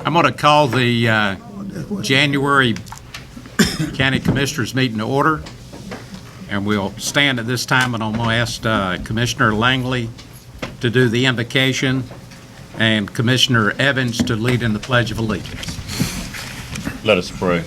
I'm going to call the January County Commissioners meeting to order, and we'll stand at this time, and I'm going to ask Commissioner Langley to do the invocation and Commissioner Evans to lead in the Pledge of Allegiance. Let us pray.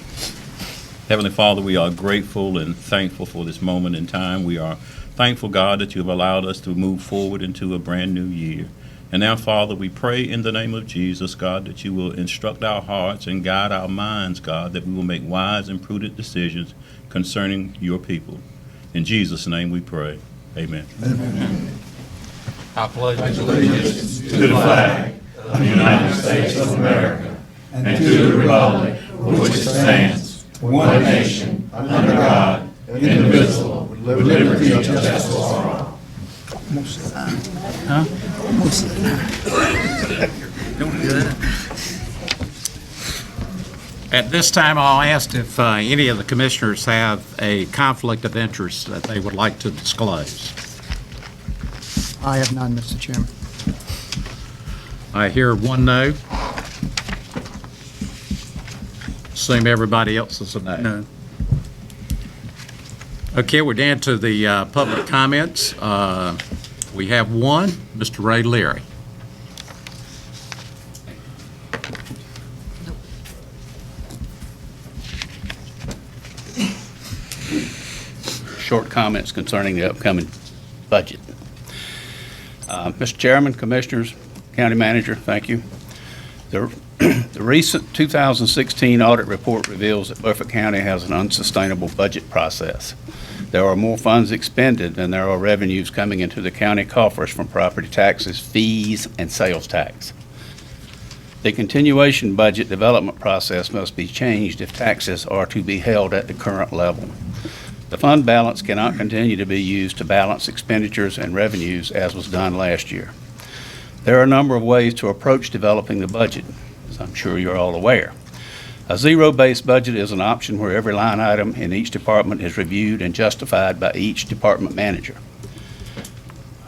Heavenly Father, we are grateful and thankful for this moment in time. We are thankful, God, that you have allowed us to move forward into a brand new year. And now, Father, we pray in the name of Jesus, God, that you will instruct our hearts and guide our minds, God, that we will make wise and prudent decisions concerning your people. In Jesus' name we pray. Amen. Amen. I pledge Allegiance to the flag of the United States of America and to the republic for which it stands, one nation, under God, indivisible, with liberty and justice for all. At this time, I'll ask if any of the commissioners have a conflict of interest that they would like to disclose. I have none, Mr. Chairman. I hear one no. Assume everybody else is a no. No. Okay, we're down to the public comments. We have one, Mr. Ray Leary. Short comments concerning the upcoming budget. Mr. Chairman, Commissioners, County Manager, thank you. The recent 2016 audit report reveals that Beaufort County has an unsustainable budget process. There are more funds expended than there are revenues coming into the county coffers from property taxes, fees, and sales tax. The continuation budget development process must be changed if taxes are to be held at the current level. The fund balance cannot continue to be used to balance expenditures and revenues as was done last year. There are a number of ways to approach developing the budget, as I'm sure you're all aware. A zero-based budget is an option where every line item in each department is reviewed and justified by each department manager.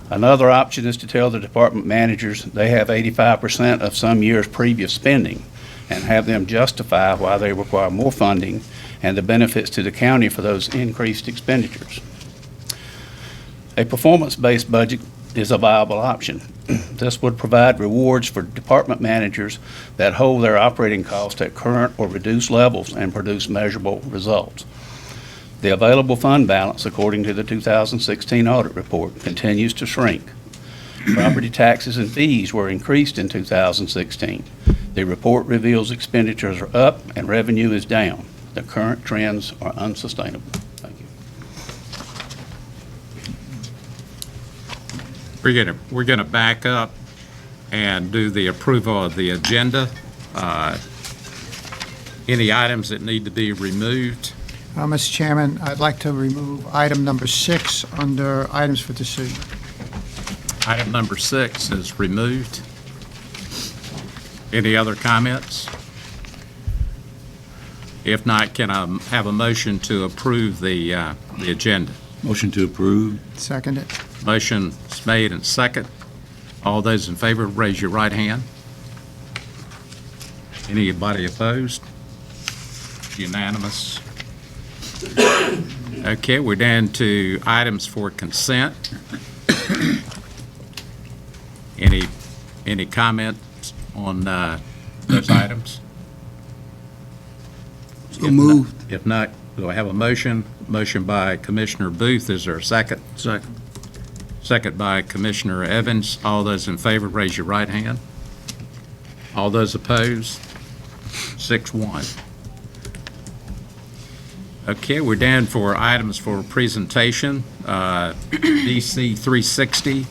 Another option is to tell the department managers they have 85% of some year's previous spending and have them justify why they require more funding and the benefits to the county for those increased expenditures. A performance-based budget is a viable option. This would provide rewards for department managers that hold their operating costs at current or reduced levels and produce measurable results. The available fund balance, according to the 2016 audit report, continues to shrink. Property taxes and fees were increased in 2016. The report reveals expenditures are up and revenue is down. The current trends are unsustainable. Thank you. We're gonna back up and do the approval of the agenda. Any items that need to be removed? Mr. Chairman, I'd like to remove item number 6 under items for decision. Item number 6 is removed. Any other comments? If not, can I have a motion to approve the agenda? Motion to approve. Second it. Motion is made and second. All those in favor, raise your right hand. Anybody opposed? Unanimous. Okay, we're down to items for consent. Any comments on those items? So moved. If not, do I have a motion? Motion by Commissioner Booth. Is there a second? Second. Second by Commissioner Evans. All those in favor, raise your right hand. All those opposed? 6-1. Okay, we're down for items for presentation. DC 360,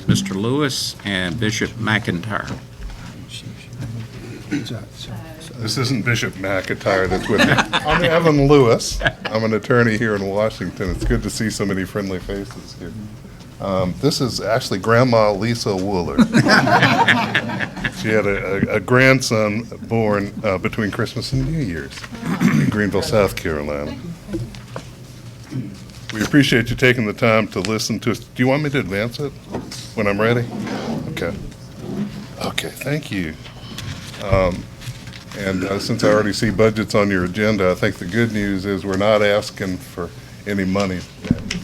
Mr. Lewis and Bishop McIntyre. This isn't Bishop McIntyre that's with me. I'm Evan Lewis. I'm an attorney here in Washington. It's good to see so many friendly faces here. This is actually Grandma Lisa Wooler. She had a grandson born between Christmas and New Year's in Greenville, South Carolina. We appreciate you taking the time to listen to us. Do you want me to advance it when I'm ready? Okay. Okay, thank you. And since I already see budgets on your agenda, I think the good news is we're not asking for any money.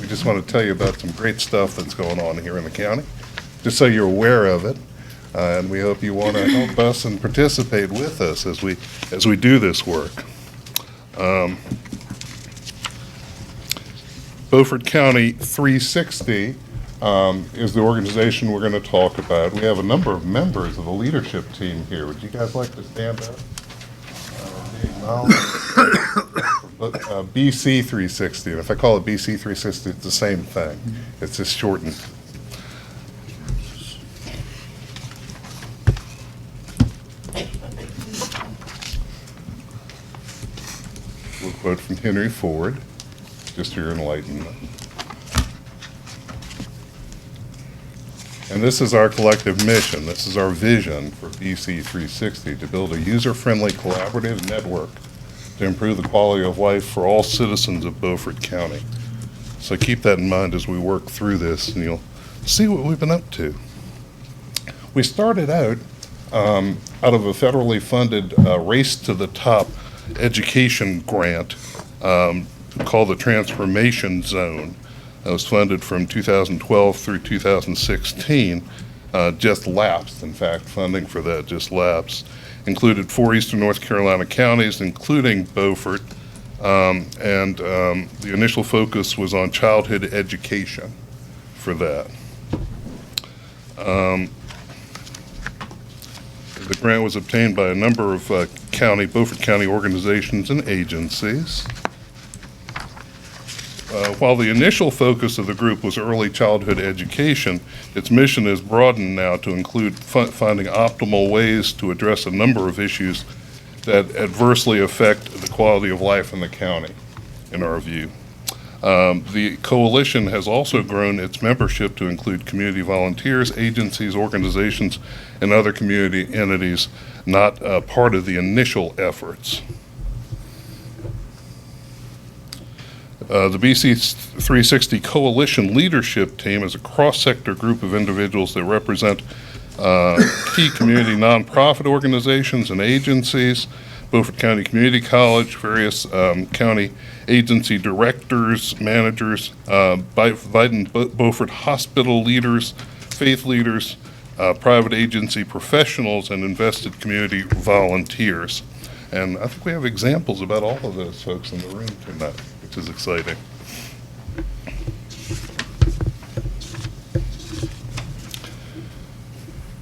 We just want to tell you about some great stuff that's going on here in the county, just so you're aware of it. And we hope you want to help us and participate with us as we do this work. Beaufort County 360 is the organization we're going to talk about. We have a number of members of the leadership team here. Would you guys like to stand up? BC 360. And if I call it BC 360, it's the same thing. It's just shortened. We'll quote from Henry Ford, just for your enlightenment. And this is our collective mission. This is our vision for BC 360, to build a user-friendly collaborative network to improve the quality of life for all citizens of Beaufort County. So keep that in mind as we work through this, and you'll see what we've been up to. We started out of a federally funded Race to the Top education grant called the Transformation Zone. That was funded from 2012 through 2016. Just lapsed, in fact, funding for that just lapsed. Included 4 eastern North Carolina counties, including Beaufort, and the initial focus was on childhood education for that. The grant was obtained by a number of Beaufort County organizations and agencies. While the initial focus of the group was early childhood education, its mission is broadened now to include finding optimal ways to address a number of issues that adversely affect the quality of life in the county, in our view. The coalition has also grown its membership to include community volunteers, agencies, organizations, and other community entities not part of the initial efforts. The BC 360 Coalition Leadership Team is a cross-sector group of individuals that represent key community nonprofit organizations and agencies, Beaufort County Community College, various county agency directors, managers, Beaufort Hospital leaders, faith leaders, private agency professionals, and invested community volunteers. And I think we have examples about all of those folks in the room tonight, which is exciting.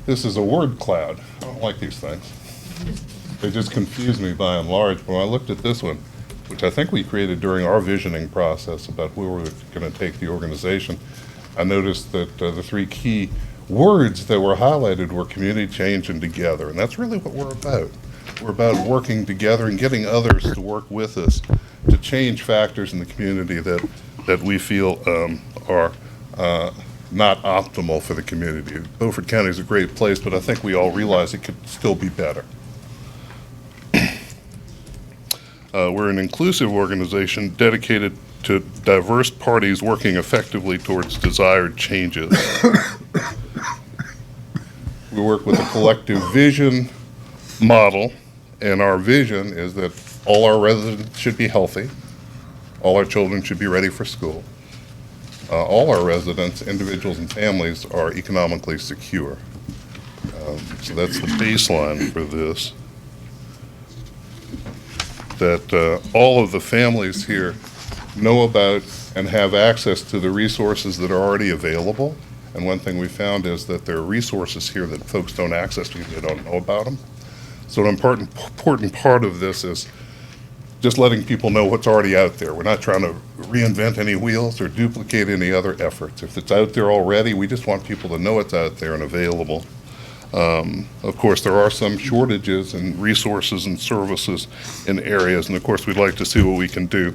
This is a word cloud. I don't like these things. They just confuse me by and large. But when I looked at this one, which I think we created during our visioning process about where we were going to take the organization, I noticed that the 3 key words that were highlighted were community, change, and together. And that's really what we're about. We're about working together and getting others to work with us to change factors in the community that we feel are not optimal for the community. Beaufort County is a great place, but I think we all realize it could still be better. We're an inclusive organization dedicated to diverse parties working effectively towards desired changes. We work with a collective vision model, and our vision is that all our residents should be healthy, all our children should be ready for school, all our residents, individuals and families, are economically secure. So that's the baseline for this. That all of the families here know about and have access to the resources that are already available. And one thing we found is that there are resources here that folks don't access because they don't know about them. So an important part of this is just letting people know what's already out there. We're not trying to reinvent any wheels or duplicate any other efforts. If it's out there already, we just want people to know it's out there and available. Of course, there are some shortages in resources and services in areas, and of course, we'd like to see what we can do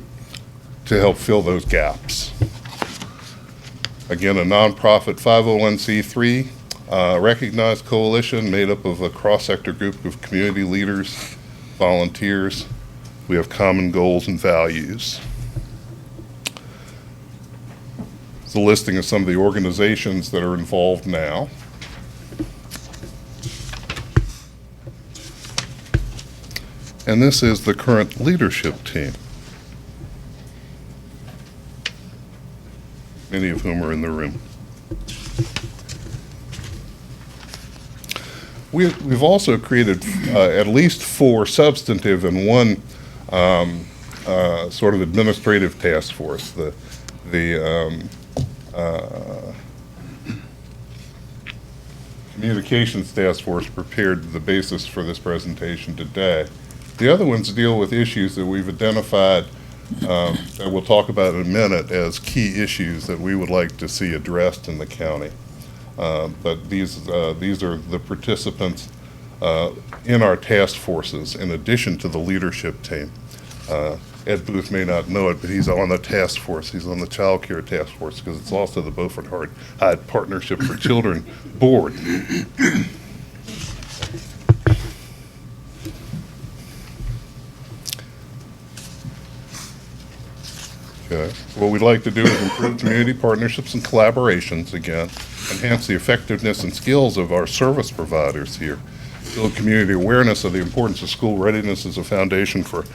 to help fill those gaps. Again, a nonprofit 501c3 recognized coalition made up of a cross-sector group of community leaders, volunteers. We have common goals and values. It's a listing of some of the organizations that are involved now. and this is the current leadership team, many of whom are in the room. We've also created at least 4 substantive and 1 sort of administrative task force. The Communications Task Force prepared the basis for this presentation today. The other ones deal with issues that we've identified that we'll talk about in a minute as key issues that we would like to see addressed in the county. But these are the participants in our task forces in addition to the leadership team. Ed Booth may not know it, but he's on the task force. He's on the child care task force because it's also the Beaufort Hyde Partnership for Children Board. Okay. What we'd like to do is improve community partnerships and collaborations, again, enhance the effectiveness and skills of our service providers here, build community awareness of the importance of school readiness as a foundation for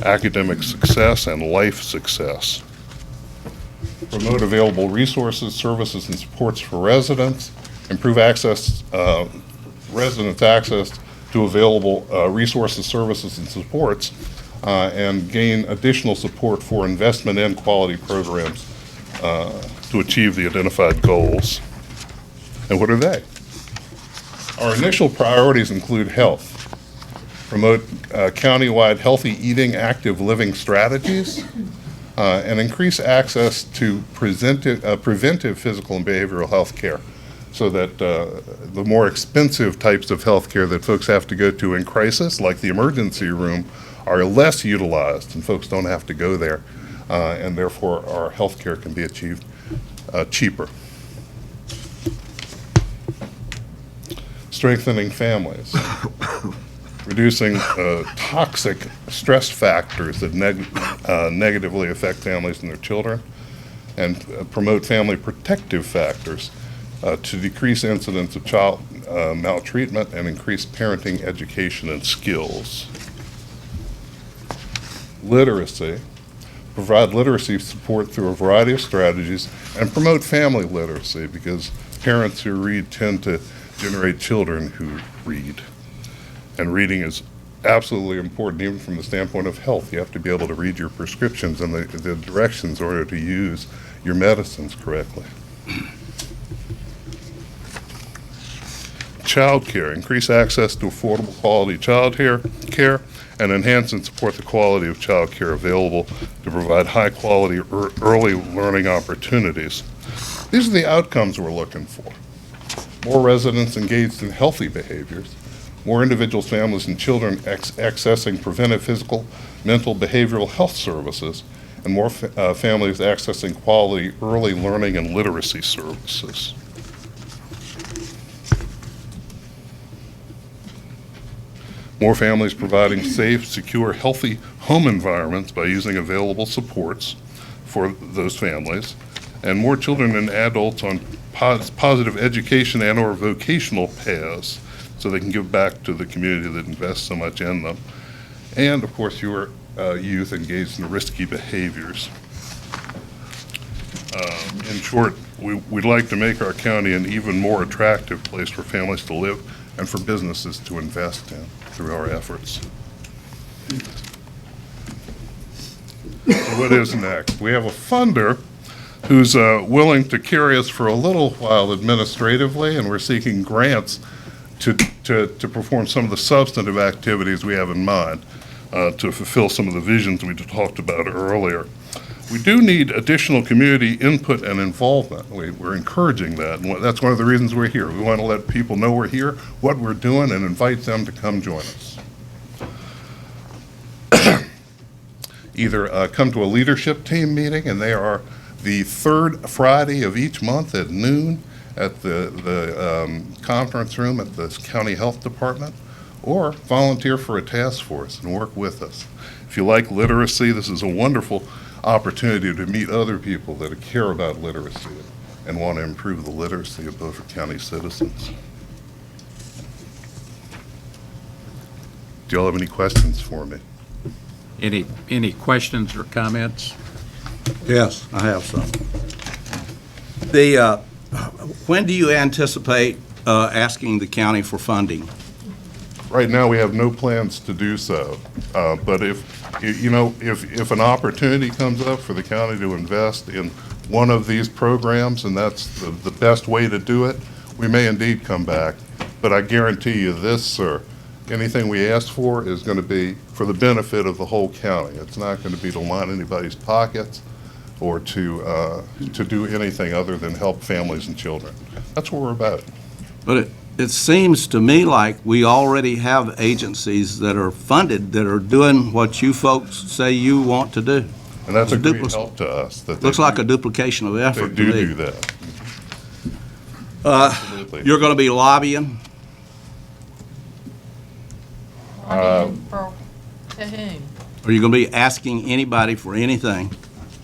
academic success and life success, promote available resources, services, and supports for residents, improve residents' access to available resources, services, and supports, and gain additional support for investment in quality programs to achieve the identified goals. And what are they? Our initial priorities include health, promote countywide healthy eating, active living strategies, and increase access to preventive physical and behavioral health care so that the more expensive types of health care that folks have to go to in crisis, like the emergency room, are less utilized and folks don't have to go there, and therefore our health care can be achieved cheaper. Strengthening families, reducing toxic stress factors that negatively affect families and their children, and promote family protective factors to decrease incidents of child maltreatment and increase parenting education and skills. Literacy, provide literacy support through a variety of strategies, and promote family literacy because parents who read tend to generate children who read. And reading is absolutely important, even from the standpoint of health. You have to be able to read your prescriptions and the directions in order to use your medicines correctly. Child care, increase access to affordable quality child care, and enhance and support the quality of child care available to provide high quality early learning opportunities. These are the outcomes we're looking for. More residents engaged in healthy behaviors, more individuals, families, and children accessing preventive physical, mental, behavioral health services, and more families accessing quality early learning and literacy services. More families providing safe, secure, healthy home environments by using available supports for those families, and more children and adults on positive education and or vocational paths so they can give back to the community that invests so much in them. And of course, your youth engaged in risky behaviors. In short, we'd like to make our county an even more attractive place for families to live and for businesses to invest in through our efforts. So what is next? We have a funder who's willing to carry us for a little while administratively, and we're seeking grants to perform some of the substantive activities we have in mind to fulfill some of the visions we talked about earlier. We do need additional community input and involvement. We're encouraging that, and that's one of the reasons we're here. We want to let people know we're here, what we're doing, and invite them to come join us. Either come to a leadership team meeting, and they are the third Friday of each month at noon at the conference room at the County Health Department, or volunteer for a task force and work with us. If you like literacy, this is a wonderful opportunity to meet other people that care about literacy and want to improve the literacy of Beaufort County citizens. Do y'all have any questions for me? Any questions or comments? Yes, I have some. When do you anticipate asking the county for funding? Right now, we have no plans to do so. But if an opportunity comes up for the county to invest in one of these programs, and that's the best way to do it, we may indeed come back. But I guarantee you this, sir, anything we ask for is going to be for the benefit of the whole county. It's not going to be to line anybody's pockets or to do anything other than help families and children. That's what we're about. But it seems to me like we already have agencies that are funded that are doing what you folks say you want to do. And that's a great Duplicate. help to us. That they Looks like do- a duplication of They effort to do me. that. Absolutely. You're going to be lobbying? For, to whom? Are you going to be asking anybody for anything?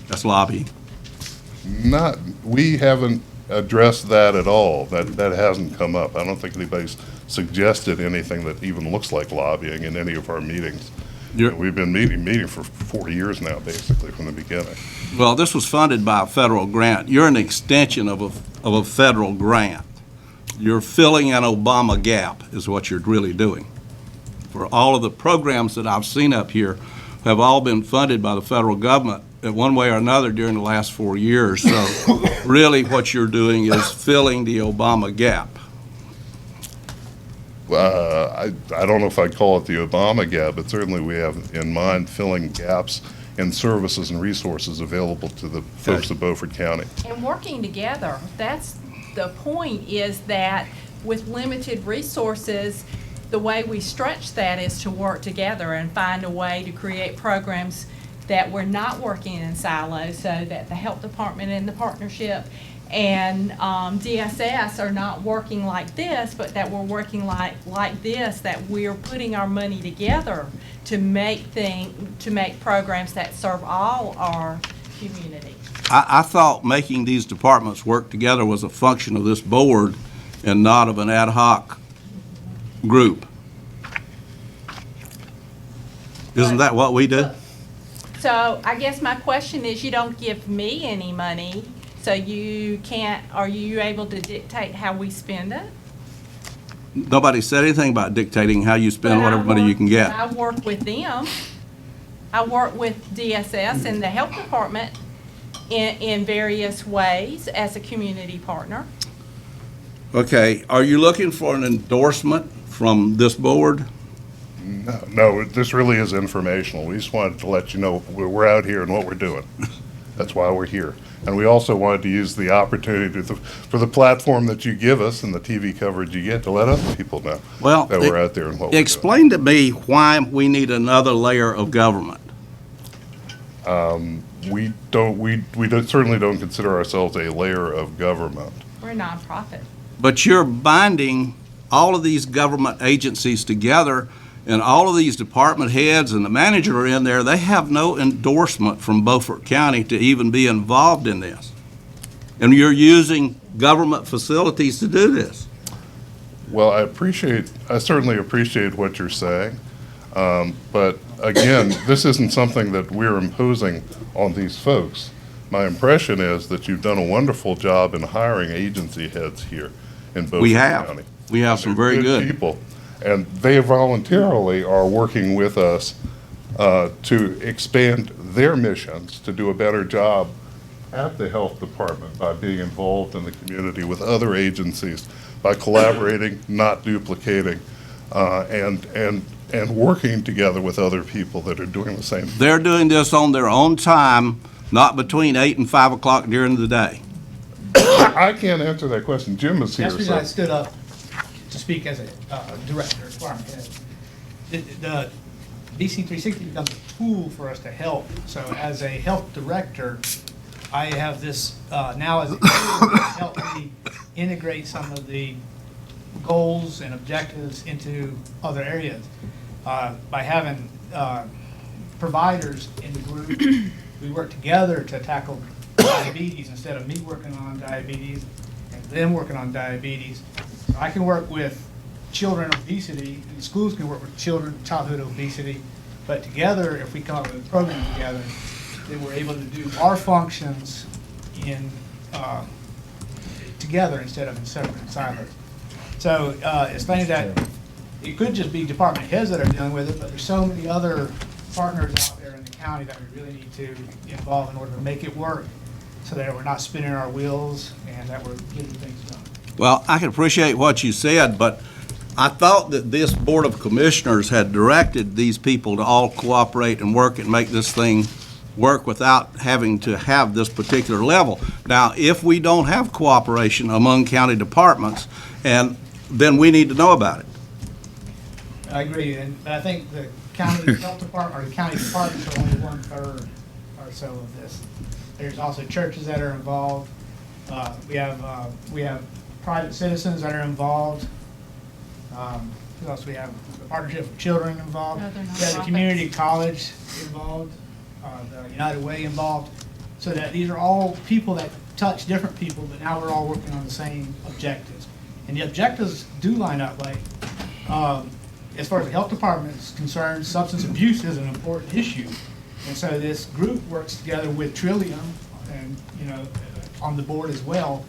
That's lobbying. We haven't addressed that at all. That hasn't come up. I don't think anybody's suggested anything that even looks like lobbying in any of our meetings. You're- We've been meeting for 4 years now, basically, from the beginning. Well, this was funded by a federal grant. You're an extension of a federal grant. You're filling an Obama gap is what you're really doing. For all of the programs that I've seen up here have all been funded by the federal government in one way or another during the last 4 years. So really what you're doing is filling the Obama gap. I don't know if I'd call it the Obama gap, but certainly we have in mind filling gaps in services and resources available to the folks of Beaufort County. And working together, that's the point, is that with limited resources, the way we stretch that is to work together and find a way to create programs that we're not working in silos, so that the health department and the partnership and DSS are not working like this, but that we're working like this, that we're putting our money together to make programs that serve all our community. I thought making these departments work together was a function of this board and not of an ad hoc group. Isn't that what we do? So I guess my question is, you don't give me any money, so you can't, are you able to dictate how we spend it? Nobody said anything about dictating how you spend But whatever money you can get. I work with them. I work with DSS and the health department in various ways as a community partner. Okay, are you looking for an endorsement from this board? No, this really is informational. We just wanted to let you know we're out here and what we're doing. That's why we're here. And we also wanted to use the opportunity for the platform that you give us and the TV coverage you get to let other people know Well, that we're out there and what we're doing. Explain to me why we need another layer of government. We certainly don't consider ourselves a layer of government. We're a nonprofit. But you're binding all of these government agencies together, and all of these department heads and the manager are in there. They have no endorsement from Beaufort County to even be involved in this. And you're using government facilities to do this. Well, I certainly appreciate what you're saying. But again, this isn't something that we're imposing on these folks. My impression is that you've done a wonderful job in hiring agency heads here in Beaufort We have. County. We have some very good. People. And they voluntarily are working with us to expand their missions, to do a better job at the health department by being involved in the community with other agencies, by collaborating, not duplicating, and working together with other people that are doing the same thing. They're doing this on their own time, not between 8 and 5 o'clock during the day. I can't answer that question. Jim is here, That's the reason I so. stood up to speak as a director, department head. The BC 360 becomes a tool for us to help. So as a health director, I have this now as a tool to help me integrate some of the goals and objectives into other areas. By having providers in the group, we work together to tackle diabetes instead of me working on diabetes and them working on diabetes. So I can work with children obesity, and schools can work with children, childhood obesity, but together, if we come up with a program together, then we're able to do our functions in, together instead of in separate silos. So it's things that, it could just be department heads that are dealing with it, but there's so many other partners out there in the county that we really need to involve in order to make it work, so that we're not spinning our wheels and that we're getting things done. Well, I can appreciate what you said, but I thought that this Board of Commissioners had directed these people to all cooperate and work and make this thing work without having to have this particular level. Now, if we don't have cooperation among county departments, and then we need to know about it. I agree, but I think the county health department, or the county departments are only 1/3 or so of this. There's also churches that are involved. We have private citizens that are involved. Who else we have? The Partnership for Children involved. Other We have the nonprofits. community college involved, the United Way involved. So that these are all people that touch different people, but now we're all working on the same objectives. And the objectives do line up, like, as far as the health department is concerned, substance abuse is an important issue. And so this group works together with Trillium and, on the board as well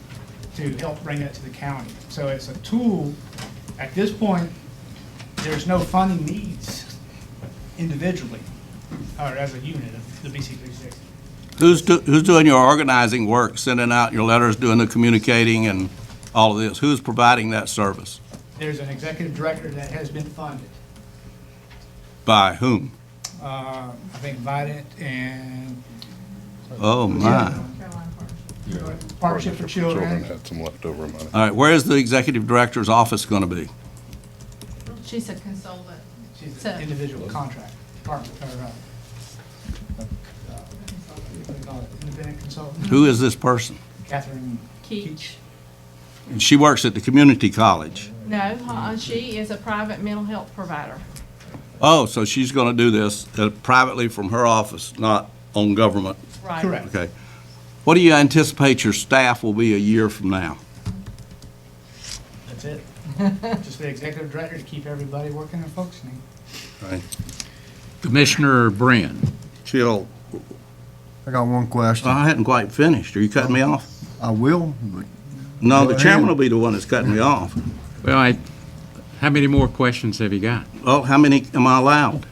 to help bring that to the county. So it's a tool. At this point, there's no funding needs individually or as a unit of the BC 360. Who's doing your organizing work, sending out your letters, doing the communicating and all of this? Who's providing that service? There's an executive director that has been funded. By whom? I think Vidant and Oh, my. Partnership for Children. Had some leftover money. All right, where is the executive director's office going to be? She's a consultant. She's So- an individual contract, department, or, what do you call it, independent consultant, Who is this person? Catherine Keach. Keach. And she works at the community college. No, she is a private mental health provider. Oh, so she's going to do this privately from her office, not on government. Right. Correct. Okay. What do you anticipate your staff will be a year from now? That's it. Just the executive director to keep everybody working and functioning. Commissioner Brand. Chill. I got one question. I hadn't quite finished. Are you cutting me off? I will, but No, Go the chairman will ahead. be the one that's cutting me off. Well, how many more questions have you got? Oh, how many am I allowed?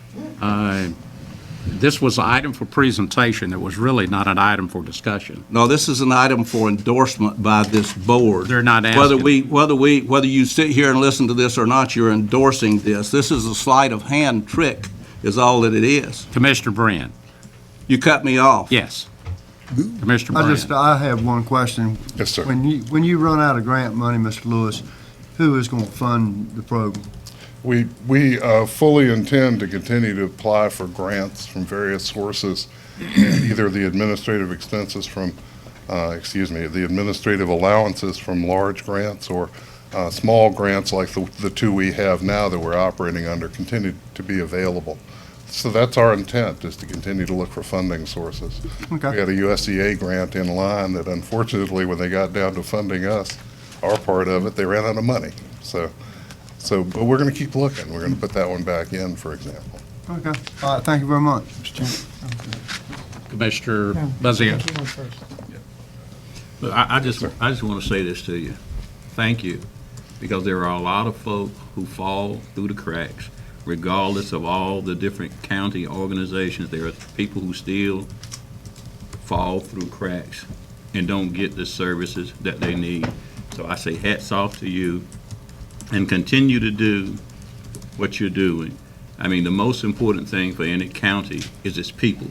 This was an item for presentation. It was really not an item for discussion. No, this is an item for endorsement by this board. They're not Whether asking. whether you sit here and listen to this or not, you're endorsing this. This is a sleight of hand trick, is all that it is. Commissioner Brand. You cut me off. Yes. Commissioner Brand. I have one question. Yes, sir. When you run out of grant money, Mr. Lewis, who is going to fund the program? We fully intend to continue to apply for grants from various sources, and either the administrative expenses from, the administrative allowances from large grants or small grants like the two we have now that we're operating under continue to be available. So that's our intent, is to continue to look for funding sources. Okay. We had a USDA grant in line that unfortunately, when they got down to funding us, our part of it, they ran out of money. But we're going to keep looking. We're going to put that one back in, for example. Okay. All right, thank you very much, Mr. Chairman. Commissioner Buzzio. Look, I just want to say this to you. Thank you, because there are a lot of folk who fall through the cracks, regardless of all the different county organizations. There are people who still fall through cracks and don't get the services that they need. So I say hats off to you, and continue to do what you're doing. I mean, the most important thing for any county is its people.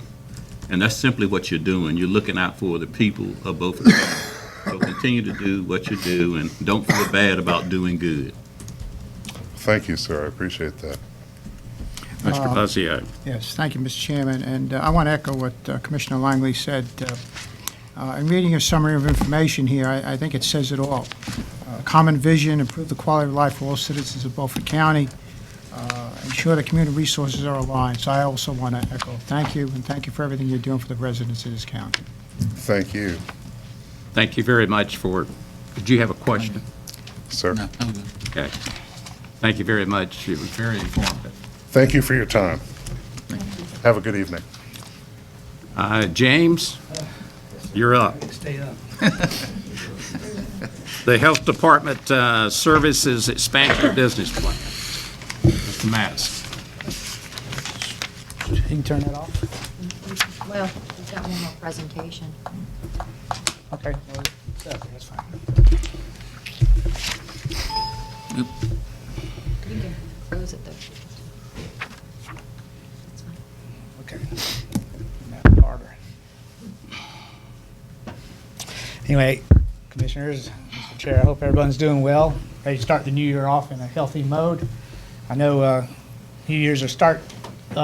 And that's simply what you're doing. You're looking out for the people of both counties. So continue to do what you do, and don't feel bad about doing good. Thank you, sir. I appreciate that. Mr. Buzzio. Yes, thank you, Mr. Chairman, and I want to echo what Commissioner Langley said. In reading a summary of information here, I think it says it all. Common vision, improve the quality of life for all citizens of Beaufort County, ensure that community resources are aligned. So I also want to echo thank you, and thank you for everything you're doing for the residents of this county. Thank you, Thank you very much for, did you have a question? sir. Okay. Thank you very much. It was very informative. Thank you for your time. Have a good evening. James, you're up. Stay up. The Health Department Services Expansion Business Plan. Mr. Mattis. You can turn that off. Well, we've got one more presentation. Okay, well, that's fine. You can close it though. That's fine. Okay. Matt Carter. Anyway, Commissioners, Mr. Chair, I hope everyone's doing well. Ready to start the new year off in a healthy mode. I know New Year's are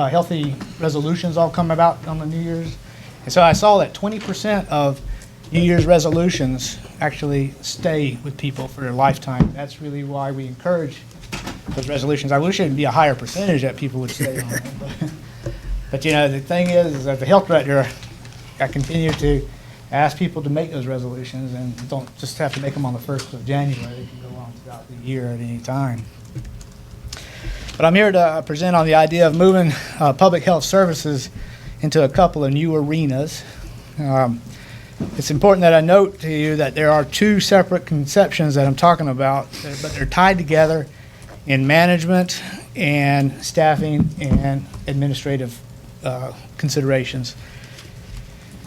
healthy resolutions all come about on the New Year's. And so I saw that 20% of New Year's resolutions actually stay with people for their lifetime. That's really why we encourage those resolutions. I wish it'd be a higher percentage that people would stay on it. But you know, the thing is as a health director, I continue to ask people to make those resolutions and don't just have to make them on the 1st of January. They can go on throughout the year at any time. But I'm here to present on the idea of moving public health services into a couple of new arenas. It's important that I note to you that there are two separate conceptions that I'm talking about, but they're tied together in management and staffing and administrative considerations.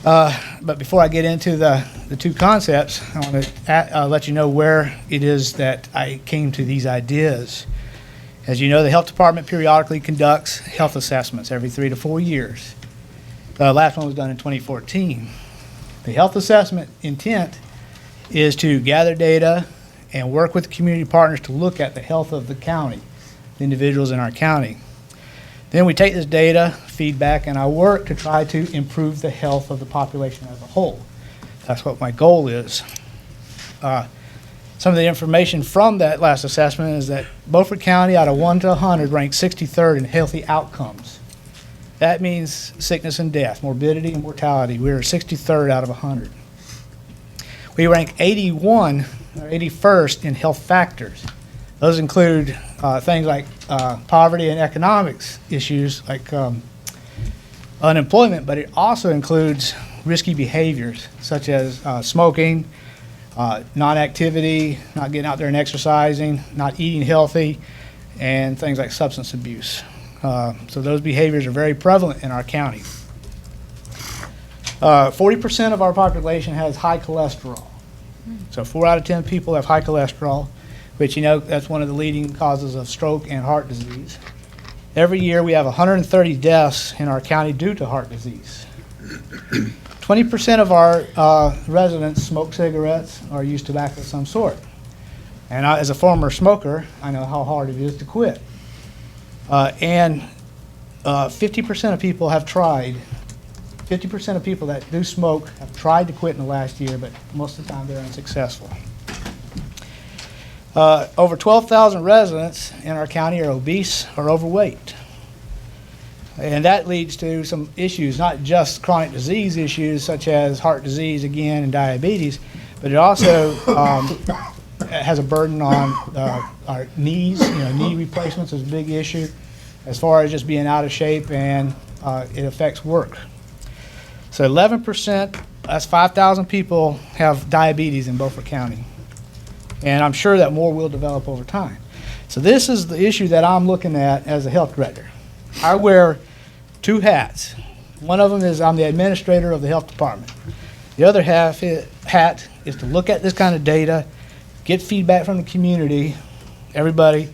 But before I get into the two concepts, I want to let you know where it is that I came to these ideas. As you know, the health department periodically conducts health assessments every 3 to 4 years. The last one was done in 2014. The health assessment intent is to gather data and work with community partners to look at the health of the county, the individuals in our county. Then we take this data, feedback, and I work to try to improve the health of the population as a whole. That's what my goal is. Some of the information from that last assessment is that Beaufort County, out of 1 to 100, ranks 63rd in healthy outcomes. That means sickness and death, morbidity and mortality. We're 63rd out of 100. We rank 81st in health factors. Those include things like poverty and economics issues like unemployment, but it also includes risky behaviors such as smoking, non-activity, not getting out there and exercising, not eating healthy, and things like substance abuse. So those behaviors are very prevalent in our county. 40% of our population has high cholesterol. So 4 out of 10 people have high cholesterol, which you know that's one of the leading causes of stroke and heart disease. Every year we have 130 deaths in our county due to heart disease. 20% of our residents smoke cigarettes or use tobacco of some sort. And as a former smoker, I know how hard it is to quit. And 50% of people have tried, 50% of people that do smoke have tried to quit in the last year, but most of the time they're unsuccessful. Over 12,000 residents in our county are obese or overweight. And that leads to some issues, not just chronic disease issues such as heart disease again and diabetes, but it also has a burden on our knees. You know, knee replacements is a big issue as far as just being out of shape, and it affects work. So 11%, that's 5,000 people, have diabetes in Beaufort County. And I'm sure that more will develop over time. So this is the issue that I'm looking at as a health director. I wear 2 hats. One of them is I'm the administrator of the health department. The other hat is to look at this kind of data, get feedback from the community, everybody,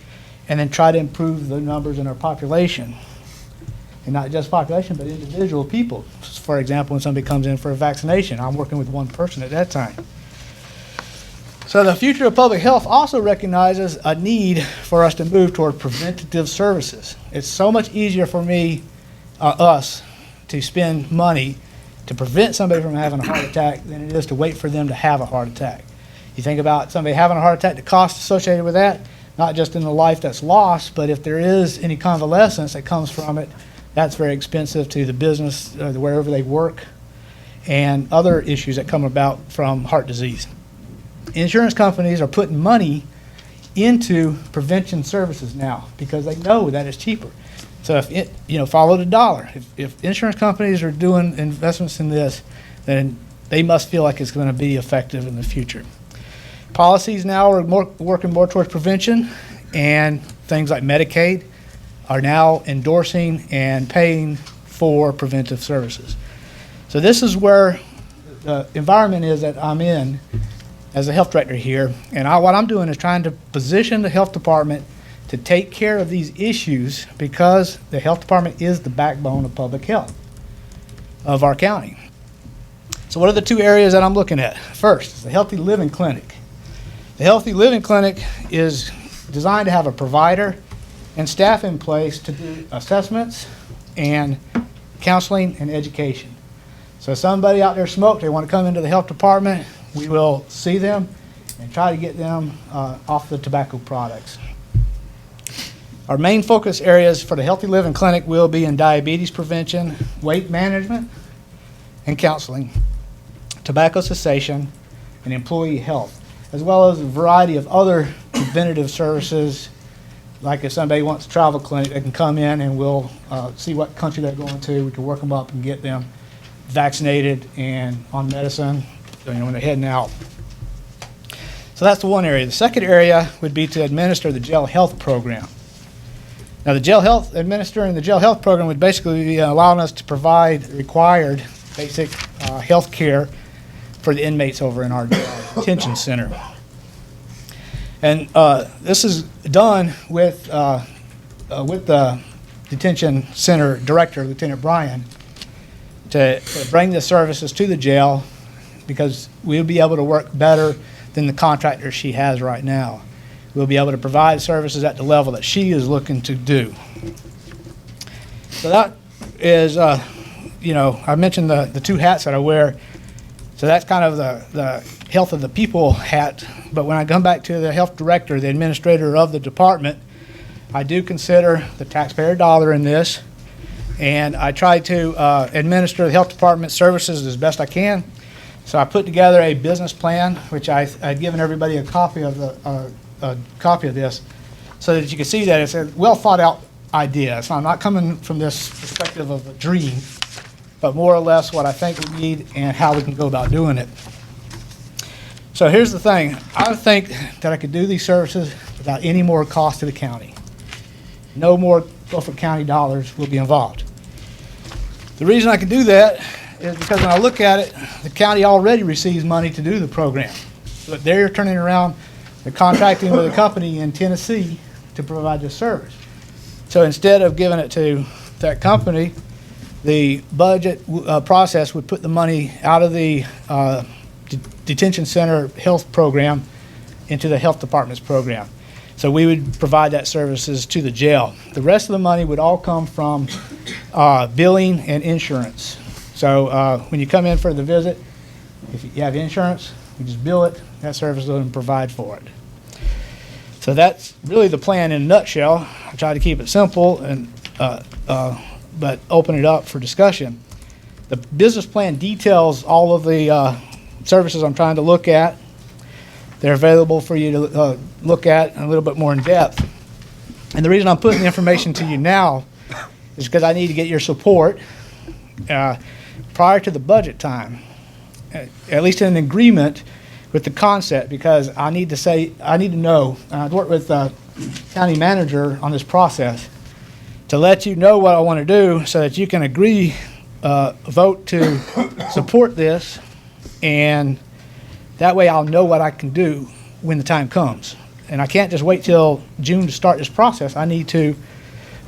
and then try to improve the numbers in our population. And not just population, but individual people. For example, when somebody comes in for a vaccination, I'm working with one person at that time. So the future of public health also recognizes a need for us to move toward preventative services. It's so much easier for us, to spend money to prevent somebody from having a heart attack than it is to wait for them to have a heart attack. You think about somebody having a heart attack, the cost associated with that, not just in the life that's lost, but if there is any convalescence that comes from it, that's very expensive to the business, wherever they work, and other issues that come about from heart disease. Insurance companies are putting money into prevention services now because they know that it's cheaper. So follow the dollar. If insurance companies are doing investments in this, then they must feel like it's going to be effective in the future. Policies now are working more towards prevention, and things like Medicaid are now endorsing and paying for preventive services. So this is where the environment is that I'm in as a health director here, and what I'm doing is trying to position the health department to take care of these issues because the health department is the backbone of public health of our county. So what are the two areas that I'm looking at? First is the Healthy Living Clinic. The Healthy Living Clinic is designed to have a provider and staff in place to do assessments and counseling and education. So if somebody out there smoked, they want to come into the health department, we will see them and try to get them off the tobacco products. Our main focus areas for the Healthy Living Clinic will be in diabetes prevention, weight management, and counseling, tobacco cessation, and employee health, as well as a variety of other preventative services. Like if somebody wants a travel clinic, they can come in and we'll see what country they're going to. We can work them up and get them vaccinated and on medicine when they're heading out. So that's the one area. The second area would be to administer the jail health program. Now administering the jail health program would basically be allowing us to provide required basic health care for the inmates over in our detention center. And this is done with the detention center director, Lieutenant Bryan, to bring the services to the jail because we'll be able to work better than the contractor she has right now. We'll be able to provide services at the level that she is looking to do. So that is, I mentioned the two hats that I wear. So that's kind of the health of the people hat. But when I come back to the health director, the administrator of the department, I do consider the taxpayer dollar in this. And I try to administer the health department services as best I can. So I put together a business plan, which I'd given everybody a copy of this, so that you can see that it's a well thought out idea. So I'm not coming from this perspective of a dream, but more or less what I think we need and how we can go about doing it. So here's the thing. I think that I could do these services without any more cost to the county. No more Gulfport County dollars will be involved. The reason I can do that is because when I look at it, the county already receives money to do the program. But they're turning around, they're contracting with a company in Tennessee to provide this service. So instead of giving it to that company, the budget process would put the money out of the detention center health program into the health department's program. So we would provide that services to the jail. The rest of the money would all come from billing and insurance. So when you come in for the visit, if you have insurance, you just bill it, that service will provide for it. So that's really the plan in a nutshell. I try to keep it simple and but open it up for discussion. The business plan details all of the services I'm trying to look at. They're available for you to look at a little bit more in depth. And the reason I'm putting the information to you now is because I need to get your support prior to the budget time, at least in agreement with the concept, because I need to know, and I've worked with the county manager on this process, to let you know what I want to do so that you can agree, vote to support this, and that way I'll know what I can do when the time comes. And I can't just wait till June to start this process. I need to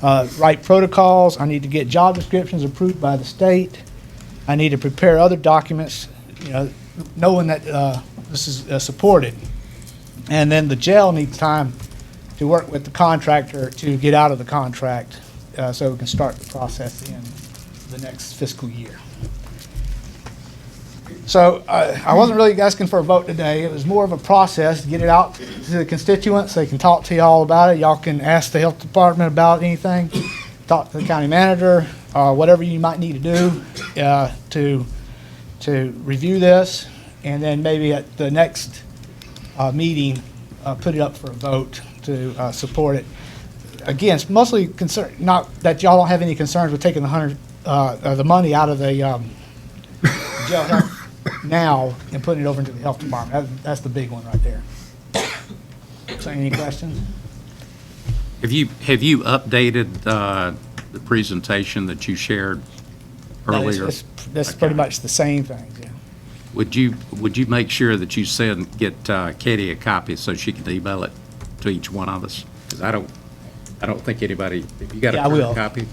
write protocols. I need to get job descriptions approved by the state. I need to prepare other documents, knowing that this is supported. And then the jail needs time to work with the contractor to get out of the contract so we can start the process in the next fiscal year. So I wasn't really asking for a vote today. It was more of a process to get it out to the constituents. They can talk to y'all about it. Y'all can ask the health department about anything, talk to the county manager, whatever you might need to do to review this. And then maybe at the next meeting, put it up for a vote to support it. Again, it's mostly concern, not that y'all don't have any concerns with taking the money out of the jail health now and putting it over into the health department. That's the big one right there. So any questions? Have you updated the presentation that you shared No, earlier? That's pretty much the same thing, yeah. Would you make sure that you get Katie a copy so she can email it to each one of us? Because I don't think anybody, if you got a Yeah, I will. current copy?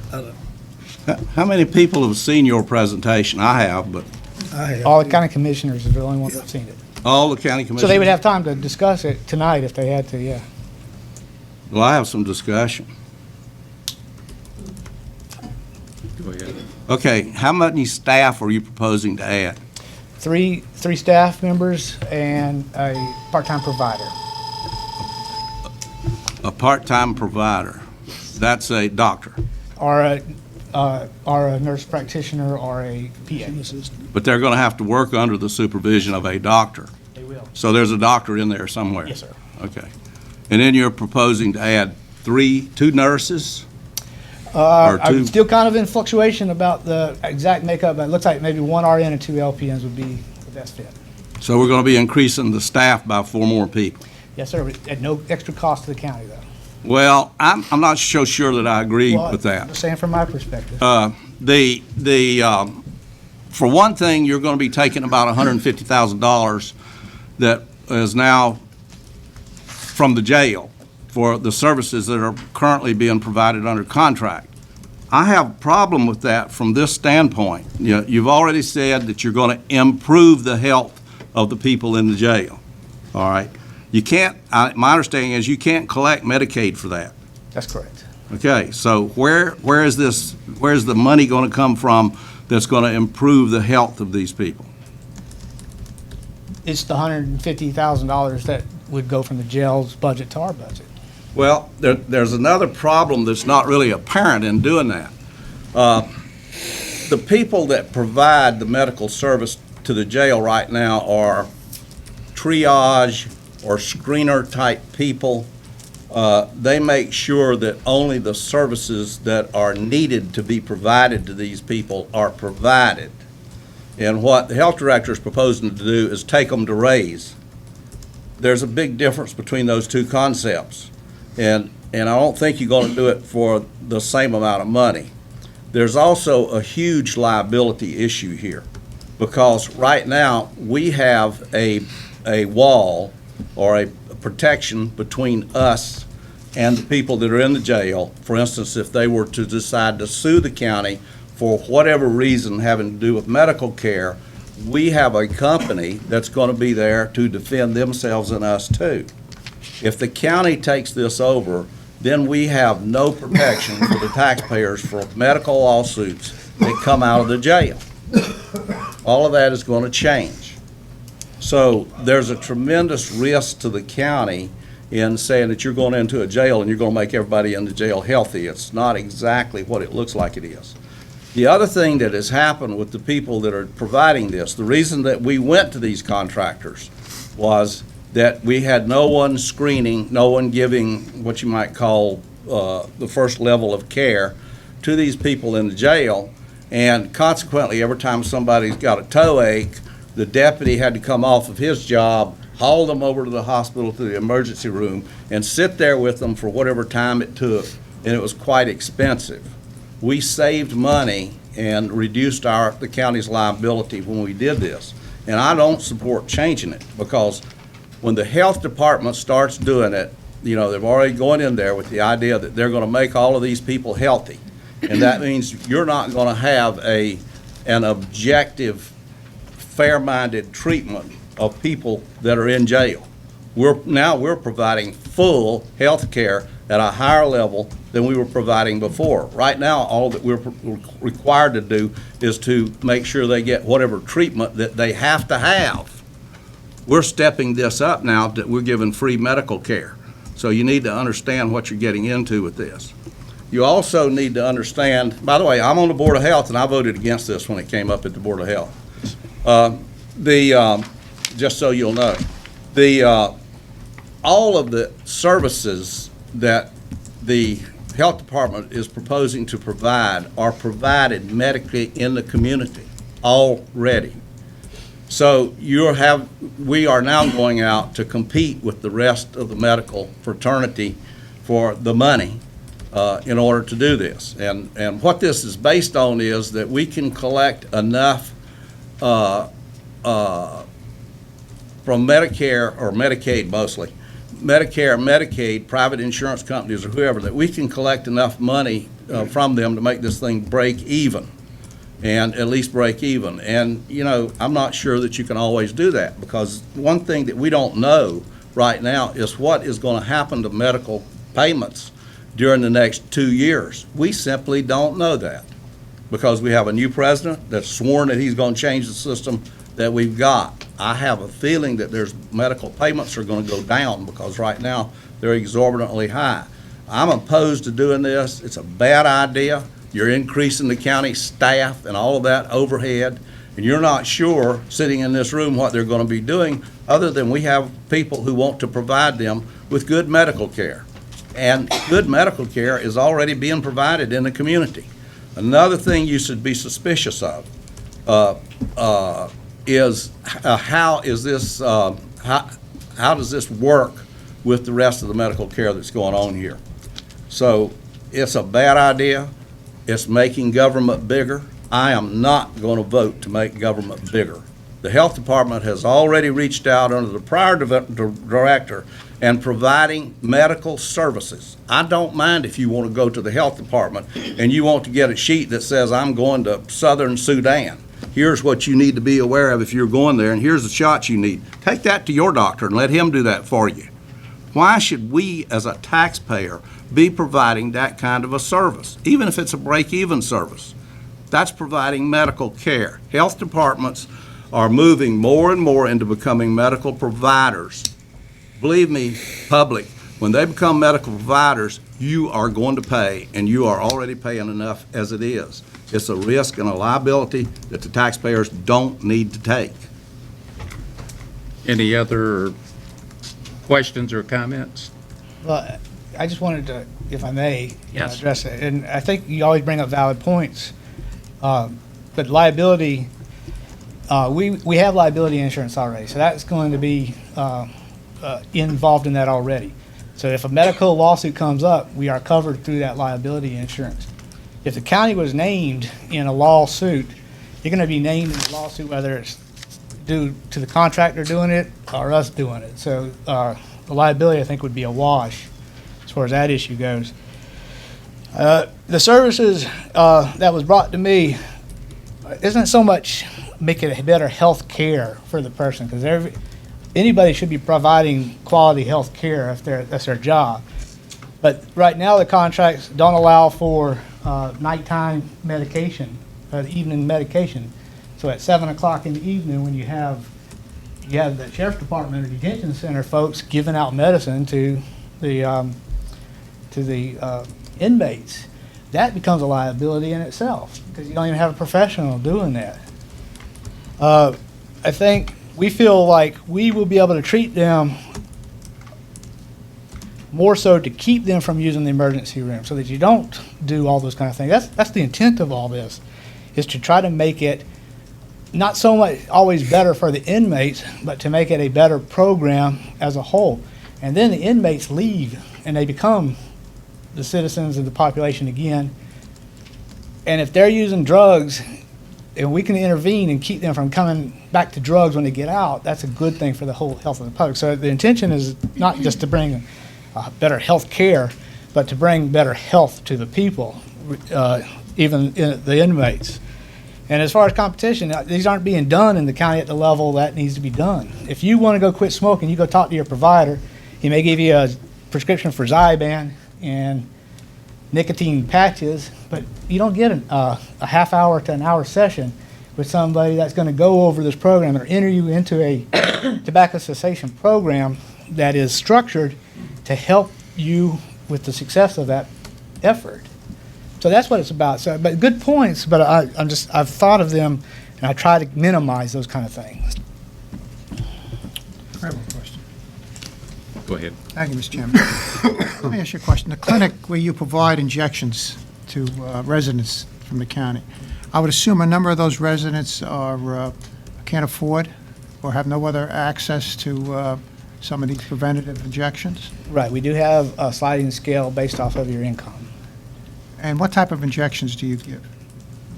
How many people have seen your presentation? I have, but All the county commissioners are the only ones that have seen it. all the county commissioners. So they would have time to discuss it tonight if they had to, yeah. Well, I have some discussion. Go ahead. Okay, how many staff are you proposing to add? Three staff members and a part-time provider. A part-time provider. That's a doctor. Or a nurse practitioner or a PA. But they're going to have to work under the supervision of a doctor. They will. So there's a doctor in there somewhere? Yes, sir. Okay. And then you're proposing to add two nurses? I'm still kind of in fluctuation about the exact makeup, but it looks like maybe one RN and 2 LPNs would be the best fit. So we're going to be increasing the staff by 4 more people? Yes, sir, at no extra cost to the county, though. Well, I'm not so sure that I agree Well, with that. I'm just saying from my perspective. For one thing, you're going to be taking about $150,000 that is now from the jail for the services that are currently being provided under contract. I have a problem with that from this standpoint. You've already said that you're going to improve the health of the people in the jail, all right? You can't, my understanding is you can't collect Medicaid for that. That's correct. Okay, so where's the money going to come from that's going to improve the health of these people? It's the $150,000 that would go from the jail's budget to our budget. Well, there's another problem that's not really apparent in doing that. The people that provide the medical service to the jail right now are triage or screener type people. They make sure that only the services that are needed to be provided to these people are provided. And what the health director is proposing to do is take them to raise. There's a big difference between those two concepts. And I don't think you're going to do it for the same amount of money. There's also a huge liability issue here, because right now we have a wall or a protection between us and the people that are in the jail. For instance, if they were to decide to sue the county for whatever reason having to do with medical care, we have a company that's going to be there to defend themselves and us too. If the county takes this over, then we have no protection for the taxpayers for medical lawsuits that come out of the jail. All of that is going to change. So there's a tremendous risk to the county in saying that you're going into a jail and you're going to make everybody in the jail healthy. It's not exactly what it looks like it is. The other thing that has happened with the people that are providing this, the reason that we went to these contractors was that we had no one screening, no one giving what you might call the first level of care to these people in the jail. And consequently, every time somebody's got a toe ache, the deputy had to come off of his job, haul them over to the hospital, to the emergency room, and sit there with them for whatever time it took, and it was quite expensive. We saved money and reduced the county's liability when we did this. And I don't support changing it, because when the health department starts doing it, they've already gone in there with the idea that they're going to make all of these people healthy. And that means you're not going to have an objective, fair-minded treatment of people that are in jail. We're providing full health care at a higher level than we were providing before. Right now, all that we're required to do is to make sure they get whatever treatment that they have to have. We're stepping this up now that we're giving free medical care. So you need to understand what you're getting into with this. You also need to understand, by the way, I'm on the Board of Health, and I voted against this when it came up at the Board of Health. Just so you'll know, the all of the services that the health department is proposing to provide are provided medically in the community already. So we are now going out to compete with the rest of the medical fraternity for the money in order to do this. And what this is based on is that we can collect enough from Medicare or Medicaid mostly, Medicare, Medicaid, private insurance companies or whoever, that we can collect enough money from them to make this thing break even, and at least break even. And, you know, I'm not sure that you can always do that, because one thing that we don't know right now is what is going to happen to medical payments during the next 2 years. We simply don't know that, because we have a new president that's sworn that he's going to change the system that we've got. I have a feeling that there's medical payments are going to go down, because right now they're exorbitantly high. I'm opposed to doing this. It's a bad idea. You're increasing the county staff and all of that overhead, and you're not sure, sitting in this room, what they're going to be doing, other than we have people who want to provide them with good medical care. And good medical care is already being provided in the community. Another thing you should be suspicious of is how does this work with the rest of the medical care that's going on here? So it's a bad idea. It's making government bigger. I am not going to vote to make government bigger. The health department has already reached out under the prior director and providing medical services. I don't mind if you want to go to the health department and you want to get a sheet that says, I'm going to Southern Sudan. Here's what you need to be aware of if you're going there, and here's the shots you need. Take that to your doctor and let him do that for you. Why should we, as a taxpayer, be providing that kind of a service, even if it's a break-even service? That's providing medical care. Health departments are moving more and more into becoming medical providers. Believe me, public, when they become medical providers, you are going to pay, and you are already paying enough as it is. It's a risk and a liability that the taxpayers don't need to take. Any other questions or comments? Well, I just wanted to, if I may, Yes. address it. And I think you always bring up valid points. But liability, we have liability insurance already, so that's going to be involved in that already. So if a medical lawsuit comes up, we are covered through that liability insurance. If the county was named in a lawsuit, you're going to be named in the lawsuit whether it's due to the contractor doing it or us doing it. So the liability, I think, would be a wash as far as that issue goes. The services that was brought to me isn't so much making a better health care for the person, because anybody should be providing quality health care if that's their job. But right now the contracts don't allow for nighttime medication, evening medication. So at 7 o'clock in the evening, when you have the sheriff's department or detention center folks giving out medicine to the inmates, that becomes a liability in itself, because you don't even have a professional doing that. I think we feel like we will be able to treat them more so to keep them from using the emergency room, so that you don't do all those kind of things. That's the intent of all this, is to try to make it not so much always better for the inmates, but to make it a better program as a whole. And then the inmates leave and they become the citizens of the population again. And if they're using drugs and we can intervene and keep them from coming back to drugs when they get out, that's a good thing for the whole health of the public. So the intention is not just to bring better health care, but to bring better health to the people, even the inmates. And as far as competition, these aren't being done in the county at the level that needs to be done. If you want to go quit smoking, you go talk to your provider. He may give you a prescription for Zyban and nicotine patches, but you don't get a half hour to an hour session with somebody that's going to go over this program or enter you into a tobacco cessation program that is structured to help you with the success of that effort. So that's what it's about. So, but good points, but I've thought of them and I try to minimize those kind of things. I have a question. Go Go ahead. Thank you, Mr. Chairman. Let me ask you a question. The clinic where you provide injections to residents from the county, I would assume a number of those residents are, can't afford or have no other access to some of these preventative injections? Right, we do have a sliding scale based off of your income. And what type of injections do you give?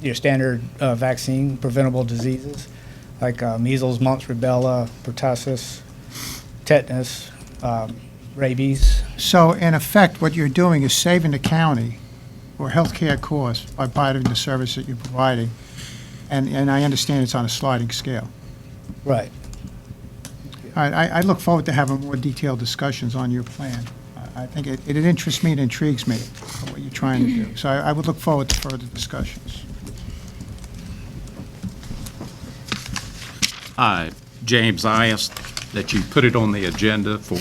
Your standard vaccine, preventable diseases, like measles, mumps, rubella, pertussis, tetanus, rabies. So in effect, what you're doing is saving the county or healthcare costs by providing the service that you're providing. And I understand it's on a sliding scale. Right. All right, I look forward to having more detailed discussions on your plan. I think it interests me and intrigues me, what you're trying to do. So I would look forward to further discussions. James, I asked that you put it on the agenda for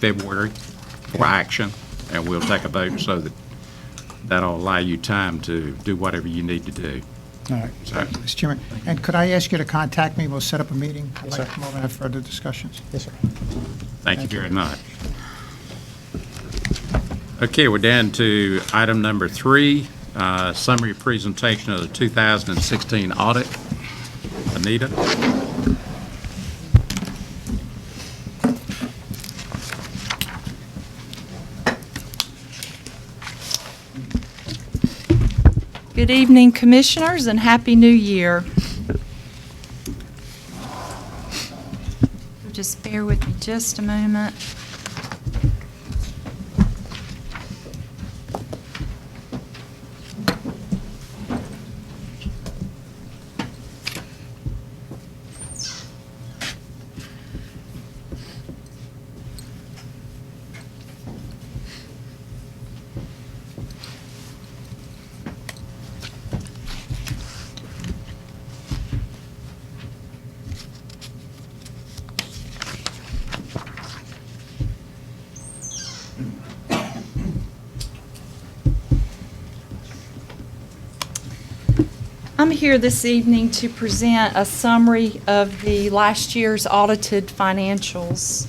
February for action, and we'll take a vote so that that'll allow you time to do whatever you need to do. All right. So, Mr. Chairman, and could I ask you to contact me? We'll set up a meeting. I'd Yes, like sir. to come over and have further discussions. Yes, sir. thank you very much. Okay, we're down to item number 3, summary presentation of the 2016 audit. Anita? Good evening, Commissioners, and Happy New Year. Just bear with me just a moment. I'm here this evening to present a summary of the last year's audited financials.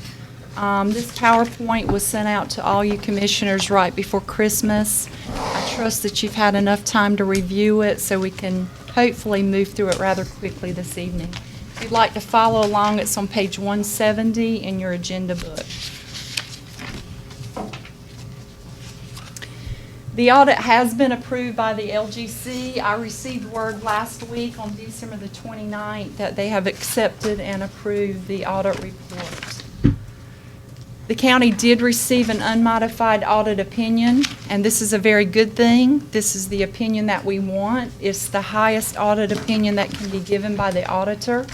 This PowerPoint was sent out to all you commissioners right before Christmas. I trust that you've had enough time to review it so we can hopefully move through it rather quickly this evening. If you'd like to follow along, it's on page 170 in your agenda book. The audit has been approved by the LGC. I received word last week on December the 29th that they have accepted and approved the audit report. The county did receive an unmodified audit opinion, and this is a very good thing. This is the opinion that we want. It's the highest audit opinion that can be given by the auditor.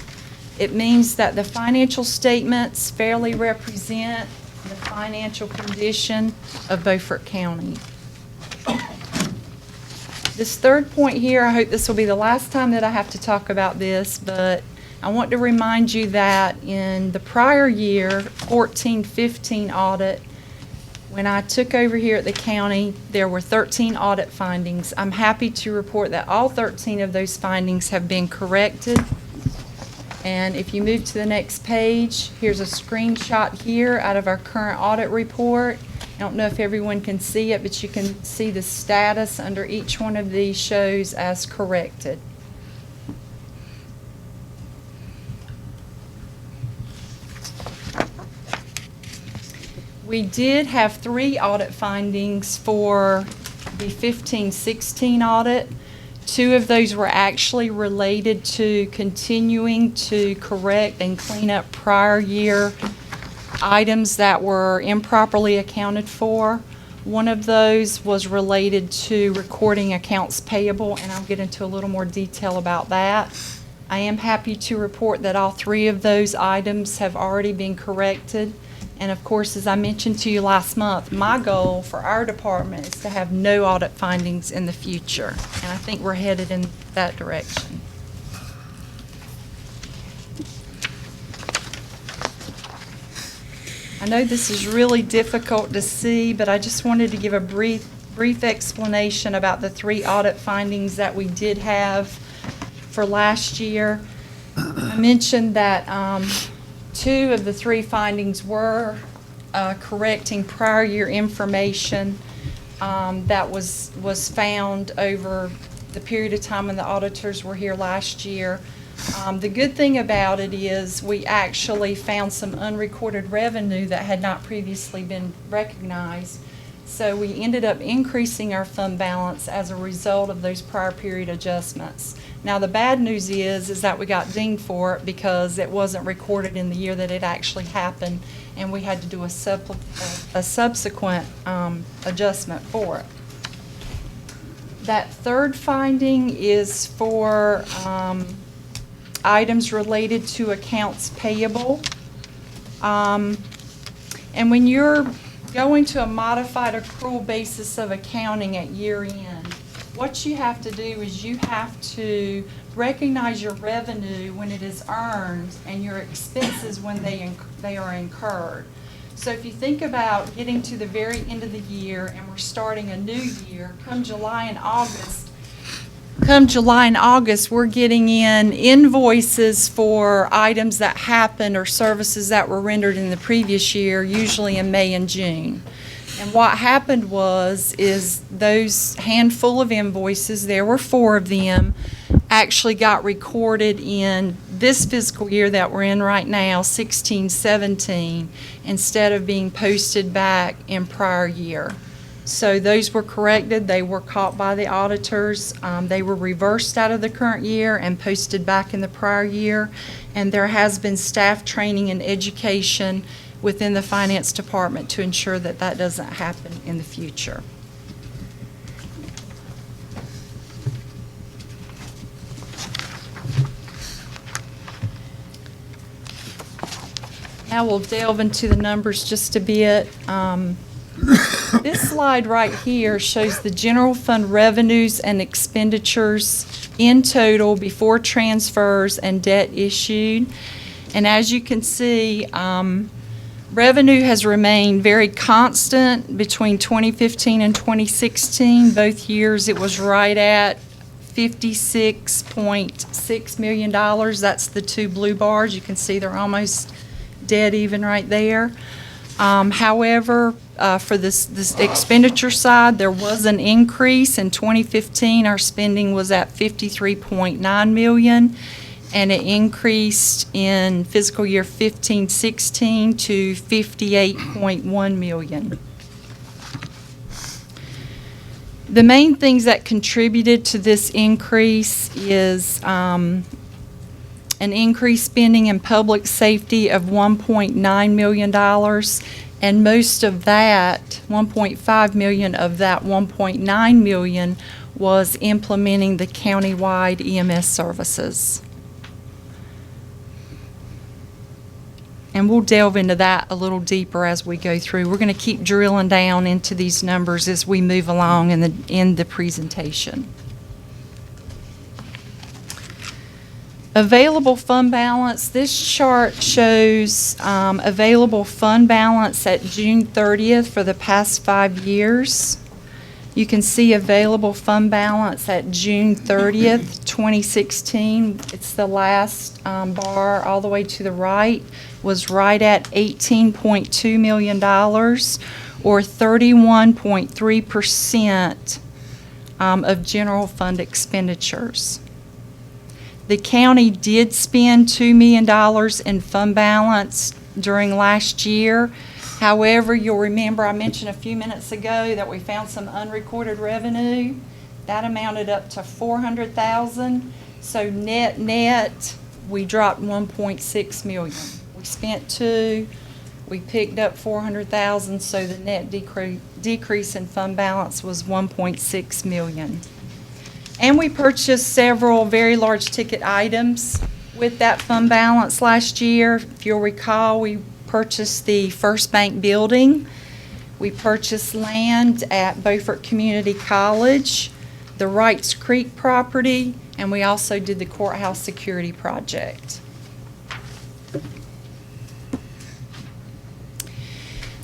It means that the financial statements fairly represent the financial condition of Beaufort County. This third point here, I hope this will be the last time that I have to talk about this, but I want to remind you that in the prior year, 14-15 audit, when I took over here at the county, there were 13 audit findings. I'm happy to report that all 13 of those findings have been corrected. And if you move to the next page, here's a screenshot here out of our current audit report. I don't know if everyone can see it, but you can see the status under each one of these shows as corrected. We did have 3 audit findings for the 15-16 audit. 2 of those were actually related to continuing to correct and clean up prior year items that were improperly accounted for. One of those was related to recording accounts payable, and I'll get into a little more detail about that. I am happy to report that all 3 of those items have already been corrected. And of course, as I mentioned to you last month, my goal for our department is to have no audit findings in the future. And I think we're headed in that direction. I know this is really difficult to see, but I just wanted to give a brief explanation about the 3 audit findings that we did have for last year. I mentioned that 2 of the 3 findings were correcting prior year information that was found over the period of time when the auditors were here last year. The good thing about it is we actually found some unrecorded revenue that had not previously been recognized. So we ended up increasing our fund balance as a result of those prior period adjustments. Now, the bad news is that we got dinged for it because it wasn't recorded in the year that it actually happened, and we had to do a subsequent adjustment for it. That third finding is for items related to accounts payable. And when you're going to a modified accrual basis of accounting at year end, what you have to do is you have to recognize your revenue when it is earned and your expenses when they are incurred. So if you think about getting to the very end of the year and we're starting a new year, come July and August, we're getting in invoices for items that happened or services that were rendered in the previous year, usually in May and June. And what happened is those handful of invoices, there were 4 of them, actually got recorded in this fiscal year that we're in right now, 16-17, instead of being posted back in prior year. So those were corrected. They were caught by the auditors. They were reversed out of the current year and posted back in the prior year. And there has been staff training and education within the finance department to ensure that that doesn't happen in the future. Now we'll delve into the numbers just a bit. This slide right here shows the general fund revenues and expenditures in total before transfers and debt issued. And as you can see, revenue has remained very constant between 2015 and 2016. Both years it was right at $56.6 million. That's the 2 blue bars. You can see they're almost dead even right there. However, for this expenditure side, there was an increase. In 2015, our spending was at $53.9 million, and it increased in fiscal year 15-16 to $58.1 million. The main things that contributed to this increase is an increased spending in public safety of $1.9 million, and most of that, $1.5 million of that $1.9 million, was implementing the countywide EMS services. And we'll delve into that a little deeper as we go through. We're going to keep drilling down into these numbers as we move along in the presentation. Available fund balance. This chart shows available fund balance at June 30th for the past 5 years. You can see available fund balance at June 30th, 2016. It's the last bar all the way to the right, was right at $18.2 million, or 31.3% of general fund expenditures. The county did spend $2 million in fund balance during last year. However, you'll remember I mentioned a few minutes ago that we found some unrecorded revenue. That amounted up to $400,000. So net, we dropped $1.6 million. We spent $2 million, we picked up $400,000, so the net decrease in fund balance was $1.6 million. And we purchased several very large ticket items with that fund balance last year. If you'll recall, we purchased the First Bank building. We purchased land at Beaufort Community College, the Wrights Creek property, and we also did the courthouse security project.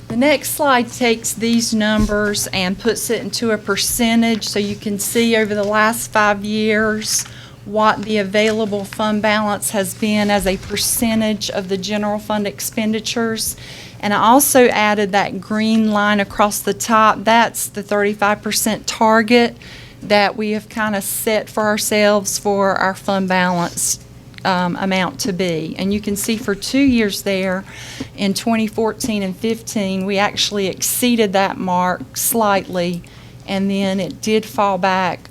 The next slide takes these numbers and puts it into a percentage, so you can see over the last 5 years what the available fund balance has been as a percentage of the general fund expenditures. And I also added that green line across the top. That's the 35% target that we have kind of set for ourselves for our fund balance amount to be. And you can see for 2 years there, in 2014 and 15, we actually exceeded that mark slightly, and then it did fall back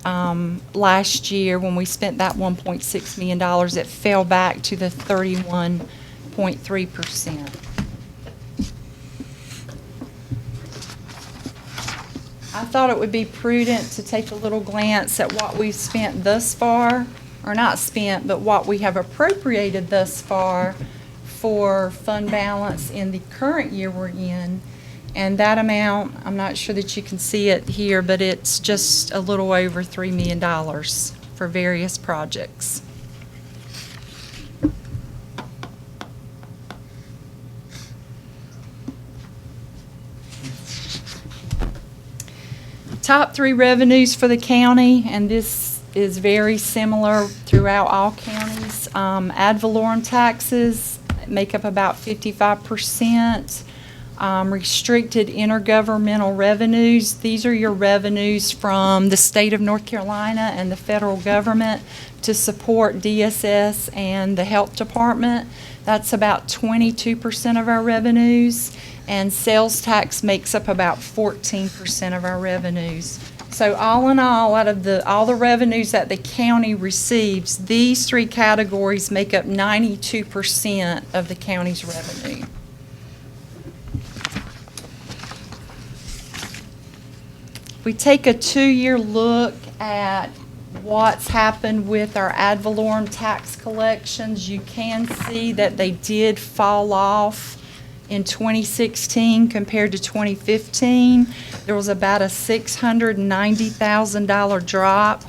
last year when we spent that $1.6 million. It fell back to the 31.3%. I thought it would be prudent to take a little glance at what we've spent thus far, or not spent, but what we have appropriated thus far for fund balance in the current year we're in. And that amount, I'm not sure that you can see it here, but it's just a little over $3 million for various projects. Top 3 revenues for the county, and this is very similar throughout all counties. Ad valorem taxes make up about 55%. Restricted intergovernmental revenues, these are your revenues from the state of North Carolina and the federal government to support DSS and the health department. That's about 22% of our revenues, and sales tax makes up about 14% of our revenues. So all in all, out of all the revenues that the county receives, these 3 categories make up 92% of the county's revenue. If we take a 2-year look at what's happened with our ad valorem tax collections, you can see that they did fall off in 2016 compared to 2015. There was about a $690,000 drop.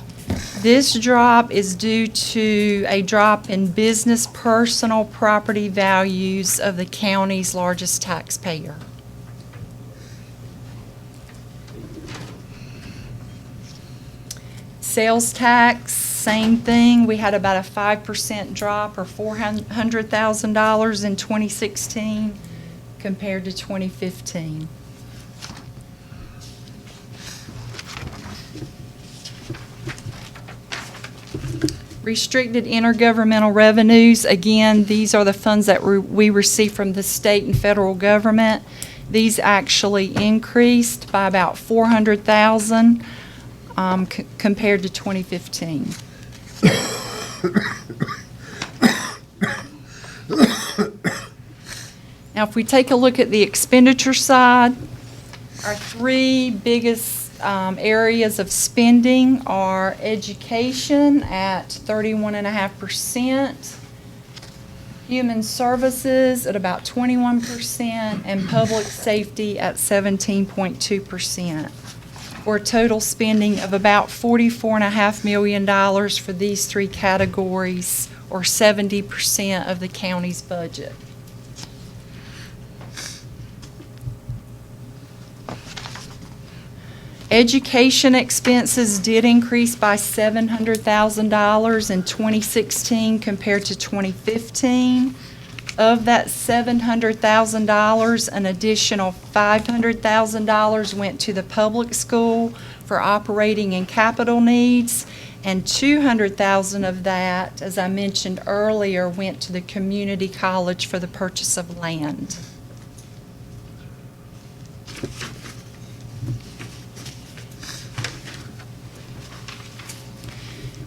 This drop is due to a drop in business personal property values of the county's largest taxpayer. Sales tax, same thing. We had about a 5% drop, or $400,000 in 2016 compared to 2015. Restricted intergovernmental revenues, again, these are the funds that we receive from the state and federal government. These actually increased by about $400,000 compared to 2015. Now, if we take a look at the expenditure side, our 3 biggest areas of spending are education at 31.5%, human services at about 21%, and public safety at 17.2%, for a total spending of about $44.5 million for these 3 categories, or 70% of the county's budget. Education expenses did increase by $700,000 in 2016 compared to 2015. Of that $700,000, an additional $500,000 went to the public school for operating and capital needs, and $200,000 of that, as I mentioned earlier, went to the community college for the purchase of land.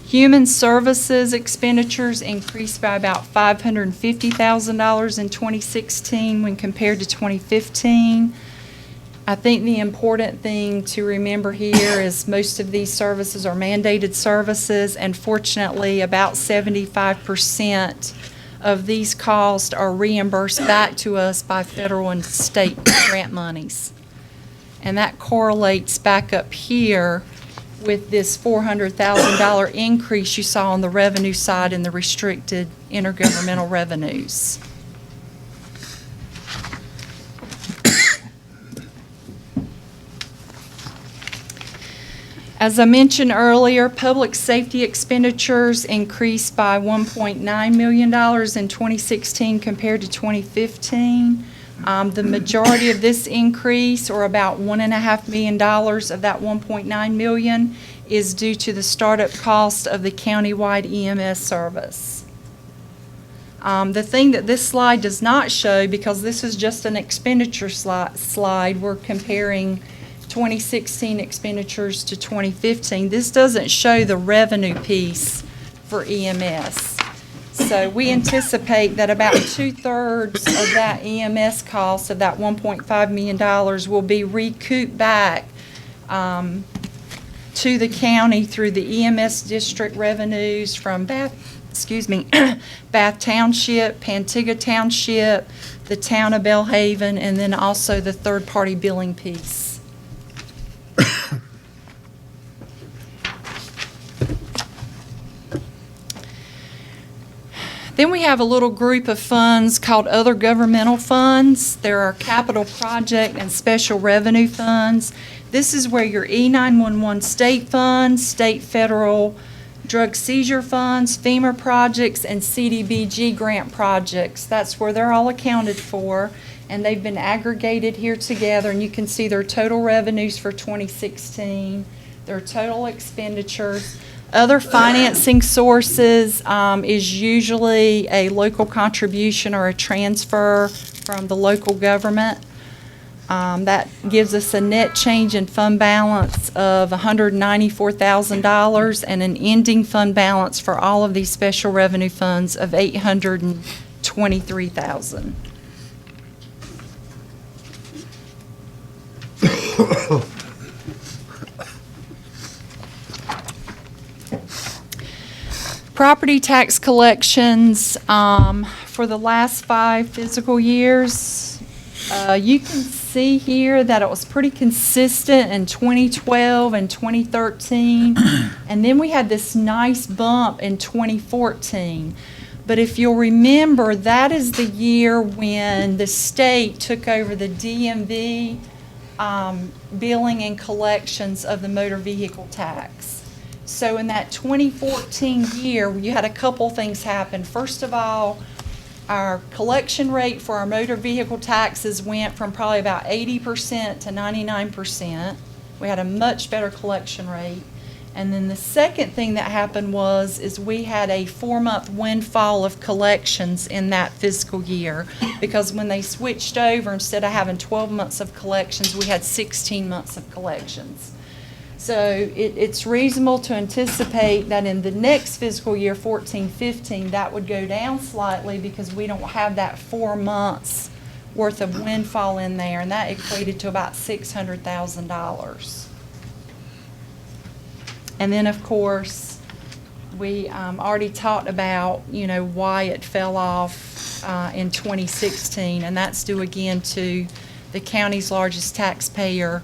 Human services expenditures increased by about $550,000 in 2016 when compared to 2015. I think the important thing to remember here is most of these services are mandated services, and fortunately, about 75% of these costs are reimbursed back to us by federal and state grant monies. And that correlates back up here with this $400,000 increase you saw on the revenue side in the restricted intergovernmental revenues. As I mentioned earlier, public safety expenditures increased by $1.9 million in 2016 compared to 2015. The majority of this increase, or about $1.5 million of that $1.9 million, is due to the startup cost of the countywide EMS service. The thing that this slide does not show, because this is just an expenditure slide, we're comparing 2016 expenditures to 2015. This doesn't show the revenue piece for EMS. So we anticipate that about 2/3 of that EMS cost, of that $1.5 million, will be recouped back to the county through the EMS district revenues from Bath Township, Pantigga Township, the town of Bellhaven, and then also the third-party billing piece. Then we have a little group of funds called other governmental funds. There are capital project and special revenue funds. This is where your E911 state funds, state federal drug seizure funds, FEMA projects, and CDBG grant projects. That's where they're all accounted for, and they've been aggregated here together, and you can see their total revenues for 2016, their total expenditures. Other financing sources is usually a local contribution or a transfer from the local government. That gives us a net change in fund balance of $194,000 and an ending fund balance for all of these special revenue funds of $823,000. Property tax collections for the last 5 fiscal years, you can see here that it was pretty consistent in 2012 and 2013, and then we had this nice bump in 2014. But if you'll remember, that is the year when the state took over the DMV billing and collections of the motor vehicle tax. So in that 2014 year, you had a couple things happen. First of all, our collection rate for our motor vehicle taxes went from probably about 80% to 99%. We had a much better collection rate. And then the second thing that happened is we had a 4-month windfall of collections in that fiscal year, because when they switched over, instead of having 12 months of collections, we had 16 months of collections. So it's reasonable to anticipate that in the next fiscal year, 14-15, that would go down slightly because we don't have that 4 months worth of windfall in there, and that equated to about $600,000. And then, of course, we already talked about, why it fell off in 2016, and that's due again to the county's largest taxpayer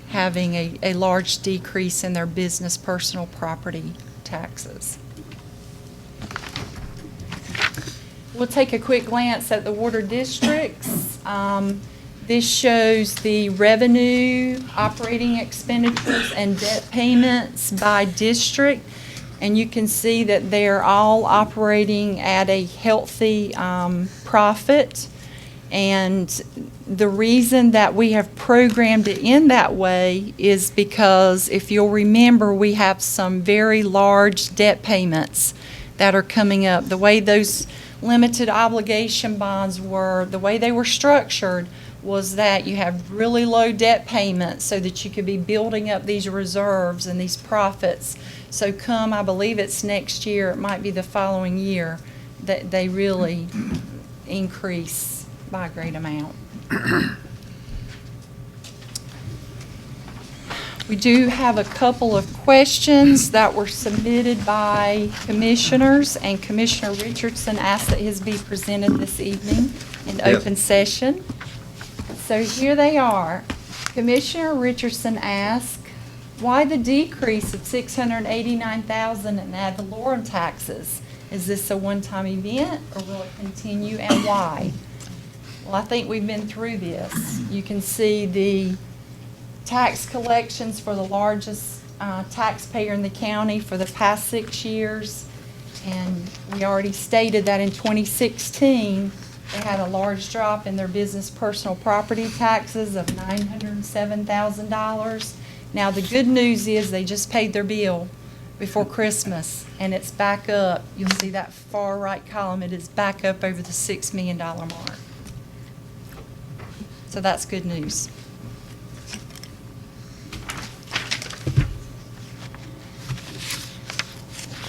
having a large decrease in their business personal property taxes. We'll take a quick glance at the water districts. This shows the revenue, operating expenditures, and debt payments by district. And you can see that they're all operating at a healthy profit. And the reason that we have programmed it in that way is because, if you'll remember, we have some very large debt payments that are coming up. The way those limited obligation bonds were, the way they were structured, was that you have really low debt payments so that you could be building up these reserves and these profits. So come, I believe it's next year, it might be the following year, that they really increase by a great amount. We do have a couple of questions that were submitted by commissioners, and Commissioner Richardson asked that his be presented this evening in open session. So here they are. Commissioner Richardson asked, why the decrease of $689,000 in ad valorem taxes? Is this a one-time event, or will it continue, and why? Well, I think we've been through this. You can see the tax collections for the largest taxpayer in the county for the past 6 years. And we already stated that in 2016, they had a large drop in their business personal property taxes of $907,000. Now, the good news is they just paid their bill before Christmas, and it's back up. You'll see that far right column, it is back up over the $6 million mark. So that's good news.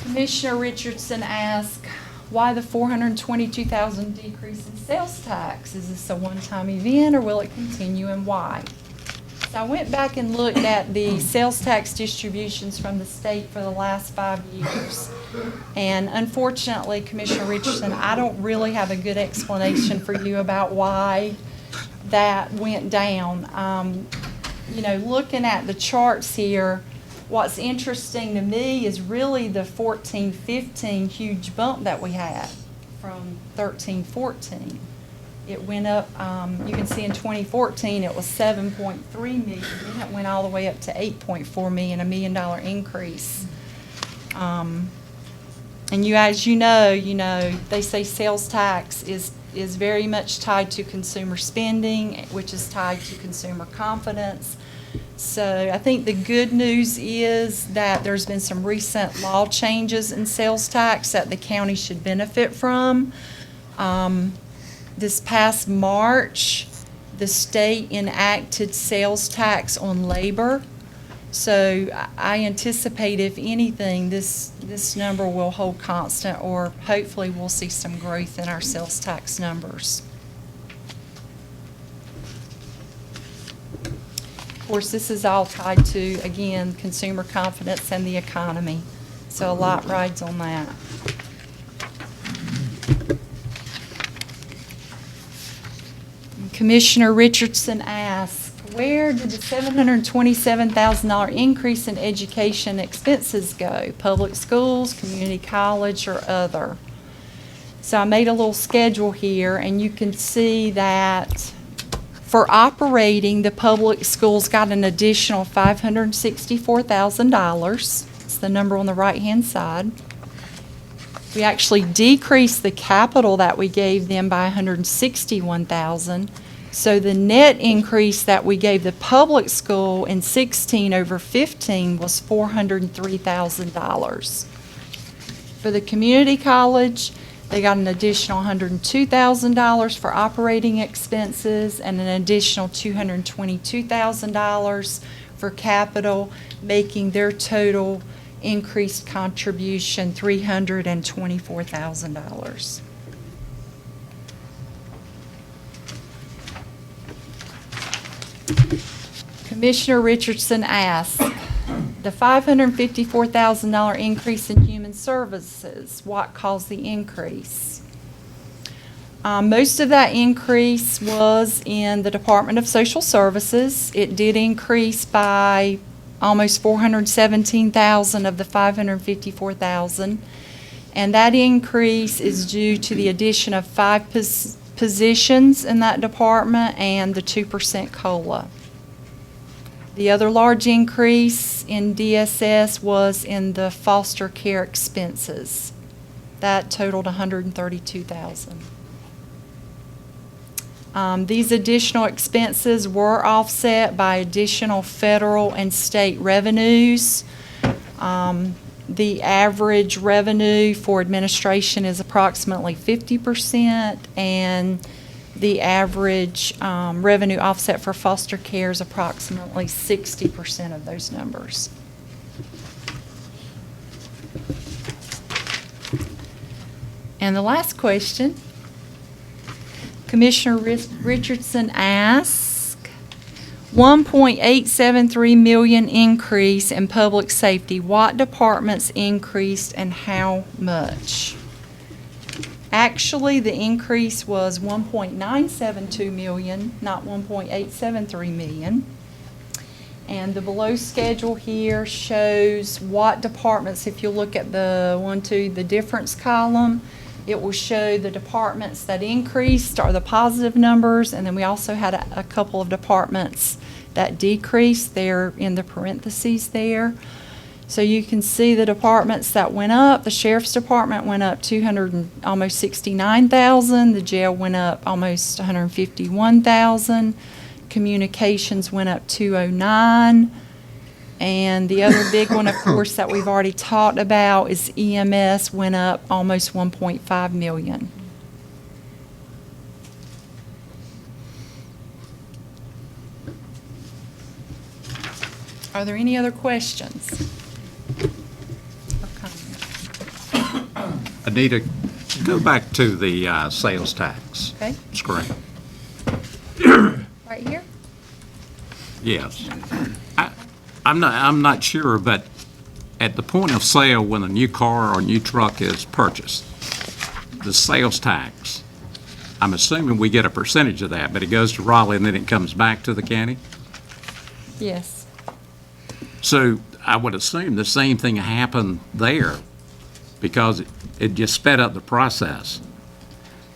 Commissioner Richardson asked, why the $422,000 decrease in sales tax? Is this a one-time event, or will it continue, and why? So I went back and looked at the sales tax distributions from the state for the last 5 years. And unfortunately, Commissioner Richardson, I don't really have a good explanation for you about why that went down. Looking at the charts here, what's interesting to me is really the 14-15 huge bump that we had from 13-14. It went up, you can see in 2014 it was 7.3 million, then it went all the way up to 8.4 million, $1 million increase. And as you know, they say sales tax is very much tied to consumer spending, which is tied to consumer confidence. So I think the good news is that there's been some recent law changes in sales tax that the county should benefit from. This past March, the state enacted sales tax on labor. So I anticipate, if anything, this number will hold constant, or hopefully we'll see some growth in our sales tax numbers. Of course, this is all tied to, again, consumer confidence and the economy. So a lot rides on that. Commissioner Richardson asked, where did the $727,000 increase in education expenses go? Public schools, community college, or other? So I made a little schedule here, and you can see that for operating, the public schools got an additional $564,000. It's the number on the right-hand side. We actually decreased the capital that we gave them by $161,000. So the net increase that we gave the public school in 16 over 15 was $403,000. For the community college, they got an additional $102,000 for operating expenses and an additional $222,000 for capital, making their total increased contribution $324,000. Commissioner Richardson asked, the $554,000 increase in human services, what caused the increase? Most of that increase was in the Department of Social Services. It did increase by almost $417,000 of the $554,000, and that increase is due to the addition of 5 positions in that department and the 2% COLA. The other large increase in DSS was in the foster care expenses. That totaled $132,000. These additional expenses were offset by additional federal and state revenues. The average revenue for administration is approximately 50%, and the average revenue offset for foster care is approximately 60% of those numbers. And the last question, Commissioner Richardson asked, $1.873 million increase in public safety. What departments increased and how much? Actually, the increase was $1.972 million, not $1.873 million. And the below schedule here shows what departments, if you look at the difference column, it will show the departments that increased are the positive numbers, and then we also had a couple of departments that decreased. They're in the parentheses there. So you can see the departments that went up. The sheriff's department went up almost 69,000. The jail went up almost 151,000. Communications went up 209. And the other big one, of course, that we've already talked about is EMS went up almost 1.5 million. Are there any other questions? Anita, go back to the sales tax Okay, screen. right here? Yes. I'm not sure, but at the point of sale, when a new car or new truck is purchased, the sales tax, I'm assuming we get a percentage of that, but it goes to Raleigh and then it comes back to the county? Yes. So I would assume the same thing happened there because it just sped up the process.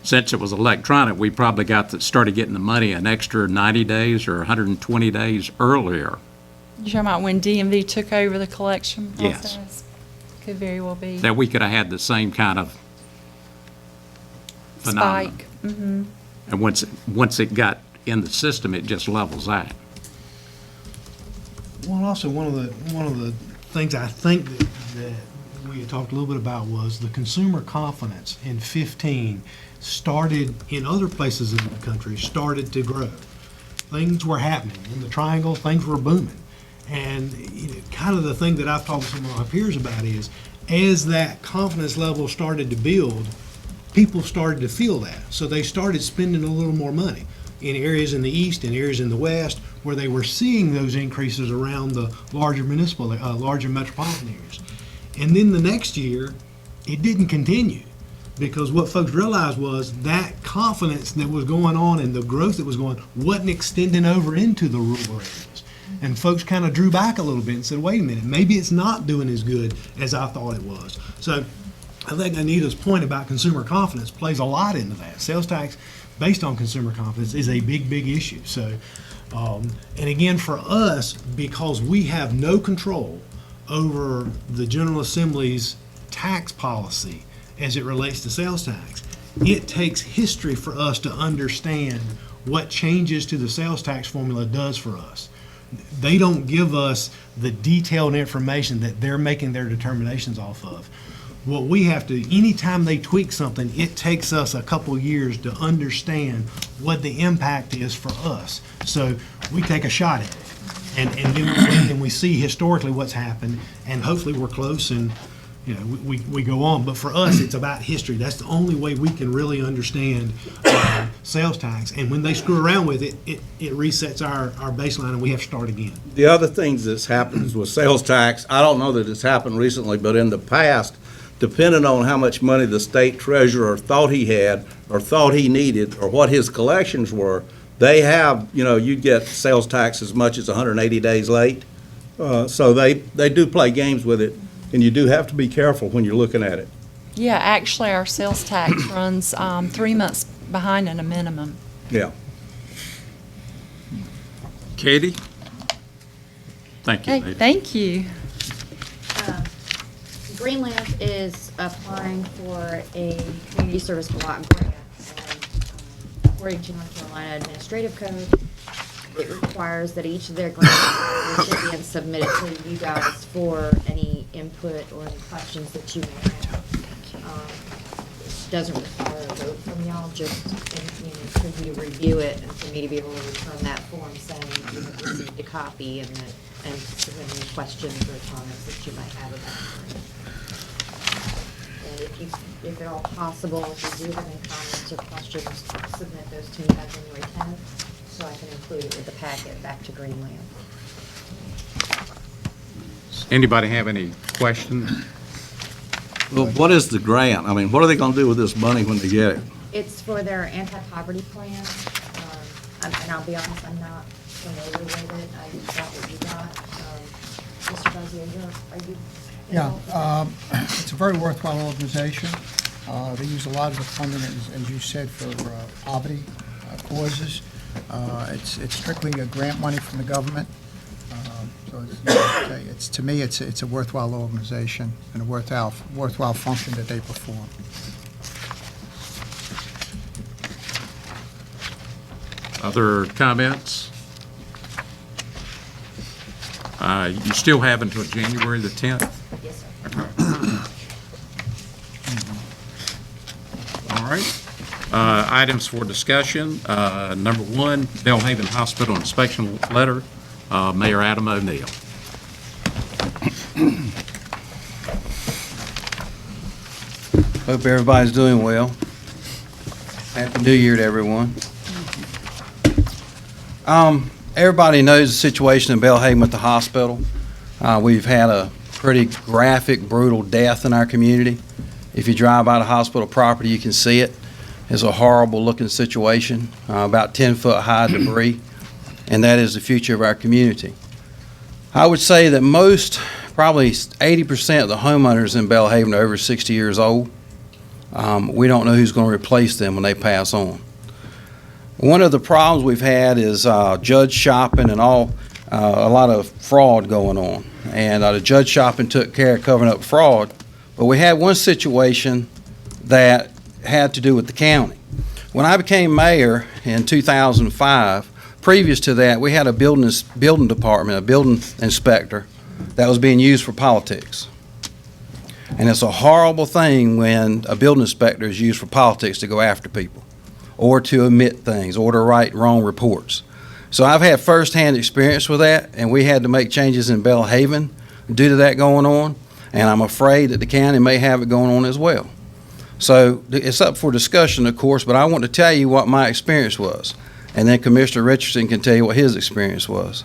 Since it was electronic, we probably started getting the money an extra 90 days or 120 days earlier. You're talking about when DMV took over the collection Yes. process? Could very well be. That we could have had the same kind of phenomenon. Spike. Mm-hmm. And once it got in the system, it just levels out. Well, also, one of the things I think that we had talked a little bit about was the consumer confidence in 15 started in other places in the country, started to grow. Things were happening. In the Triangle, things were booming. And kind of the thing that I've talked to some of my peers about is, as that confidence level started to build, people started to feel that. So they started spending a little more money in areas in the east and areas in the west where they were seeing those increases around the larger larger metropolitan areas. And then the next year, it didn't continue because what folks realized was that confidence that was going on and the growth that was going wasn't extending over into the rural areas. And folks kind of drew back a little bit and said, wait a minute, maybe it's not doing as good as I thought it was. So I think Anita's point about consumer confidence plays a lot into that. Sales tax based on consumer confidence is a big, big issue. So, and again, for us, because we have no control over the General Assembly's tax policy as it relates to sales tax, it takes history for us to understand what changes to the sales tax formula does for us. They don't give us the detailed information that they're making their determinations off of. What we have to, anytime they tweak something, it takes us a couple years to understand what the impact is for us. So we take a shot at it. And then we see historically what's happened, and hopefully we're close and, we go on. But for us, it's about history. That's the only way we can really understand sales tax. And when they screw around with it, it resets our baseline and we have to start again. The other things that's happened with sales tax, I don't know that it's happened recently, but in the past, depending on how much money the state treasurer thought he had or thought he needed or what his collections were, they have, you'd get sales tax as much as 180 days late. So they do play games with it, and you do have to be careful when you're looking at it. Yeah, actually, our sales tax runs 3 months behind in a minimum. Yeah. Katie? Thank you. Hey, Anita. thank you. Greenland is applying for a community service block grant. And, according to North Carolina Administrative Code, it requires that each of their grant recipients submit it to you guys for any input or any questions that you may have. It doesn't require a vote from y'all, just for you to review it and for me to be able to return that form saying you have received a copy and submit any questions or comments that you might have about it. And if at all possible, if you do have any comments or questions, submit those to me by January 10th, so I can include it with the packet back to Greenland. Anybody have any questions? Well, what is the grant? I mean, what are they going to do with this money when they get it? It's for their anti-poverty plan, and I'll be honest, I'm not familiar with it. I got what you got. Mr. Brazier, are you? Yeah, it's a very worthwhile organization. They use a lot of the funding, as you said, for poverty causes. It's strictly a grant money from the government, so To me, it's a worthwhile organization and a worthwhile function that they perform. Other comments? You still have until January the 10th? Yes, sir. All right. Items for discussion. Number one, Bellhaven Hospital inspection letter. Mayor Adam O'Neill. Hope everybody's doing well. Happy New Year to everyone. Everybody knows the situation in Bellhaven at the hospital. We've had a pretty graphic, brutal death in our community. If you drive by the hospital property, you can see it. It's a horrible looking situation, about 10-foot high debris, and that is the future of our community. I would say that probably 80% of the homeowners in Bellhaven are over 60 years old. We don't know who's going to replace them when they pass on. One of the problems we've had is judge shopping and a lot of fraud going on. And the judge shopping took care of covering up fraud. But we had one situation that had to do with the county. When I became mayor in 2005, previous to that, we had a building department, a building inspector that was being used for politics. And it's a horrible thing when a building inspector is used for politics to go after people, or to omit things, or to write wrong reports. So I've had firsthand experience with that, and we had to make changes in Bellhaven due to that going on, and I'm afraid that the county may have it going on as well. So it's up for discussion, of course, but I want to tell you what my experience was, and then Commissioner Richardson can tell you what his experience was.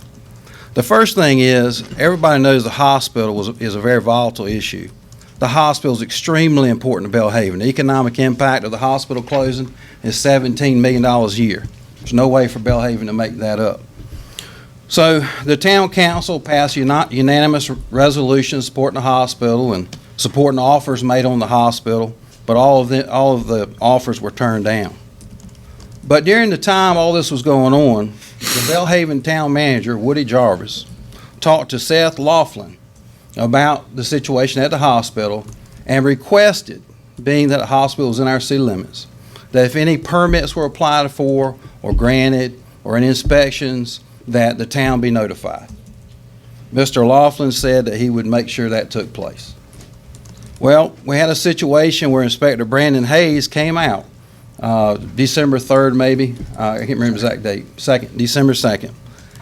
The first thing is, everybody knows the hospital is a very volatile issue. The hospital is extremely important to Bellhaven. The economic impact of the hospital closing is $17 million a year. There's no way for Bellhaven to make that up. So the town council passed unanimous resolution supporting the hospital and supporting the offers made on the hospital, but all of the offers were turned down. But during the time all this was going on, the Bellhaven town manager, Woody Jarvis, talked to Seth Laughlin about the situation at the hospital and requested, being that the hospital was in our city limits, that if any permits were applied for or granted or any inspections, that the town be notified. Mr. Laughlin said that he would make sure that took place. Well, we had a situation where Inspector Brandon Hayes came out December 3rd maybe, I can't remember the exact date, December 2nd,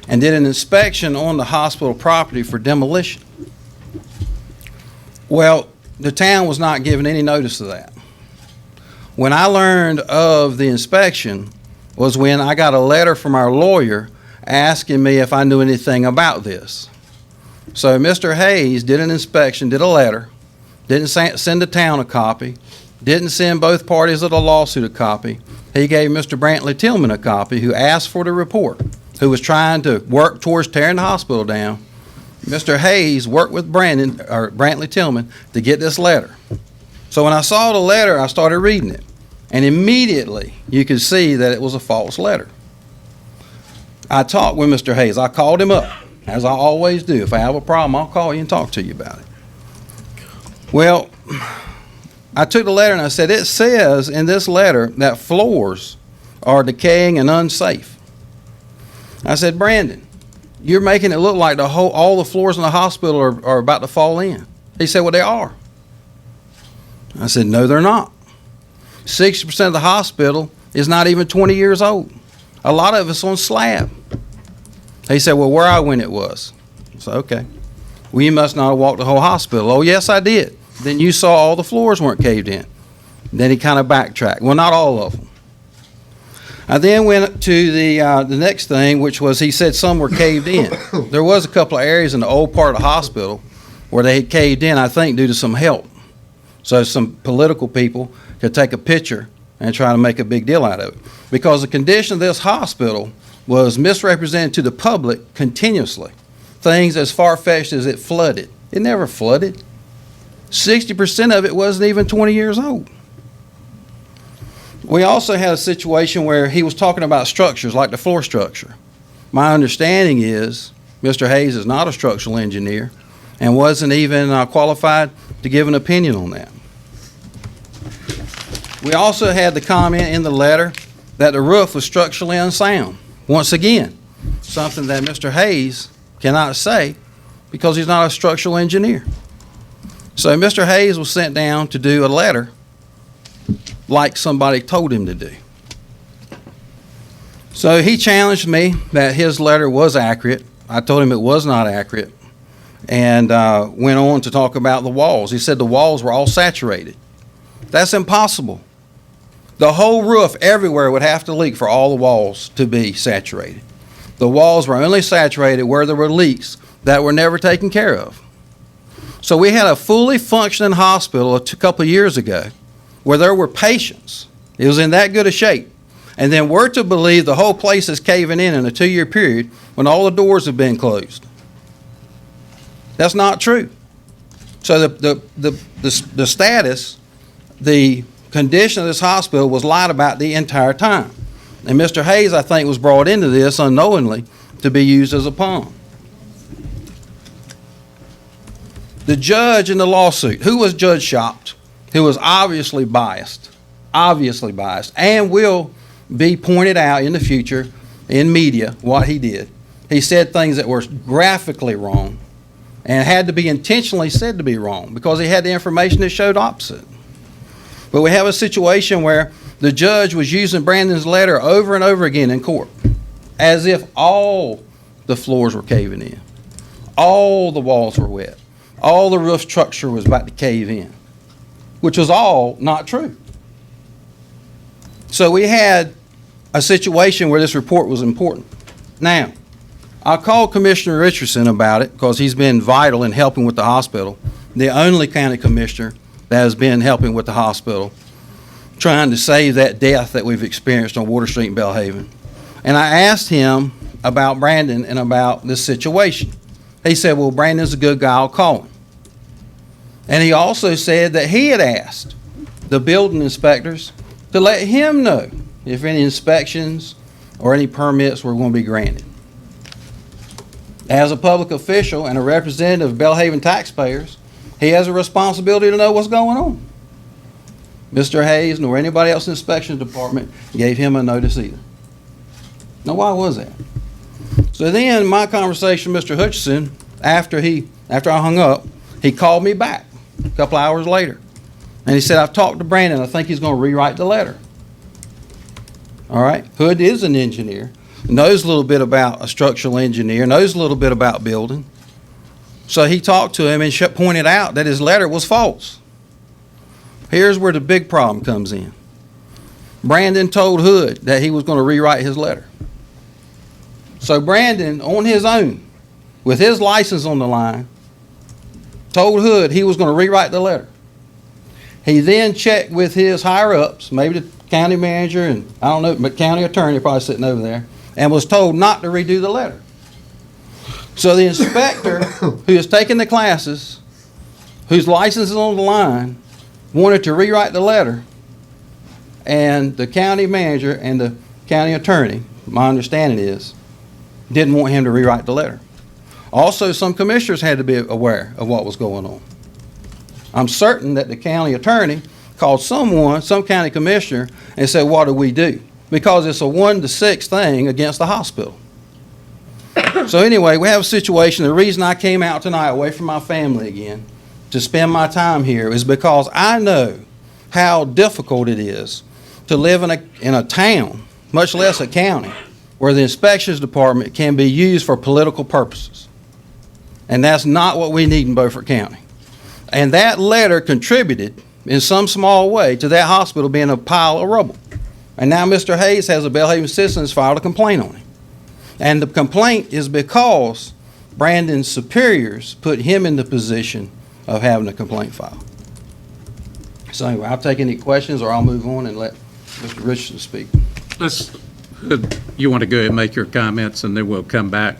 and did an inspection on the hospital property for demolition. Well, the town was not given any notice of that. When I learned of the inspection was when I got a letter from our lawyer asking me if I knew anything about this. So Mr. Hayes did an inspection, did a letter, didn't send the town a copy, didn't send both parties of the lawsuit a copy. He gave Mr. Brantley Tillman a copy, who asked for the report, who was trying to work towards tearing the hospital down. Mr. Hayes worked with Brantley Tillman to get this letter. So when I saw the letter, I started reading it. And immediately you could see that it was a false letter. I talked with Mr. Hayes. I called him up, as I always do. If I have a problem, I'll call you and talk to you about it. Well, I took the letter and I said, it says in this letter that floors are decaying and unsafe. I said, Brandon, you're making it look like all the floors in the hospital are about to fall in. He said, well, they are. I said, no, they're not. 60% of the hospital is not even 20 years old. A lot of it's on slab. He said, well, where I went it was. I said, okay. Well, you must not have walked the whole hospital. Oh, yes, I did. Then you saw all the floors weren't caved in. Then he kind of backtracked. Well, not all of them. I then went to the next thing, which was he said some were caved in. There was a couple of areas in the old part of the hospital where they had caved in, I think, due to some help. So some political people could take a picture and try to make a big deal out of it. Because the condition of this hospital was misrepresented to the public continuously. Things as far-fetched as it flooded. It never flooded. 60% of it wasn't even 20 years old. We also had a situation where he was talking about structures, like the floor structure. My understanding is Mr. Hayes is not a structural engineer and wasn't even qualified to give an opinion on that. We also had the comment in the letter that the roof was structurally unsound. Once again, something that Mr. Hayes cannot say because he's not a structural engineer. So Mr. Hayes was sent down to do a letter like somebody told him to do. So he challenged me that his letter was accurate. I told him it was not accurate, and went on to talk about the walls. He said the walls were all saturated. That's impossible. The whole roof everywhere would have to leak for all the walls to be saturated. The walls were only saturated where there were leaks that were never taken care of. So we had a fully functioning hospital a couple of years ago where there were patients. It was in that good a shape. And then we're to believe the whole place is caving in a 2-year period when all the doors have been closed. That's not true. So the status, the condition of this hospital was lied about the entire time. And Mr. Hayes, I think, was brought into this unknowingly to be used as a pawn. The judge in the lawsuit, who was judge shopped, who was obviously biased, and will be pointed out in the future in media what he did. He said things that were graphically wrong and had to be intentionally said to be wrong because he had the information that showed opposite. But we have a situation where the judge was using Brandon's letter over and over again in court as if all the floors were caving in, all the walls were wet, all the roof structure was about to cave in, which was all not true. So we had a situation where this report was important. Now, I called Commissioner Richardson about it because he's been vital in helping with the hospital, the only county commissioner that has been helping with the hospital, trying to save that death that we've experienced on Water Street in Belhaven. And I asked him about Brandon and about this situation. He said, well, Brandon's a good guy, I'll call him. And he also said that he had asked the building inspectors to let him know if any inspections or any permits were going to be granted. As a public official and a representative of Belhaven taxpayers, he has a responsibility to know what's going on. Mr. Hayes nor anybody else in the inspection department gave him a notice either. Now, why was that? So then my conversation with Mr. Hutchison, after I hung up, he called me back a couple hours later. And he said, I've talked to Brandon. I think he's going to rewrite the letter. All right. Hood is an engineer, knows a little bit about a structural engineer, knows a little bit about building. So he talked to him and pointed out that his letter was false. Here's where the big problem comes in. Brandon told Hood that he was going to rewrite his letter. So Brandon, on his own, with his license on the line, told Hood he was going to rewrite the letter. He then checked with his higher-ups, maybe the county manager and, I don't know, but county attorney probably sitting over there, and was told not to redo the letter. So the inspector, who has taken the classes, whose license is on the line, wanted to rewrite the letter, and the county manager and the county attorney, my understanding is, didn't want him to rewrite the letter. Also, some commissioners had to be aware of what was going on. I'm certain that the county attorney called some county commissioner, and said, what do we do? Because it's a 1-to-6 thing against the hospital. So anyway, we have a situation. The reason I came out tonight away from my family again to spend my time here is because I know how difficult it is to live in a town, much less a county, where the inspections department can be used for political purposes. And that's not what we need in Beaufort County. And that letter contributed in some small way to that hospital being a pile of rubble. And now Mr. Hayes has a Belhaven citizen has filed a complaint on him. And the complaint is because Brandon's superiors put him in the position of having a complaint filed. So anyway, I'll take any questions or I'll move on and let Mr. Richardson speak. You want to go ahead and make your comments and then we'll come back?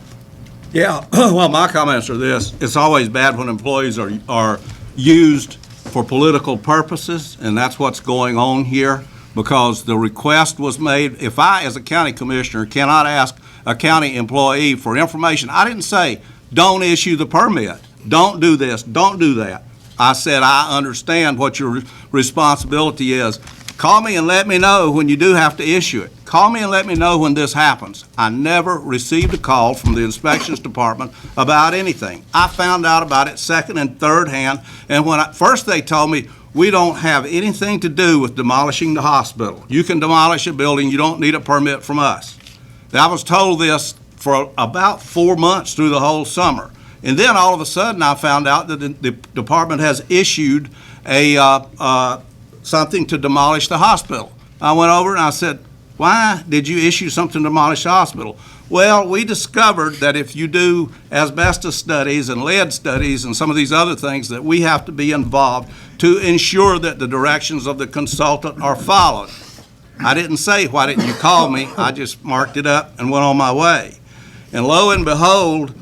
Yeah, well, my comments are this. It's always bad when employees are used for political purposes, and that's what's going on here. because the request was made. If I, as a county commissioner, cannot ask a county employee for information, I didn't say, don't issue the permit, don't do this, don't do that. I said, I understand what your responsibility is. Call me and let me know when you do have to issue it. Call me and let me know when this happens. I never received a call from the inspections department about anything. I found out about it second and third hand, and first they told me, we don't have anything to do with demolishing the hospital. You can demolish a building, you don't need a permit from us. I was told this for about 4 months through the whole summer. And then all of a sudden I found out that the department has issued something to demolish the hospital. I went over and I said, why did you issue something to demolish the hospital? Well, we discovered that if you do asbestos studies and lead studies and some of these other things, that we have to be involved to ensure that the directions of the consultant are followed. I didn't say, why didn't you call me? I just marked it up and went on my way. And lo and behold,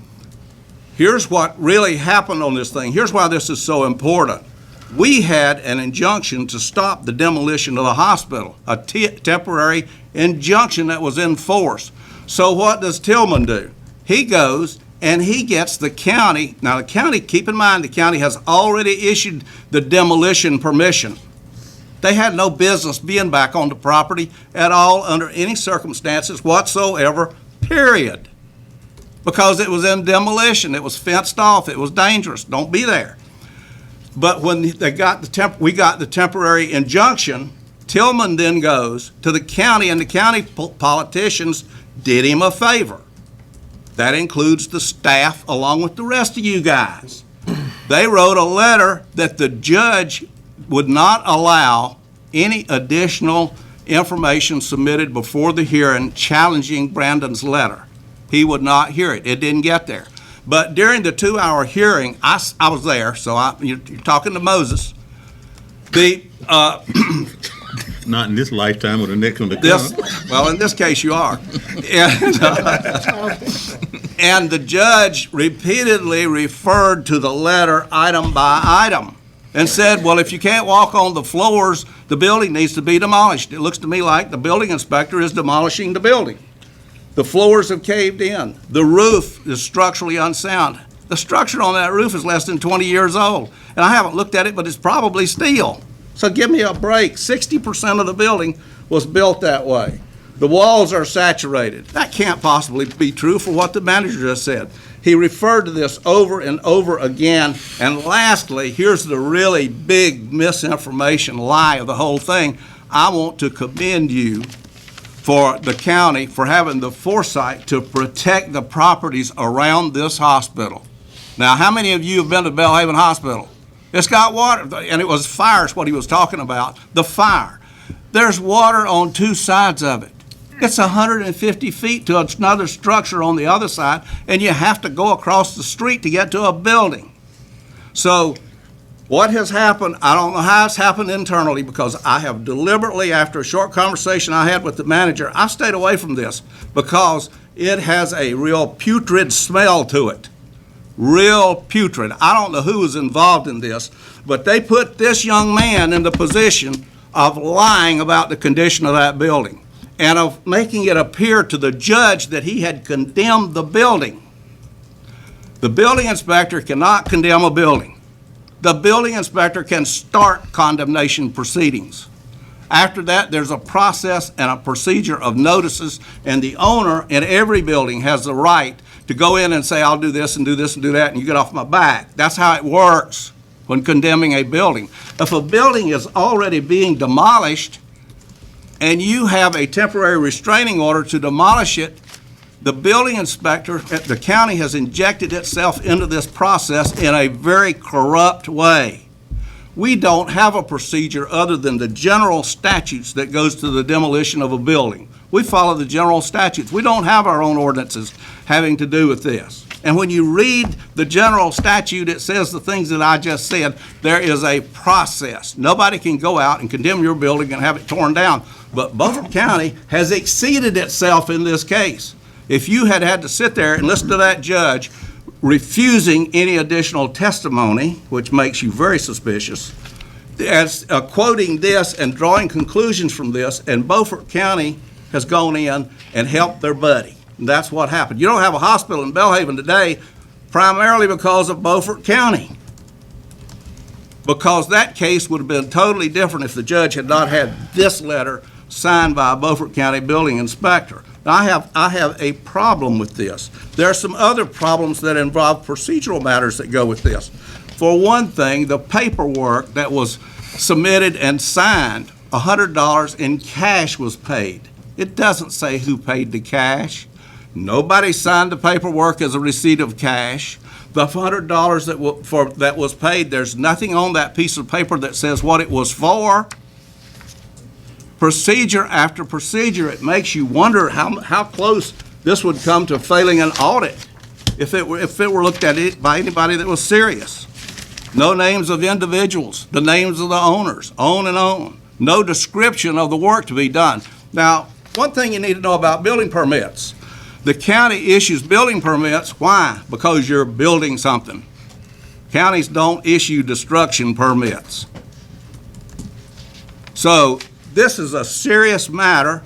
here's what really happened on this thing. Here's why this is so important. We had an injunction to stop the demolition of the hospital, a temporary injunction that was in force. So what does Tillman do? He goes and he gets the county. Now the county, keep in mind, the county has already issued the demolition permission. They had no business being back on the property at all under any circumstances whatsoever, period. Because it was in demolition, it was fenced off, it was dangerous, don't be there. But when they got we got the temporary injunction, Tillman then goes to the county, and the county politicians did him a favor. That includes the staff along with the rest of you guys. They wrote a letter that the judge would not allow any additional information submitted before the hearing challenging Brandon's letter. He would not hear it. It didn't get there. But during the 2-hour hearing, I was there, so you're talking to Moses. Not in this lifetime or the next one to come. Well, in this case, you are. And the judge repeatedly referred to the letter item by item and said, well, if you can't walk on the floors, the building needs to be demolished. It looks to me like the building inspector is demolishing the building. The floors have caved in. The roof is structurally unsound. The structure on that roof is less than 20 years old. And I haven't looked at it, but it's probably steel. So give me a break. 60% of the building was built that way. The walls are saturated. That can't possibly be true for what the manager just said. He referred to this over and over again. And lastly, here's the really big misinformation lie of the whole thing. I want to commend you for the county for having the foresight to protect the properties around this hospital. Now, how many of you have been to Belhaven Hospital? It's got water, and it was fire is what he was talking about, the fire. There's water on 2 sides of it. It's 150 feet to another structure on the other side, and you have to go across the street to get to a building. So what has happened, I don't know how it's happened internally, because I have deliberately, after a short conversation I had with the manager, I stayed away from this because it has a real putrid smell to it. Real putrid. I don't know who was involved in this, but they put this young man in the position of lying about the condition of that building and of making it appear to the judge that he had condemned the building. The building inspector cannot condemn a building. The building inspector can start condemnation proceedings. After that, there's a process and a procedure of notices, and the owner in every building has the right to go in and say, I'll do this and do this and do that, and you get off my back. That's how it works when condemning a building. If a building is already being demolished and you have a temporary restraining order to demolish it, the building inspector at the county has injected itself into this process in a very corrupt way. We don't have a procedure other than the general statutes that goes to the demolition of a building. We follow the general statutes. We don't have our own ordinances having to do with this. And when you read the general statute, it says the things that I just said. There is a process. Nobody can go out and condemn your building and have it torn down. But Beaufort County has exceeded itself in this case. If you had had to sit there and listen to that judge refusing any additional testimony, which makes you very suspicious, as quoting this and drawing conclusions from this, and Beaufort County has gone in and helped their buddy. And that's what happened. You don't have a hospital in Belhaven today primarily because of Beaufort County. Because that case would have been totally different if the judge had not had this letter signed by a Beaufort County building inspector. Now, I have a problem with this. There are some other problems that involve procedural matters that go with this. For one thing, the paperwork that was submitted and signed, $100 in cash was paid. It doesn't say who paid the cash. Nobody signed the paperwork as a receipt of cash. The $100 that was paid, there's nothing on that piece of paper that says what it was for. Procedure after procedure, it makes you wonder how close this would come to failing an audit if it were looked at it by anybody that was serious. No names of individuals, the names of the owners, on and on. No description of the work to be done. Now, one thing you need to know about building permits. The county issues building permits. Why? Because you're building something. Counties don't issue destruction permits. So this is a serious matter,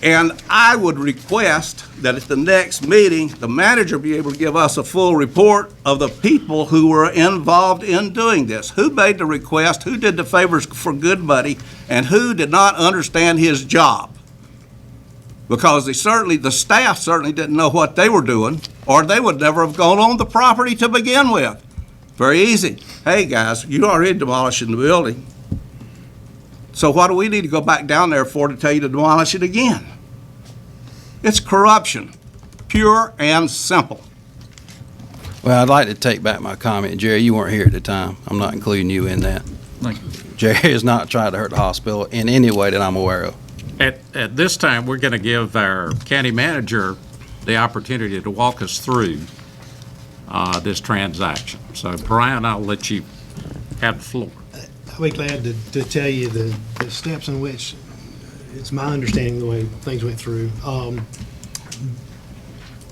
and I would request that at the next meeting, the manager be able to give us a full report of the people who were involved in doing this. Who made the request, who did the favors for Good Buddy, and who did not understand his job. Because the staff certainly didn't know what they were doing, or they would never have gone on the property to begin with. Very easy. Hey, guys, you already demolishing the building. So what do we need to go back down there for to tell you to demolish it again? It's corruption, pure and simple. Well, I'd like to take back my comment. Jerry, you weren't here at the time. I'm not including you in that. Thank you. Jerry has not tried to hurt the hospital in any way that I'm aware of. At this time, we're going to give our county manager the opportunity to walk us through this transaction. So, Brian, I'll let you have the floor. I'll be glad to tell you the steps in which it's my understanding the way things went through.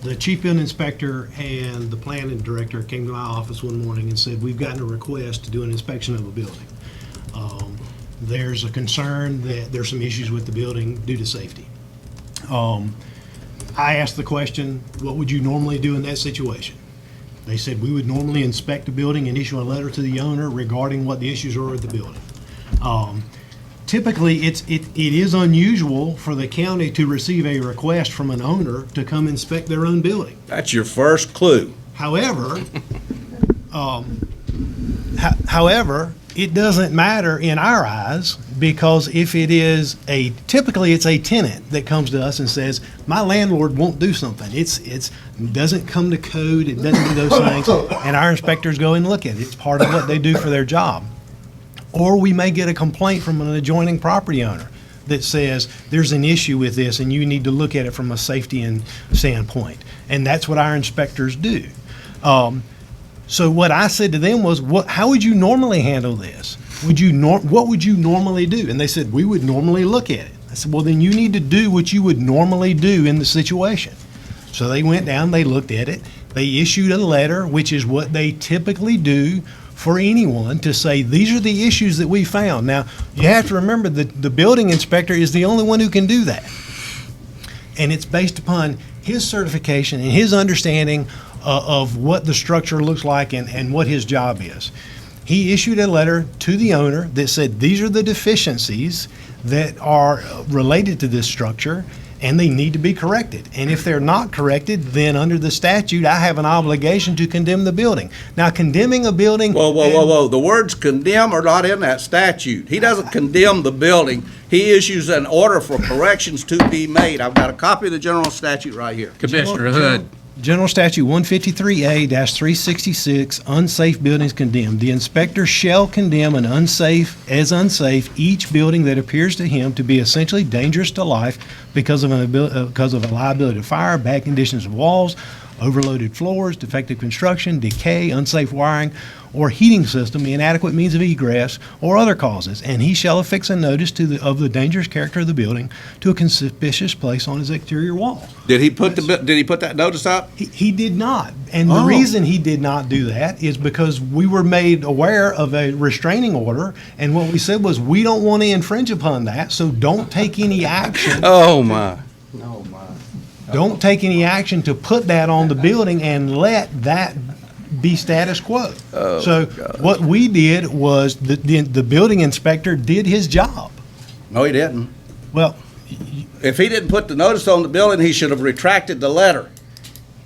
The chief building inspector and the planning director came to my office one morning and said, we've gotten a request to do an inspection of a building. There's a concern that there's some issues with the building due to safety. I asked the question, what would you normally do in that situation? They said we would normally inspect the building and issue a letter to the owner regarding what the issues are with the building. Typically, it is unusual for the county to receive a request from an owner to come inspect their own building. That's your first clue. However, it doesn't matter in our eyes, because if it is typically it's a tenant that comes to us and says, my landlord won't do something. It doesn't come to code, it doesn't do those things, and our inspectors go and look at it. It's part of what they do for their job. Or we may get a complaint from an adjoining property owner that says, there's an issue with this and you need to look at it from a safety standpoint. And that's what our inspectors do. So what I said to them was, how would you normally handle this? What would you normally do? And they said, we would normally look at it. I said, well, then you need to do what you would normally do in the situation. So they went down, they looked at it, they issued a letter, which is what they typically do for anyone, to say, these are the issues that we found. Now, you have to remember that the building inspector is the only one who can do that. And it's based upon his certification and his understanding of what the structure looks like and what his job is. He issued a letter to the owner that said these are the deficiencies that are related to this structure and they need to be corrected. And if they're not corrected, then under the statute, I have an obligation to condemn the building. Now, condemning a building... Whoa. The words condemn are not in that statute. He doesn't condemn the building. He issues an order for corrections to be made. I've got a copy of the general statute right here. Commissioner Hood. General Statute 153A-366, unsafe buildings condemned. The inspector shall condemn as unsafe each building that appears to him to be essentially dangerous to life because of a liability to fire, bad conditions of walls, overloaded floors, defective construction, decay, unsafe wiring, or heating system, inadequate means of egress, or other causes, and he shall affix a notice of the dangerous character of the building to a conspicuous place on his exterior wall. Did he put that notice up? He did not. And the reason he did not do that is because we were made aware of a restraining order, and what we said was, we don't want to infringe upon that, so don't take any action. Oh, my. Don't take any action to put that on the building and let that be status quo. So what we did was the building inspector did his job. No, he didn't. Well, If he didn't put the notice on the building, he should have retracted the letter.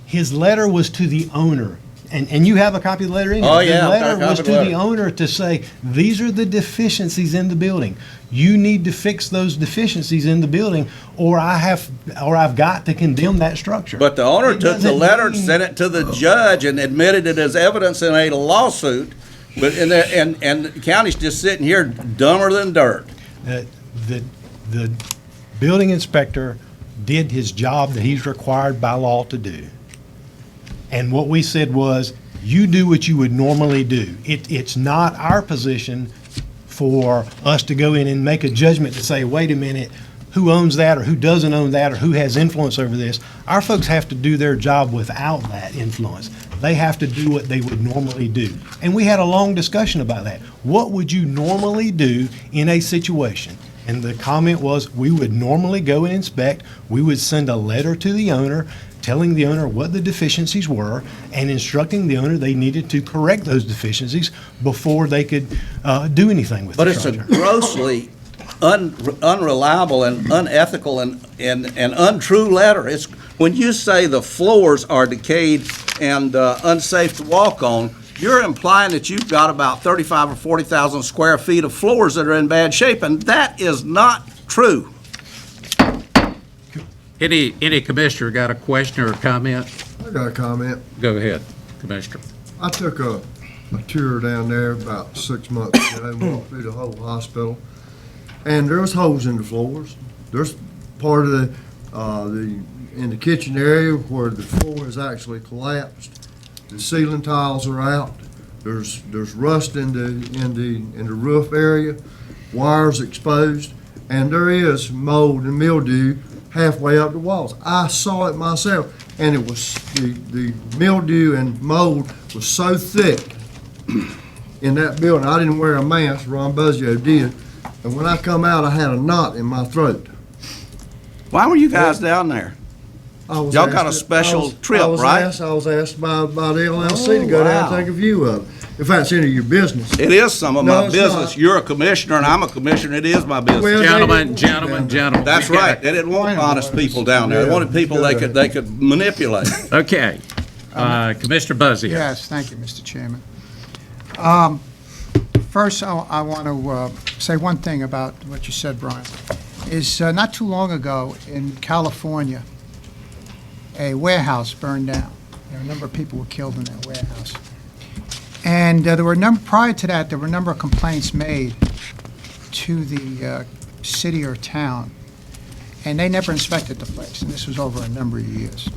his letter was to the owner. And you have a copy of the letter in here. Oh, yeah, The I've got a letter copy was of to the the letter. owner to say, these are the deficiencies in the building. You need to fix those deficiencies in the building, or I've got to condemn that structure. But the owner It took the doesn't letter and mean- sent it to the judge and admitted it as evidence in a lawsuit. But and the county's just sitting here dumber than dirt. The building inspector did his job that he's required by law to do. And what we said was, you do what you would normally do. It's not our position for us to go in and make a judgment to say, wait a minute, who owns that or who doesn't own that or who has influence over this. Our folks have to do their job without that influence. They have to do what they would normally do. And we had a long discussion about that. What would you normally do in a situation? And the comment was, we would normally go and inspect. We would send a letter to the owner telling the owner what the deficiencies were and instructing the owner they needed to correct those deficiencies before they could do anything with But the it's a structure. grossly unreliable and unethical and untrue letter. It's when you say the floors are decayed and unsafe to walk on, you're implying that you've got about 35 or 40,000 square feet of floors that are in bad shape, and that is not true. Any commissioner got a question or a comment? I got a comment. Go ahead, Commissioner. I took a tour down there about 6 months ago, walked through the whole hospital, and there was holes in the floors. There's part of in the kitchen area where the floor is actually collapsed. The ceiling tiles are out. There's rust in the roof area, wires exposed, and there is mold and mildew halfway up the walls. I saw it myself, and it was the mildew and mold was so thick in that building. I didn't wear a mask. Ron Buzzio did, and when I come out, I had a knot in my throat. Why were you guys down there? Y'all got a special trip, right? I was asked by the LLC to go down and take a view of it. If that's any of your business. It is some of No, my it's business. not. You're a commissioner and I'm a commissioner. It is my business. Well, Gentlemen. That's right. They didn't want honest people down there. They wanted people they could manipulate. Okay. Commissioner Buzzio. Yes, thank you, Mr. Chairman. First, I want to say one thing about what you said, Brian. Is not too long ago in California, a warehouse burned down. There were a number of people were killed in that warehouse. And prior to that, there were a number of complaints made to the city or town, and they never inspected the place, and this was over a number of years.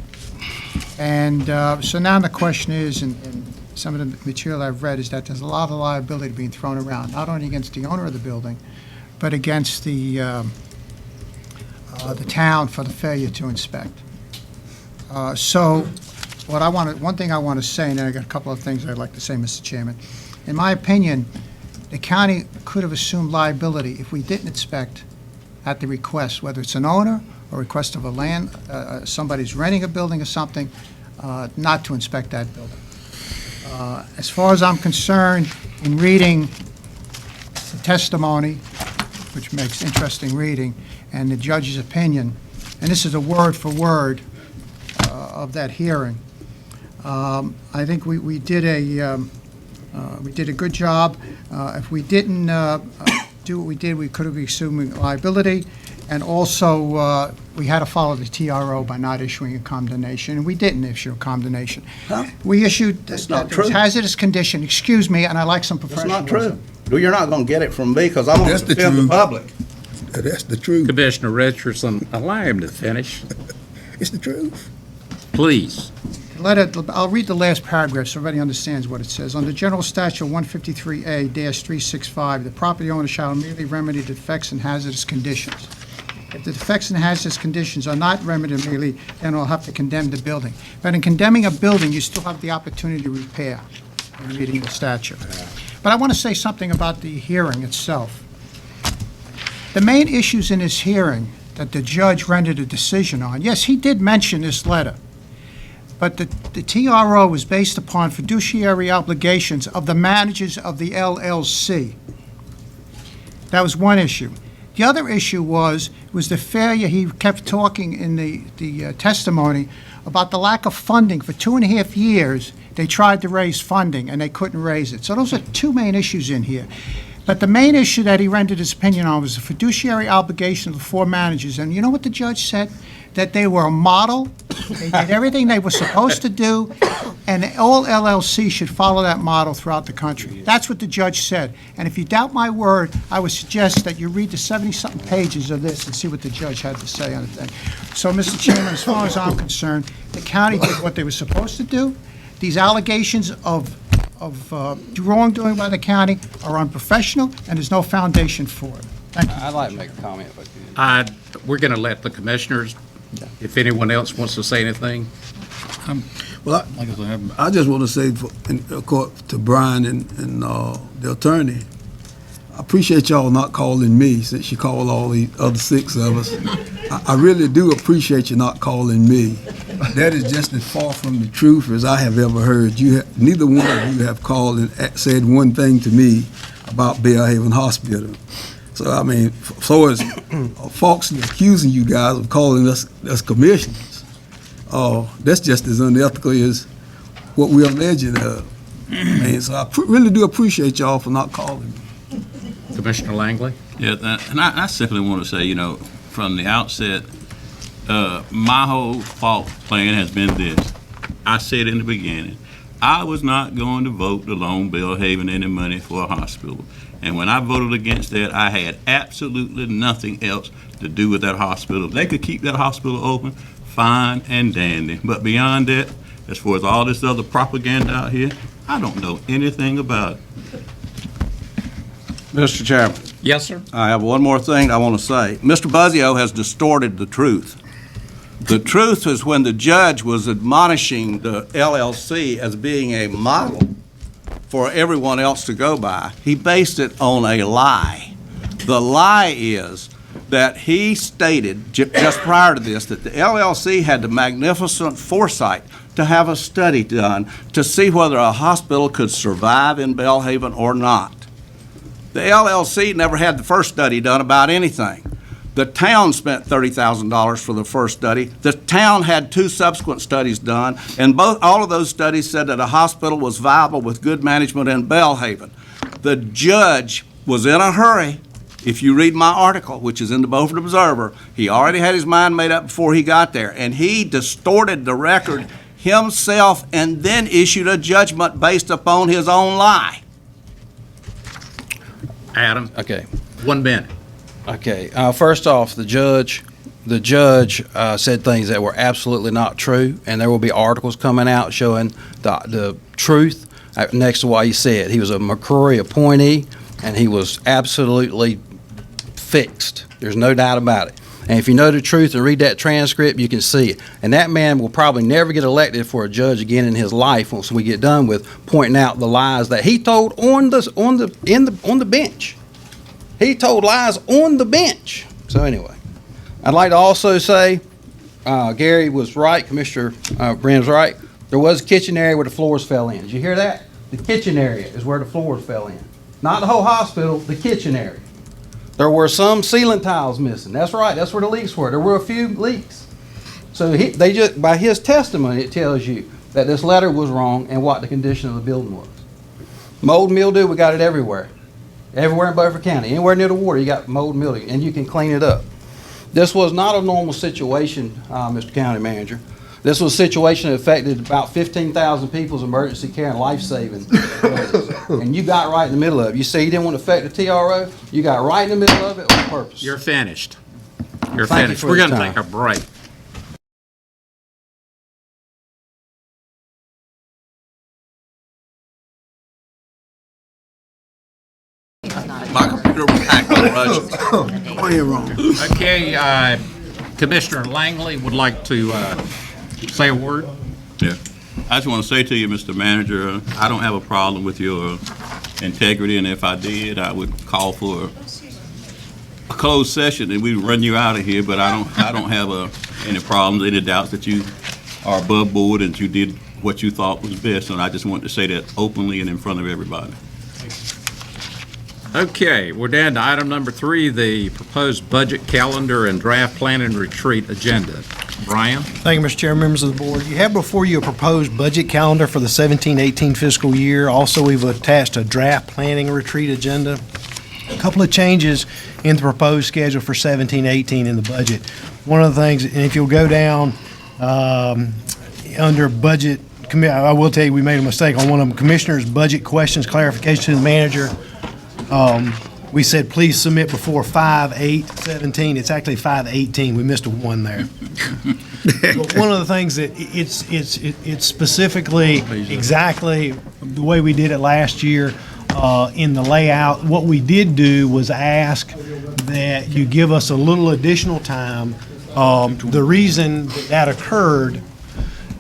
And so now the question is, and some of the material I've read, is that there's a lot of liability being thrown around, not only against the owner of the building, but against the town for the failure to inspect. So one thing I want to say, and then I got a couple of things I'd like to say, Mr. Chairman. In my opinion, the county could have assumed liability if we didn't inspect at the request, whether it's an owner or request of a land, somebody's renting a building or something, not to inspect that building. As far as I'm concerned, in reading the testimony, which makes interesting reading, and the judge's opinion, and this is a word for word of that hearing, I think we did a good job. If we didn't do what we did, we could have been assuming liability, and also we had to follow the TRO by not issuing a condemnation, and we didn't issue a condemnation. Huh? We issued That's not that there was true. hazardous condition. Excuse me, and I like some That's professionalism. not true. Well, you're not going to get it from me because I'm going That's to the defend the truth. public. That's the truth. Commissioner Richardson, allow him to finish. It's the truth. please. Letter, I'll read the last paragraph so everybody understands what it says. Under General Statute 153A-365, the property owner shall immediately remedy defects and hazardous conditions. If the defects and hazardous conditions are not remedied immediately, then we'll have to condemn the building. But in condemning a building, you still have the opportunity to repair in reading the statute. But I want to say something about the hearing itself. The main issues in this hearing that the judge rendered a decision on, yes, he did mention this letter, but the TRO was based upon fiduciary obligations of the managers of the LLC. That was one issue. The other issue was the failure, he kept talking in the testimony about the lack of funding. For 2.5 years, they tried to raise funding, and they couldn't raise it. So those are two main issues in here. But the main issue that he rendered his opinion on was the fiduciary obligation of the 4 managers. And you know what the judge said? That they were a model, they did everything they were supposed to do, and all LLC should follow that model throughout the country. That's what the judge said. And if you doubt my word, I would suggest that you read the 70-something pages of this and see what the judge had to say on the thing. So, Mr. Chairman, as far as I'm concerned, the county did what they were supposed to do. These allegations of wrongdoing by the county are unprofessional, and there's no foundation for it. Thank you. I'd like to make a comment if I could. We're going to let the commissioners, if anyone else wants to say anything. Well, I just want to say, to Brian and the attorney, I appreciate y'all not calling me since you called all the other 6 of us. I really do appreciate you not calling me. That is just as far from the truth as I have ever heard. Neither one of you have called and said one thing to me about Bellhaven Hospital. So, I mean, so as falsely accusing you guys of calling us commissioners, that's just as unethical as what we're alleging of. And so I really do appreciate y'all for not calling me. Commissioner Langley? Yeah, and I simply want to say, from the outset, my whole thought plan has been this. I said in the beginning, I was not going to vote to loan Bellhaven any money for a hospital. And when I voted against that, I had absolutely nothing else to do with that hospital. If they could keep that hospital open, fine and dandy. But beyond that, as far as all this other propaganda out here, I don't know anything about it. Mr. Chairman, Yes, sir. I have one more thing I want to say. Mr. Buzzio has distorted the truth. The truth is when the judge was admonishing the LLC as being a model for everyone else to go by, he based it on a lie. The lie is that he stated just prior to this that the LLC had the magnificent foresight to have a study done to see whether a hospital could survive in Bellhaven or not. The LLC never had the first study done about anything. The town spent $30,000 for the first study. The town had 2 subsequent studies done, and all of those studies said that a hospital was viable with good management in Bellhaven. The judge was in a hurry. If you read my article, which is in the Beaufort Observer, he already had his mind made up before he got there, and he distorted the record himself and then issued a judgment based upon his own lie. Adam? Okay. 1 minute. Okay, first off, the judge said things that were absolutely not true, and there will be articles coming out showing the truth next to what he said. He was a McCrory appointee, and he was absolutely fixed. There's no doubt about it. And if you know the truth and read that transcript, you can see it. And that man will probably never get elected for a judge again in his life once we get done with pointing out the lies that he told on the bench. He told lies on the bench. So anyway, I'd like to also say, Gary was right, Commissioner Brennan was right. There was a kitchen area where the floors fell in. Did you hear that? The kitchen area is where the floors fell in. Not the whole hospital, the kitchen area. There were some ceiling tiles missing. That's right, that's where the leaks were. There were a few leaks. So by his testimony, it tells you that this letter was wrong and what the condition of the building was. Mold and mildew, we got it everywhere. Everywhere in Beaufort County. Anywhere near the water, you got mold and mildew, and you can clean it up. This was not a normal situation, Mr. County Manager. This was a situation that affected about 15,000 people's emergency care and life-saving. And you got right in the middle of it. You say you didn't want to affect the TRO, you got right in the middle of it on purpose. You're finished. Thank you We're for going to your time. take a break. under attack by Russians. Okay, Commissioner Langley would like to say a word. Yeah. I just want to say to you, Mr. Manager, I don't have a problem with your integrity, and if I did, I would call for a closed session and we'd run you out of here, but I don't have any problems, any doubts that you are above board and you did what you thought was best, and I just wanted to say that openly and in front of everybody. Okay, we're down to item number 3, the proposed budget calendar and draft plan and retreat agenda. Brian? Thank you, Mr. Chair, members of the board. You have before you a proposed budget calendar for the 17-18 fiscal year. Also, we've attached a draft planning retreat agenda. A couple of changes in the proposed schedule for 17-18 in the budget. One of the things, and if you'll go down under budget, I will tell you we made a mistake on one of them. Commissioner's budget questions, clarification to the manager. We said, please submit before 5/8/17. It's actually 5/18. We missed a 1 there. But one of the things that it's specifically exactly the way we did it last year in the layout. What we did do was ask that you give us a little additional time. The reason that occurred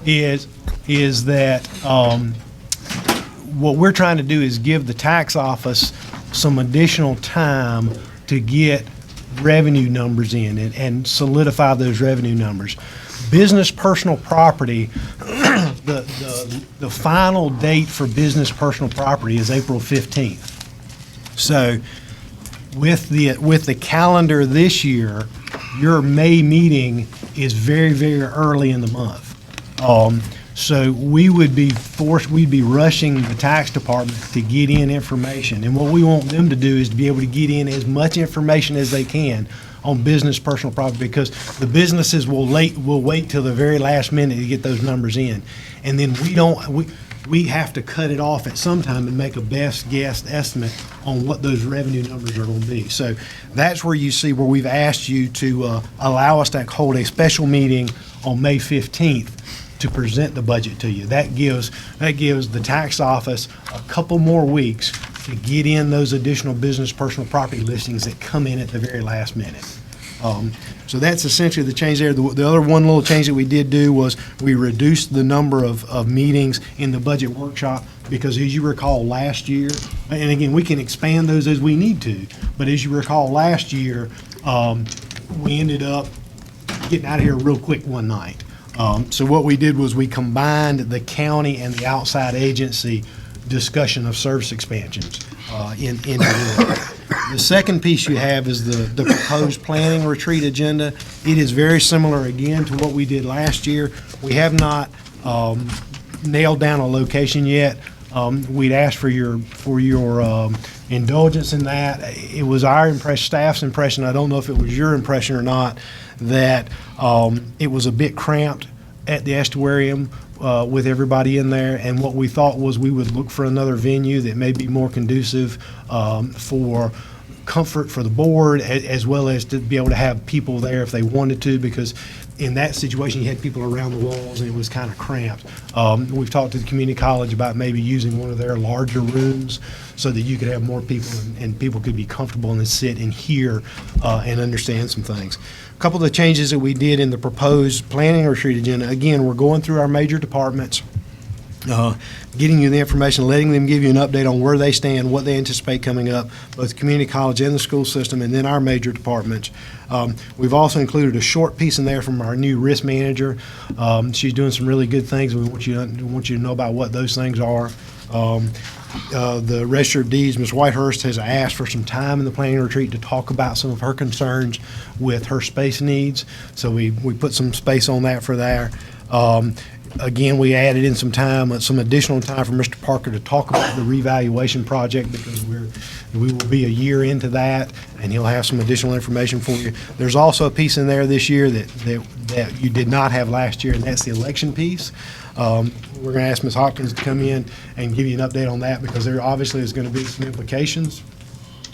is that what we're trying to do is give the tax office some additional time to get revenue numbers in and solidify those revenue numbers. Business personal property, the final date for business personal property is April 15th. So with the calendar this year, your May meeting is very, very early in the month. So we'd be rushing the tax department to get in information. And what we want them to do is to be able to get in as much information as they can on business personal property, because the businesses will wait till the very last minute to get those numbers in. And then we have to cut it off at some time and make a best guess estimate on what those revenue numbers are going to be. So that's where you see where we've asked you to allow us to hold a special meeting on May 15th to present the budget to you. That gives the tax office a couple more weeks to get in those additional business personal property listings that come in at the very last minute. So that's essentially the change there. The other one little change that we did do was we reduced the number of meetings in the budget workshop, because as you recall last year, and again, we can expand those as we need to, but as you recall last year, we ended up getting out of here real quick one night. So what we did was we combined the county and the outside agency discussion of service expansions into one. The second piece you have is the proposed planning retreat agenda. It is very similar again to what we did last year. We have not nailed down a location yet. We'd ask for your indulgence in that. It was our staff's impression, I don't know if it was your impression or not, that it was a bit cramped at the estuarium with everybody in there, and what we thought was we would look for another venue that may be more conducive for comfort for the board, as well as to be able to have people there if they wanted to, because in that situation, you had people around the walls and it was kind of cramped. We've talked to the community college about maybe using one of their larger rooms so that you could have more people and people could be comfortable and sit and hear and understand some things. A couple of the changes that we did in the proposed planning retreat agenda, again, we're going through our major departments, getting you the information, letting them give you an update on where they stand, what they anticipate coming up, both the community college and the school system, and then our major departments. We've also included a short piece in there from our new risk manager. She's doing some really good things. We want you to know about what those things are. The Register of Deeds, Ms. Whitehurst, has asked for some time in the planning retreat to talk about some of her concerns with her space needs. So we put some space on that for there. Again, we added in some time, some additional time for Mr. Parker to talk about the revaluation project, because we will be a year into that, and he'll have some additional information for you. There's also a piece in there this year that you did not have last year, and that's the election piece. We're going to ask Ms. Hopkins to come in and give you an update on that, because there obviously is going to be some implications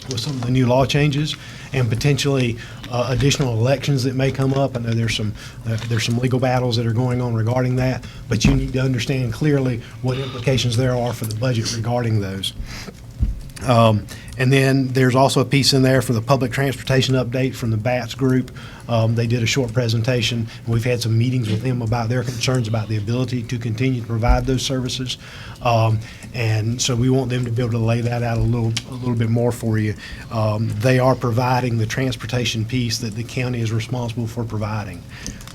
with some of the new law changes and potentially additional elections that may come up. I know there's some legal battles that are going on regarding that, but you need to understand clearly what implications there are for the budget regarding those. And then there's also a piece in there for the public transportation update from the BATS group. They did a short presentation. We've had some meetings with them about their concerns about the ability to continue to provide those services. And so we want them to be able to lay that out a little bit more for you. They are providing the transportation piece that the county is responsible for providing.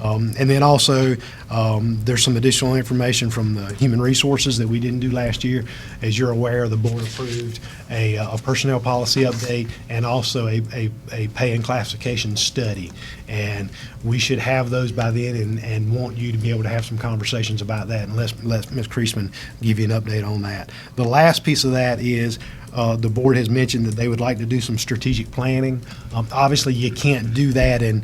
And then also, there's some additional information from the human resources that we didn't do last year. As you're aware, the board approved a personnel policy update and also a pay and classification study. And we should have those by then and want you to be able to have some conversations about that. And let Ms. Creasman give you an update on that. The last piece of that is the board has mentioned that they would like to do some strategic planning. Obviously, you can't do that in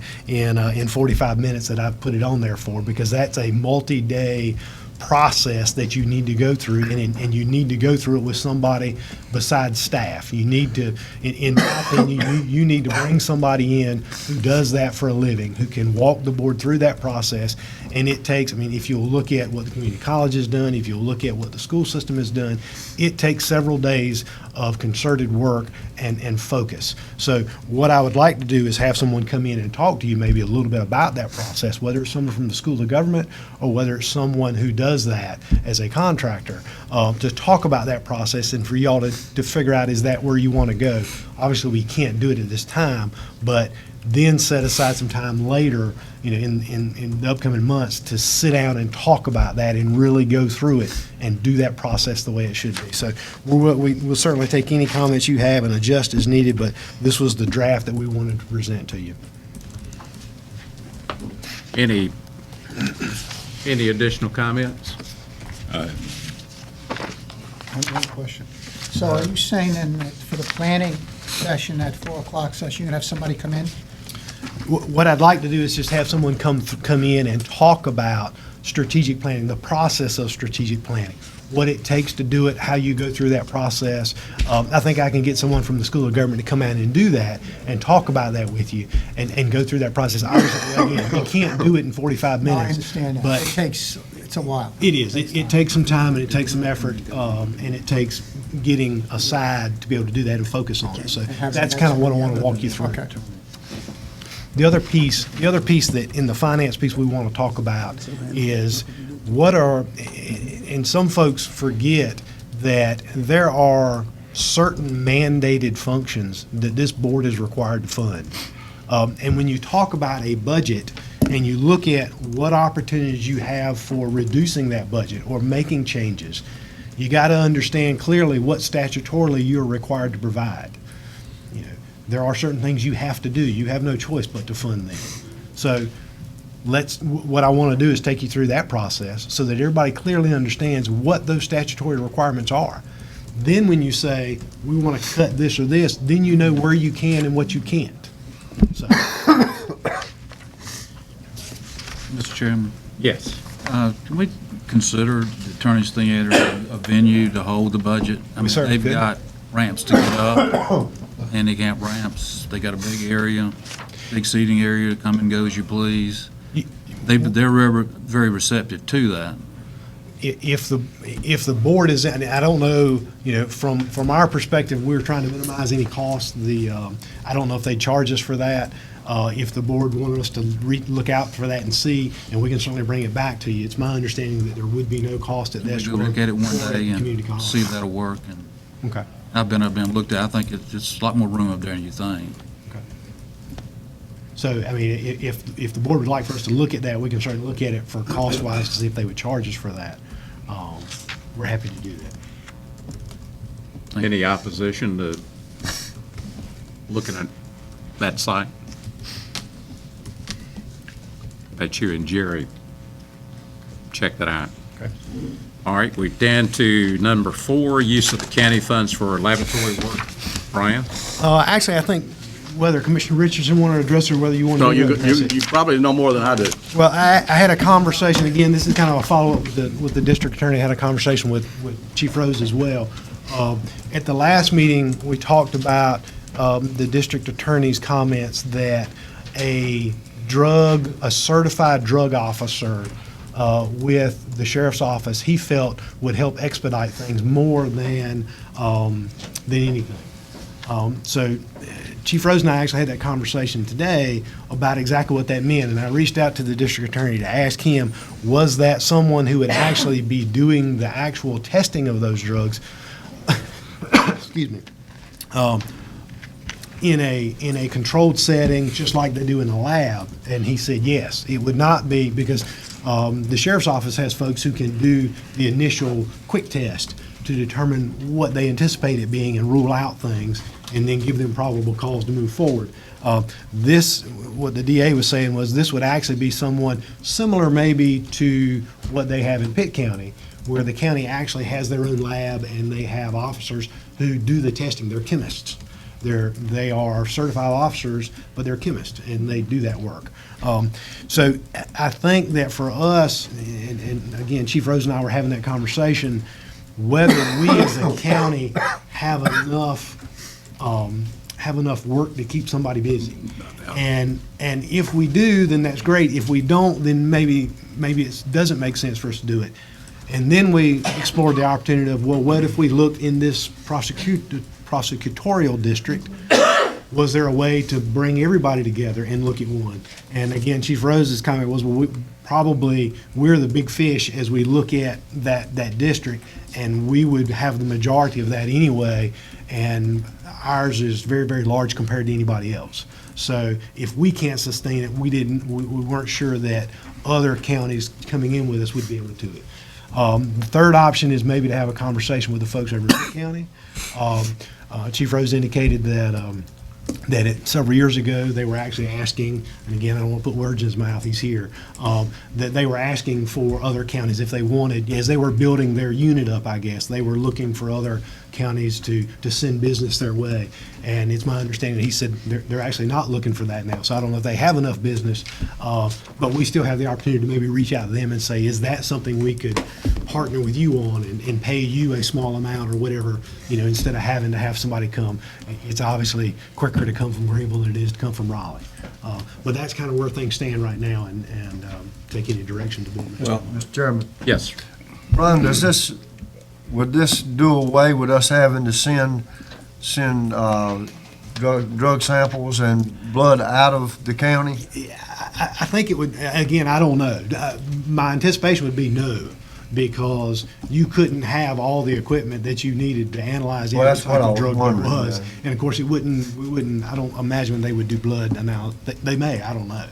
45 minutes that I've put it on there for, because that's a multi-day process that you need to go through, and you need to go through it with somebody besides staff. You need to, in my opinion, you need to bring somebody in who does that for a living, who can walk the board through that process. And it takes, if you'll look at what the community college has done, if you'll look at what the school system has done, it takes several days of concerted work and focus. So what I would like to do is have someone come in and talk to you maybe a little bit about that process, whether it's someone from the School of Government or whether it's someone who does that as a contractor, to talk about that process and for y'all to figure out, is that where you want to go? Obviously, we can't do it at this time, but then set aside some time later, in the upcoming months, to sit down and talk about that and really go through it and do that process the way it should be. So we'll certainly take any comments you have and adjust as needed, but this was the draft that we wanted to present to you. Any additional comments? One question. So are you saying then that for the planning session, that 4 o'clock session, you're going to have somebody come in? What I'd like to do is just have someone come in and talk about strategic planning, the process of strategic planning, what it takes to do it, how you go through that process. I think I can get someone from the School of Government to come out and do that and talk about that with you and go through that process. Obviously, again, you can't do it in 45 minutes. I understand that. But It's a while. it is. It takes some time and it takes some effort, and it takes getting aside to be able to do that and focus on it. So that's kind of what I want to walk you through. Okay. The other piece that in the finance piece we want to talk about is and some folks forget that there are certain mandated functions that this board is required to fund. And when you talk about a budget and you look at what opportunities you have for reducing that budget or making changes, you got to understand clearly what statutorily you're required to provide. There are certain things you have to do. You have no choice but to fund them. So what I want to do is take you through that process so that everybody clearly understands what those statutory requirements are. Then when you say, we want to cut this or this, then you know where you can and what you can't. So. Mr. Chairman, Yes. can we consider the Attorney's Theater a venue to hold the budget? certainly They've could. got ramps to get up, handicap ramps. They got a big area, big seating area, come and go as you please. They're very receptive to that. If the board is, and I don't know, from our perspective, we're trying to minimize any cost. I don't know if they charge us for that. If the board wanted us to look out for that and see, and we can certainly bring it back to you. It's my understanding that there would be no cost at this. Go look at it one day community and college. see if that'll work. And Okay. I've been up and looked at it. I think it's a lot more room up there than you think. So, if the board would like for us to look at that, we can certainly look at it for cost-wise to see if they would charge us for that. We're happy to do that. Any opposition to looking at that site? Bet you and Jerry check that out. Okay. All right, we're down to number 4, use of the county funds for laboratory work. Brian? Actually, I think whether Commissioner Richardson wanted to address it or whether you want to. No, you probably know more than I do. Well, I had a conversation, again, this is kind of a follow-up with the district attorney. I had a conversation with Chief Rose as well. At the last meeting, we talked about the district attorney's comments that a certified drug officer with the sheriff's office, he felt would help expedite things more than anything. So Chief Rose and I actually had that conversation today about exactly what that meant, and I reached out to the district attorney to ask him, was that someone who would actually be doing the actual testing of those drugs, excuse me, in a controlled setting, just like they do in the lab? And he said yes, it would not be, because the sheriff's office has folks who can do the initial quick test to determine what they anticipate it being and rule out things, and then give them probable cause to move forward. What the DA was saying was this would actually be someone similar maybe to what they have in Pitt County, where the county actually has their own lab and they have officers who do the testing. They're chemists. They are certified officers, but they're chemists, and they do that work. So I think that for us, and again, Chief Rose and I were having that conversation, whether we as a county have enough work to keep somebody busy. And if we do, then that's great. If we don't, then maybe it doesn't make sense for us to do it. And then we explored the opportunity of, well, what if we looked in this prosecutorial district? Was there a way to bring everybody together and look at one? And again, Chief Rose's comment was, well, we're the big fish as we look at that district, and we would have the majority of that anyway, and ours is very, very large compared to anybody else. So if we can't sustain it, we weren't sure that other counties coming in with us would be able to do it. The third option is maybe to have a conversation with the folks over in Pitt County. Chief Rose indicated that several years ago, they were actually asking, and again, I don't want to put words in his mouth, he's here, that they were asking for other counties if they wanted, as they were building their unit up, I guess, they were looking for other counties to send business their way. And it's my understanding, he said they're actually not looking for that now. So I don't know if they have enough business, but we still have the opportunity to maybe reach out to them and say, is that something we could partner with you on and pay you a small amount or whatever, instead of having to have somebody come. It's obviously quicker to come from Greenville than it is to come from Raleigh. But that's kind of where things stand right now, and take any direction to do that. Well, Mr. Chairman, Yes. Ron, would this do away with us having to send drug samples and blood out of the county? I think it would, again, I don't know. My anticipation would be no, because you couldn't have all the equipment that you needed to analyze Well, every that's type what I of was drug there wondering, was. yeah. And of course, we wouldn't, I don't imagine they would do blood now. They may, I don't know.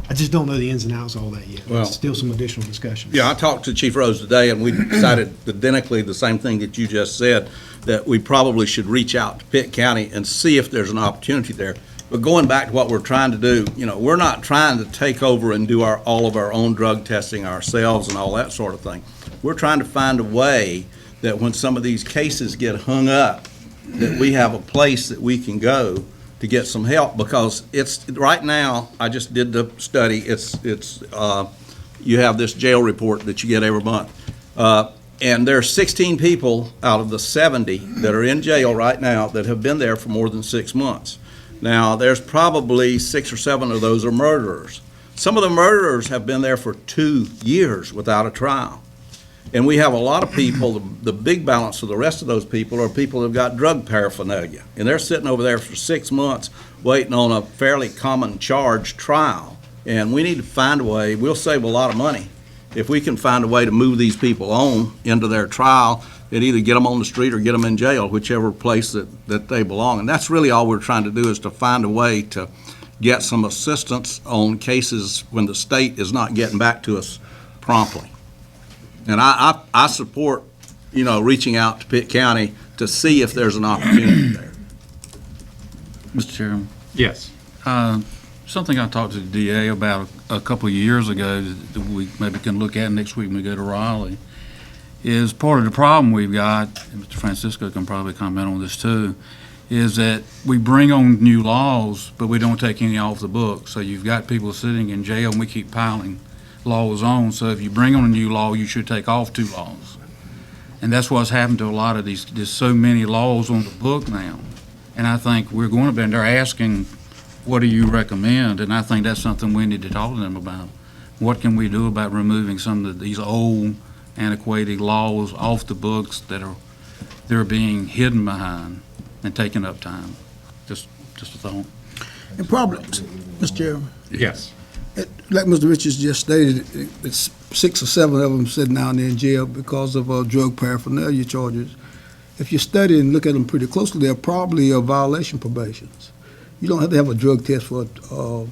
I just don't know the ins and outs of all that yet. Well- It's still some additional discussion. Yeah, I talked to Chief Rose today, and we decided identically the same thing that you just said, that we probably should reach out to Pitt County and see if there's an opportunity there. But going back to what we're trying to do, we're not trying to take over and do all of our own drug testing ourselves and all that sort of thing. We're trying to find a way that when some of these cases get hung up, that we have a place that we can go to get some help, because it's, right now, I just did the study, you have this jail report that you get every month. And there are 16 people out of the 70 that are in jail right now that have been there for more than 6 months. Now, there's probably 6 or 7 of those are murderers. Some of the murderers have been there for 2 years without a trial. And we have a lot of people, the big balance of the rest of those people are people who've got drug paraphernalia. And they're sitting over there for 6 months waiting on a fairly common charge trial. And we need to find a way, we'll save a lot of money if we can find a way to move these people on into their trial, and either get them on the street or get them in jail, whichever place that they belong. And that's really all we're trying to do, is to find a way to get some assistance on cases when the state is not getting back to us promptly. And I support, reaching out to Pitt County to see if there's an opportunity there. Mr. Chairman, Yes. something I talked to the DA about a couple of years ago that we maybe can look at next week when we go to Raleigh, is part of the problem we've got, and Mr. Francisco can probably comment on this too, is that we bring on new laws, but we don't take any off the books. So you've got people sitting in jail, and we keep piling laws on. So if you bring on a new law, you should take off 2 laws. And that's what's happened to a lot of these. There's so many laws on the book now. And I think we're going to be, and they're asking, what do you recommend? And I think that's something we need to talk to them about. what can we do about removing some of these old antiquated laws off the books they're being hidden behind and taking up time? Just a thought. And probably, Mr. Chairman, Yes. like Mr. Richards just stated, it's 6 or 7 of them sitting down there in jail because of drug paraphernalia charges. If you study and look at them pretty closely, they're probably violation probations. You don't have to have a drug test for a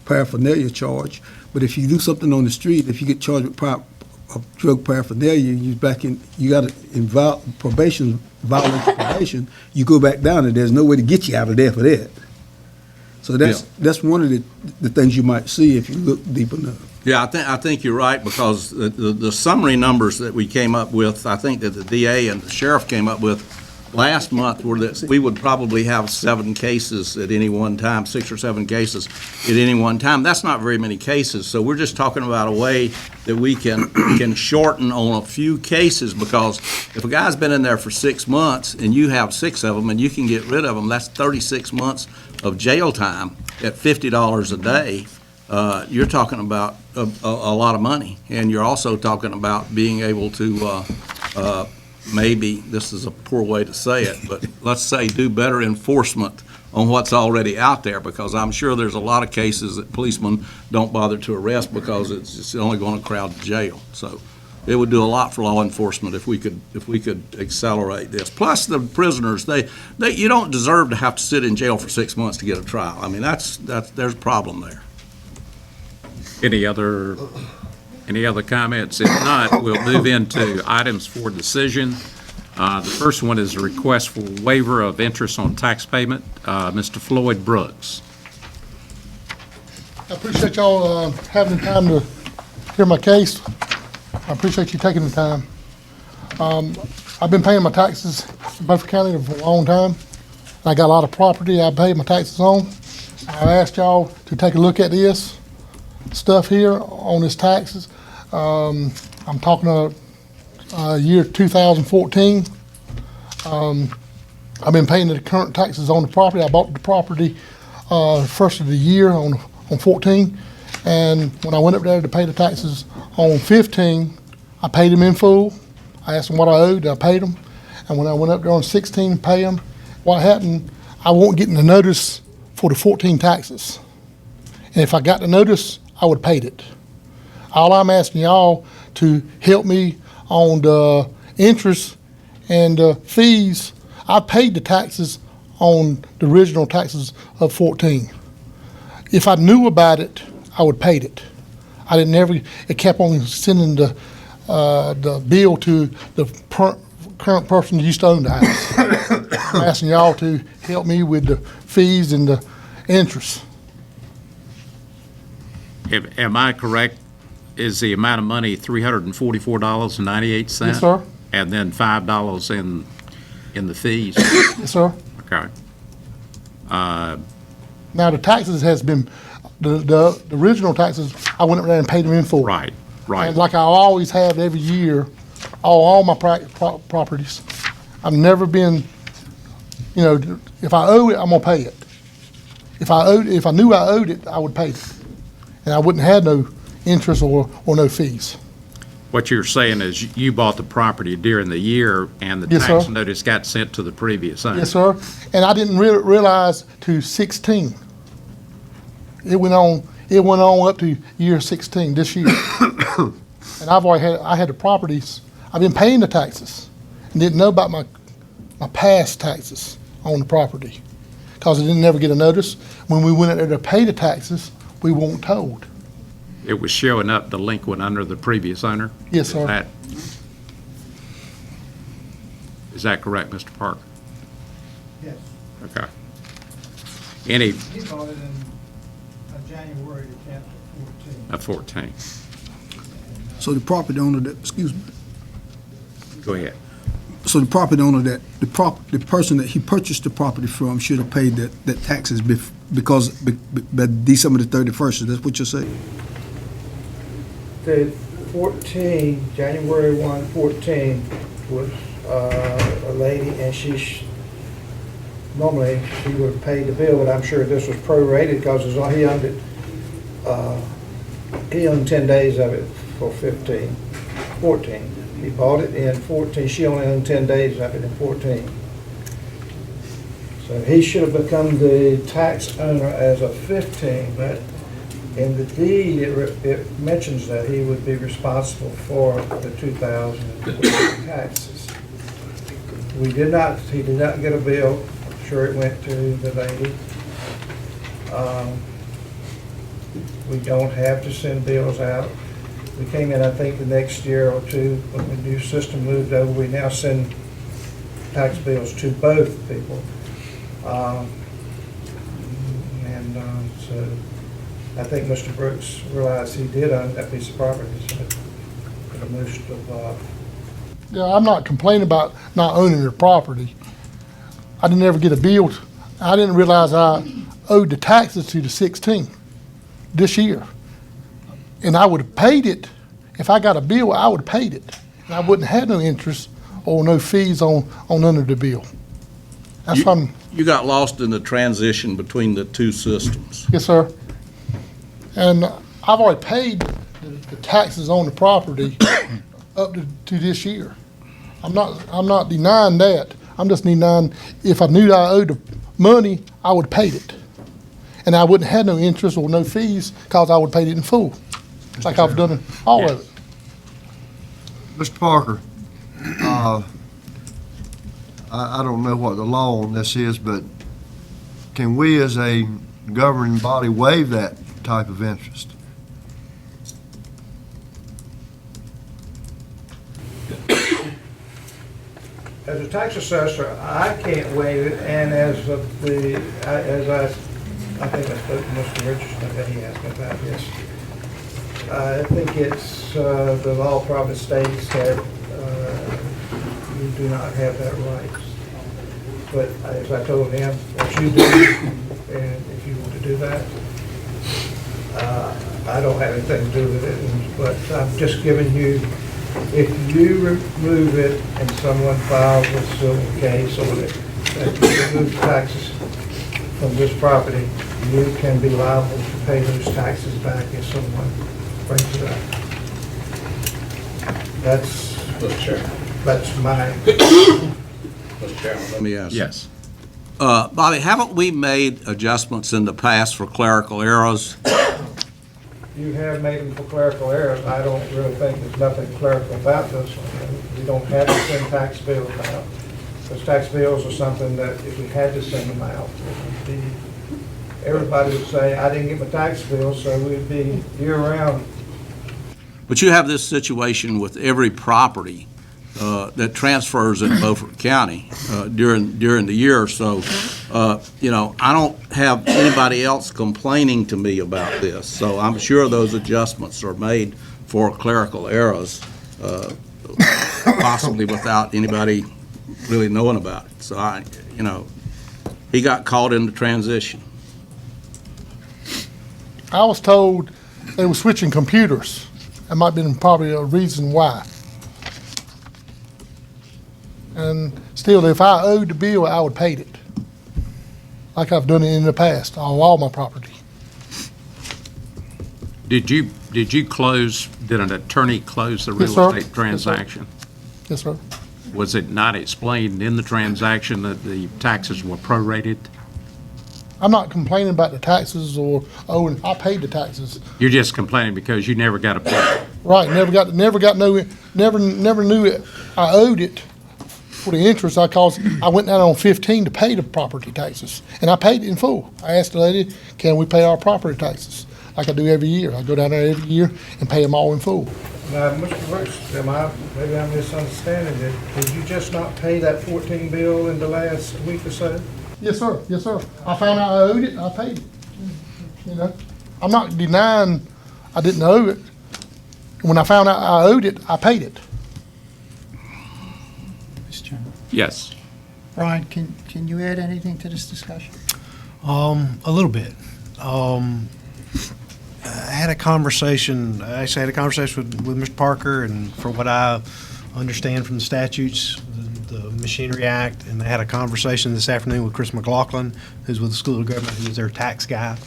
paraphernalia charge, but if you do something on the street, if you get charged with drug paraphernalia, you got to probation, violation probation, you go back down and there's no way to get you out of there for that. So that's one of the things you might see if you look deep enough. Yeah, I think you're right, because the summary numbers that we came up with, I think that the DA and the sheriff came up with last month, were that we would probably have 7 cases at any one time, 6 or 7 cases at any one time. That's not very many cases, so we're just talking about a way that we can shorten on a few cases, because if a guy's been in there for 6 months and you have 6 of them and you can get rid of them, that's 36 months of jail time at $50 a day. You're talking about a lot of money, and you're also talking about being able to maybe, this is a poor way to say it, but let's say do better enforcement on what's already out there, because I'm sure there's a lot of cases that policemen don't bother to arrest because it's just only going to crowd the jail. So it would do a lot for law enforcement if we could accelerate this. Plus the prisoners, you don't deserve to have to sit in jail for 6 months to get a trial. I mean, there's a problem there. Any other comments? If not, we'll move into items for decision. The first one is a request for waiver of interest on tax payment. Mr. Floyd Brooks. I appreciate y'all having the time to hear my case. I appreciate you taking the time. I've been paying my taxes in Beaufort County for a long time. I got a lot of property I pay my taxes on. I asked y'all to take a look at this stuff here on his taxes. I'm talking year 2014. I've been paying the current taxes on the property. I bought the property first of the year on 14, and when I went up there to pay the taxes on 15, I paid them in full. I asked them what I owed, I paid them, and when I went up there on 16 to pay them, what happened, I won't get the notice for the 14 taxes. And if I got the notice, I would have paid it. All I'm asking y'all to help me on the interest and fees. I paid the taxes on the original taxes of 14. If I knew about it, I would have paid it. I didn't ever. It kept on sending the bill to the current person who used to own the house. I'm asking y'all to help me with the fees and the interest. Am I correct? Is the amount of money $344.98? Yes, sir. And then $5 in the fees? Yes, sir. Okay. Now the taxes has been the original taxes. I went up there and paid them in full. Right. And like I always have every year, all my properties. I've never been, if I owe it, I'm gonna pay it. If I knew I owed it, I would pay it, and I wouldn't have no interest or no fees. What you're saying is you bought the property during the year and the Yes, tax sir. notice got sent to the previous owner? Yes, sir. And I didn't realize to 16. It went on up to year 16 this year. And I had the properties. I've been paying the taxes and didn't know about my past taxes on the property because I didn't never get a notice. When we went out there to pay the taxes, we weren't told. It was showing up delinquent under the previous owner? Yes, sir. Is that correct, Mr. Parker? Yes. Okay. Any, He bought it in January the 10th of 14. of 14? So the property owner excuse me, Go ahead. so the property owner the person that he purchased the property from should have paid that taxes because by December the 31st, is that what you're saying? The 14, January 1, 14 was a lady, and normally she would have paid the bill, but I'm sure this was prorated because he owned it he owned 10 days of it for 14. He bought it in 14, she only owned 10 days of it in 14. So he should have become the tax owner as of 15, but in the deed, it mentions that he would be responsible for the 2014 taxes. He did not get a bill. I'm sure it went to the lady. We don't have to send bills out. We came in, I think, the next year or two, when the new system moved over, we now send tax bills to both people. So I think Mr. Brooks realized he did own that piece of property, so it most of, Yeah, I'm not complaining about not owning the property. I didn't ever get a bill. I didn't realize I owed the taxes to the 16th this year. And I would have paid it. If I got a bill, I would have paid it. And I wouldn't have no interest or no fees on under the bill. That's what I'm, You got lost in the transition between the two systems. yes, sir. And I've already paid the taxes on the property up to this year. I'm not denying that. I'm just denying, if I knew I owed the money, I would have paid it. And I wouldn't have no interest or no fees because I would have paid it in full, like I've done all of it. Mr. Parker, I don't know what the law on this is, but can we as a governing body waive that type of interest? as a tax assessor, I can't waive it, and as of the, I think I spoke to Mr. Richardson, I bet he asked me about this. I think it's, the law probably states that you do not have that right. But as I told him, what you do, and if you want to do that, I don't have anything to do with it, but I'm just giving you, if you remove it and someone files a civil case on it, that you remove taxes from this property, you can be liable to pay those taxes back if someone brings it up. That's my. Let me ask. Yes. Bobby, haven't we made adjustments in the past for clerical errors? You have made them for clerical errors. I don't really think there's nothing clerical about this one. We don't have to send tax bills out. Because tax bills are something that if we had to send them out, it would be, everybody would say, I didn't get my tax bill, so we'd be year-round. But you have this situation with every property that transfers in Beaufort County during the year. So, I don't have anybody else complaining to me about this. So I'm sure those adjustments are made for clerical errors, possibly without anybody really knowing about it. So he got caught in the transition. I was told they were switching computers. That might have been probably a reason why. And still, if I owed the bill, I would have paid it, like I've done it in the past on all my property. Did an attorney close the real Yes, sir. estate transaction? Yes, sir. Was it not explained in the transaction that the taxes were prorated? I'm not complaining about the taxes or owing. I paid the taxes. You're just complaining because you never got a bill. Right. Never knew it. I owed it for the interest. I went down on 15 to pay the property taxes, and I paid it in full. I asked the lady, "Can we pay our property taxes like I do every year?" I go down there every year and pay them all in full. Now, Mr. Brooks, maybe I'm misunderstanding it. Did you just not pay that 14 bill in the last week or so? Yes, sir. Yes, sir. I found out I owed it, and I paid it. I'm not denying I didn't owe it. When I found out I owed it, I paid it. Mr. Chairman. Yes. Brian, can you add anything to this discussion? A little bit. I had a conversation with Mr. Parker, and for what I understand from the statutes, the Machinery Act, and I had a conversation this afternoon with Chris McLaughlin, who's with the School of Government, who's their tax guy.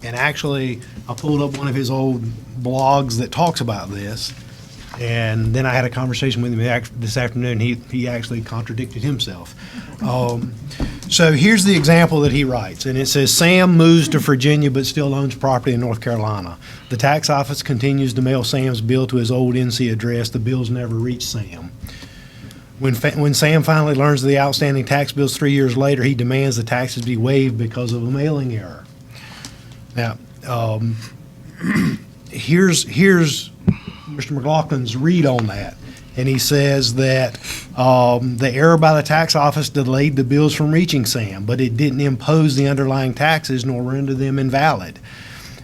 And actually, I pulled up one of his old blogs that talks about this. And then I had a conversation with him this afternoon. He actually contradicted himself. So here's the example that he writes, and it says, Sam moves to Virginia but still owns property in North Carolina. The tax office continues to mail Sam's bill to his old NC address. The bills never reach Sam. When Sam finally learns of the outstanding tax bills 3 years later, he demands the taxes be waived because of a mailing error. Now, here's Mr. McLaughlin's read on that. And he says that the error by the tax office delayed the bills from reaching Sam, but it didn't impose the underlying taxes nor render them invalid.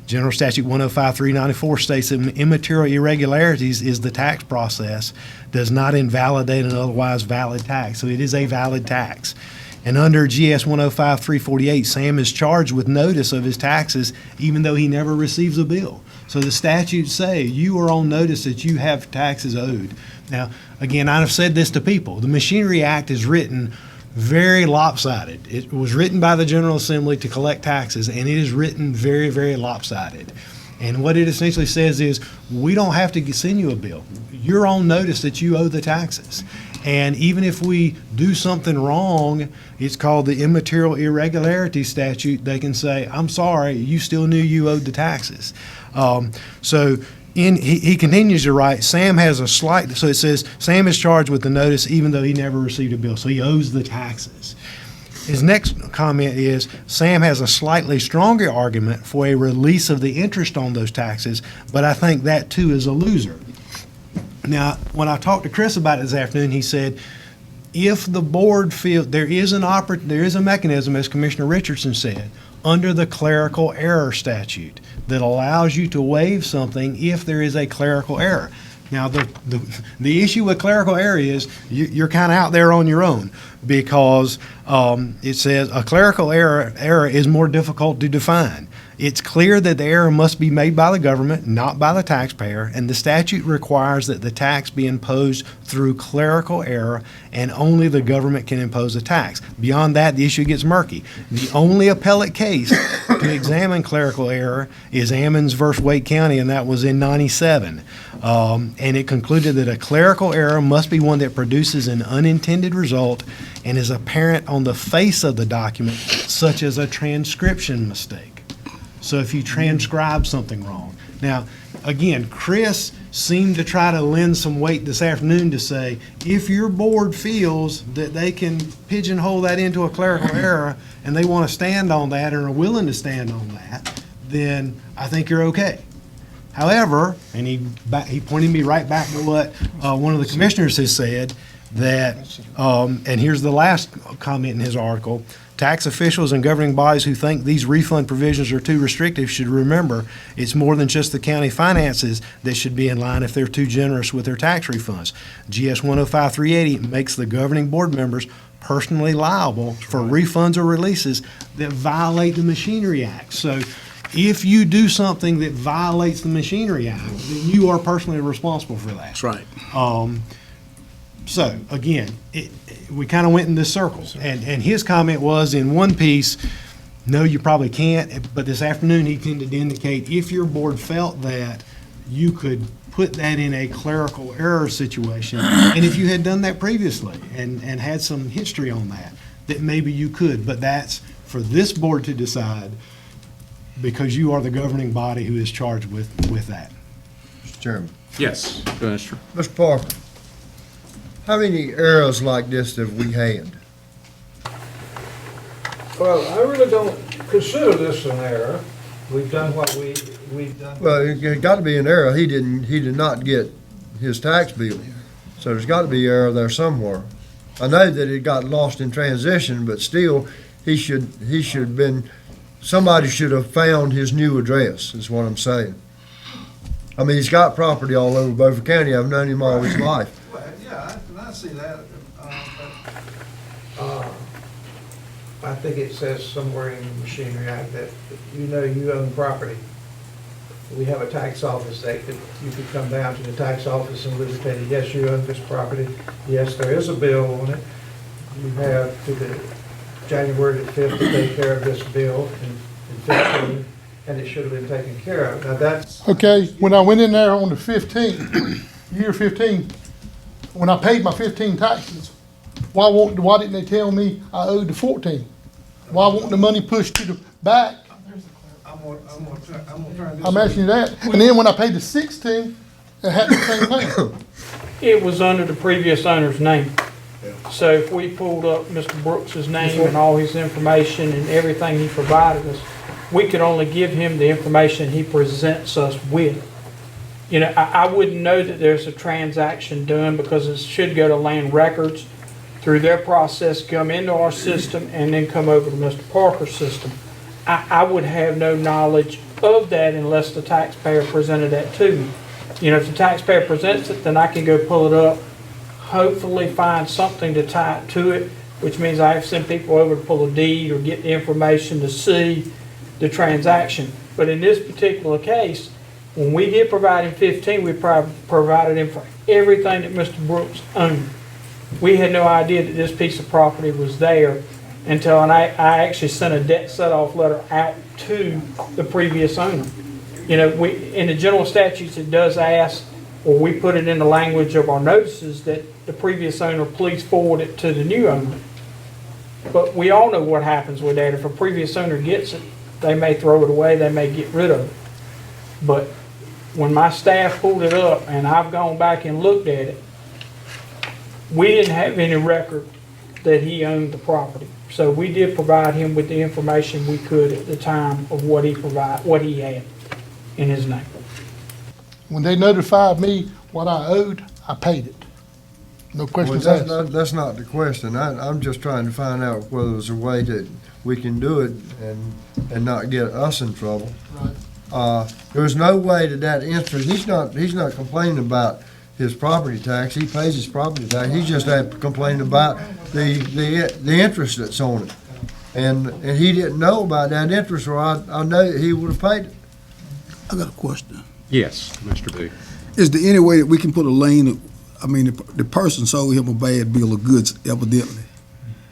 General Statute 105-394 states that immaterial irregularities is the tax process, does not invalidate an otherwise valid tax. So it is a valid tax. And under GS 105-348, Sam is charged with notice of his taxes even though he never receives a bill. So the statutes say you are on notice that you have taxes owed. Now, again, I've said this to people. The Machinery Act is written very lopsided. It was written by the General Assembly to collect taxes, and it is written very, very lopsided. And what it essentially says is, we don't have to send you a bill. You're on notice that you owe the taxes. And even if we do something wrong, it's called the immaterial irregularity statute. They can say, I'm sorry, you still knew you owed the taxes. He continues to write, Sam has a slight, so it says, Sam is charged with the notice even though he never received a bill, so he owes the taxes. His next comment is, Sam has a slightly stronger argument for a release of the interest on those taxes, but I think that too is a loser. Now, when I talked to Chris about it this afternoon, he said, if the board feels there is a mechanism, as Commissioner Richardson said, under the clerical error statute that allows you to waive something if there is a clerical error. Now, the issue with clerical error is you're kind of out there on your own, because it says a clerical error is more difficult to define. It's clear that the error must be made by the government, not by the taxpayer, and the statute requires that the tax be imposed through clerical error, and only the government can impose a tax. Beyond that, the issue gets murky. The only appellate case to examine clerical error is Ammons versus Wake County, and that was in '97. And it concluded that a clerical error must be one that produces an unintended result and is apparent on the face of the document, such as a transcription mistake. So if you transcribe something wrong. Now, again, Chris seemed to try to lend some weight this afternoon to say, if your board feels that they can pigeonhole that into a clerical error and they want to stand on that and are willing to stand on that, then I think you're okay. However, and he pointed me right back to what one of the commissioners has said, that, and here's the last comment in his article, tax officials and governing bodies who think these refund provisions are too restrictive should remember it's more than just the county finances that should be in line if they're too generous with their tax refunds. GS 105-380 makes the governing board members personally liable for refunds or releases that violate the Machinery Act. So if you do something that violates the Machinery Act, then you are personally responsible for that. That's right. So, again, we kind of went in this circle. And his comment was, in one piece, no, you probably can't. But this afternoon, he tended to indicate if your board felt that, you could put that in a clerical error situation. And if you had done that previously and had some history on that, that maybe you could. But that's for this board to decide, because you are the governing body who is charged with that. Mr. Chairman. Yes, Mr. Mr. Parker, how many errors like this have we had? Well, I really don't consider this an error. We've done what we've done. Well, it got to be an error. He did not get his tax bill. So there's got to be error there somewhere. I know that it got lost in transition, but still, he should been, somebody should have found his new address, is what I'm saying. I mean, he's got property all over Beaufort County. I've known him all his life. Well, yeah, I see that. I think it says somewhere in the Machinery Act that you own property. We have a tax office that you could come down to the tax office and look at it. Yes, you own this property. Yes, there is a bill on it. You have to the January the 5th to take care of this bill in 15, and it should have been taken care of. Now, that's. Okay, when I went in there on the 15th, year 15, when I paid my 15 taxes, why didn't they tell me I owed the 14? Why won't the money pushed to the back? I'm gonna turn this. I'm asking you that. And then when I paid the 16, it had the same thing. It was under the previous owner's name. So if we pulled up Mr. Brooks's name and all his information and everything he provided us, we could only give him the information he presents us with. You know, I wouldn't know that there's a transaction done because it should go to land records through their process, come into our system, and then come over to Mr. Parker's system. I would have no knowledge of that unless the taxpayer presented that to me. You know, if the taxpayer presents it, then I can go pull it up, hopefully find something to tie it to it, which means I have to send people over to pull a deed or get the information to see the transaction. But in this particular case, when we did provide him 15, we provided him for everything that Mr. Brooks owned. We had no idea that this piece of property was there until I actually sent a debt set-off letter out to the previous owner. You know, in the general statutes, it does ask, or we put it in the language of our notices, that the previous owner please forward it to the new owner. But we all know what happens with that. If a previous owner gets it, they may throw it away, they may get rid of it. But when my staff pulled it up and I've gone back and looked at it, we didn't have any record that he owned the property. So we did provide him with the information we could at the time of what he had in his name. When they notified me what I owed, I paid it. No questions asked. That's not the question. I'm just trying to find out whether there's a way that we can do it and not get us in trouble. There's no way that interest, he's not complaining about his property tax. He pays his property tax. He's just complaining about the interest that's on it. And he didn't know about that interest, or I know that he would have paid it. I got a question. Yes, Mr. Booth. Is there any way that we can put a lien, I mean, the person sold him a bad bill of goods, evidently.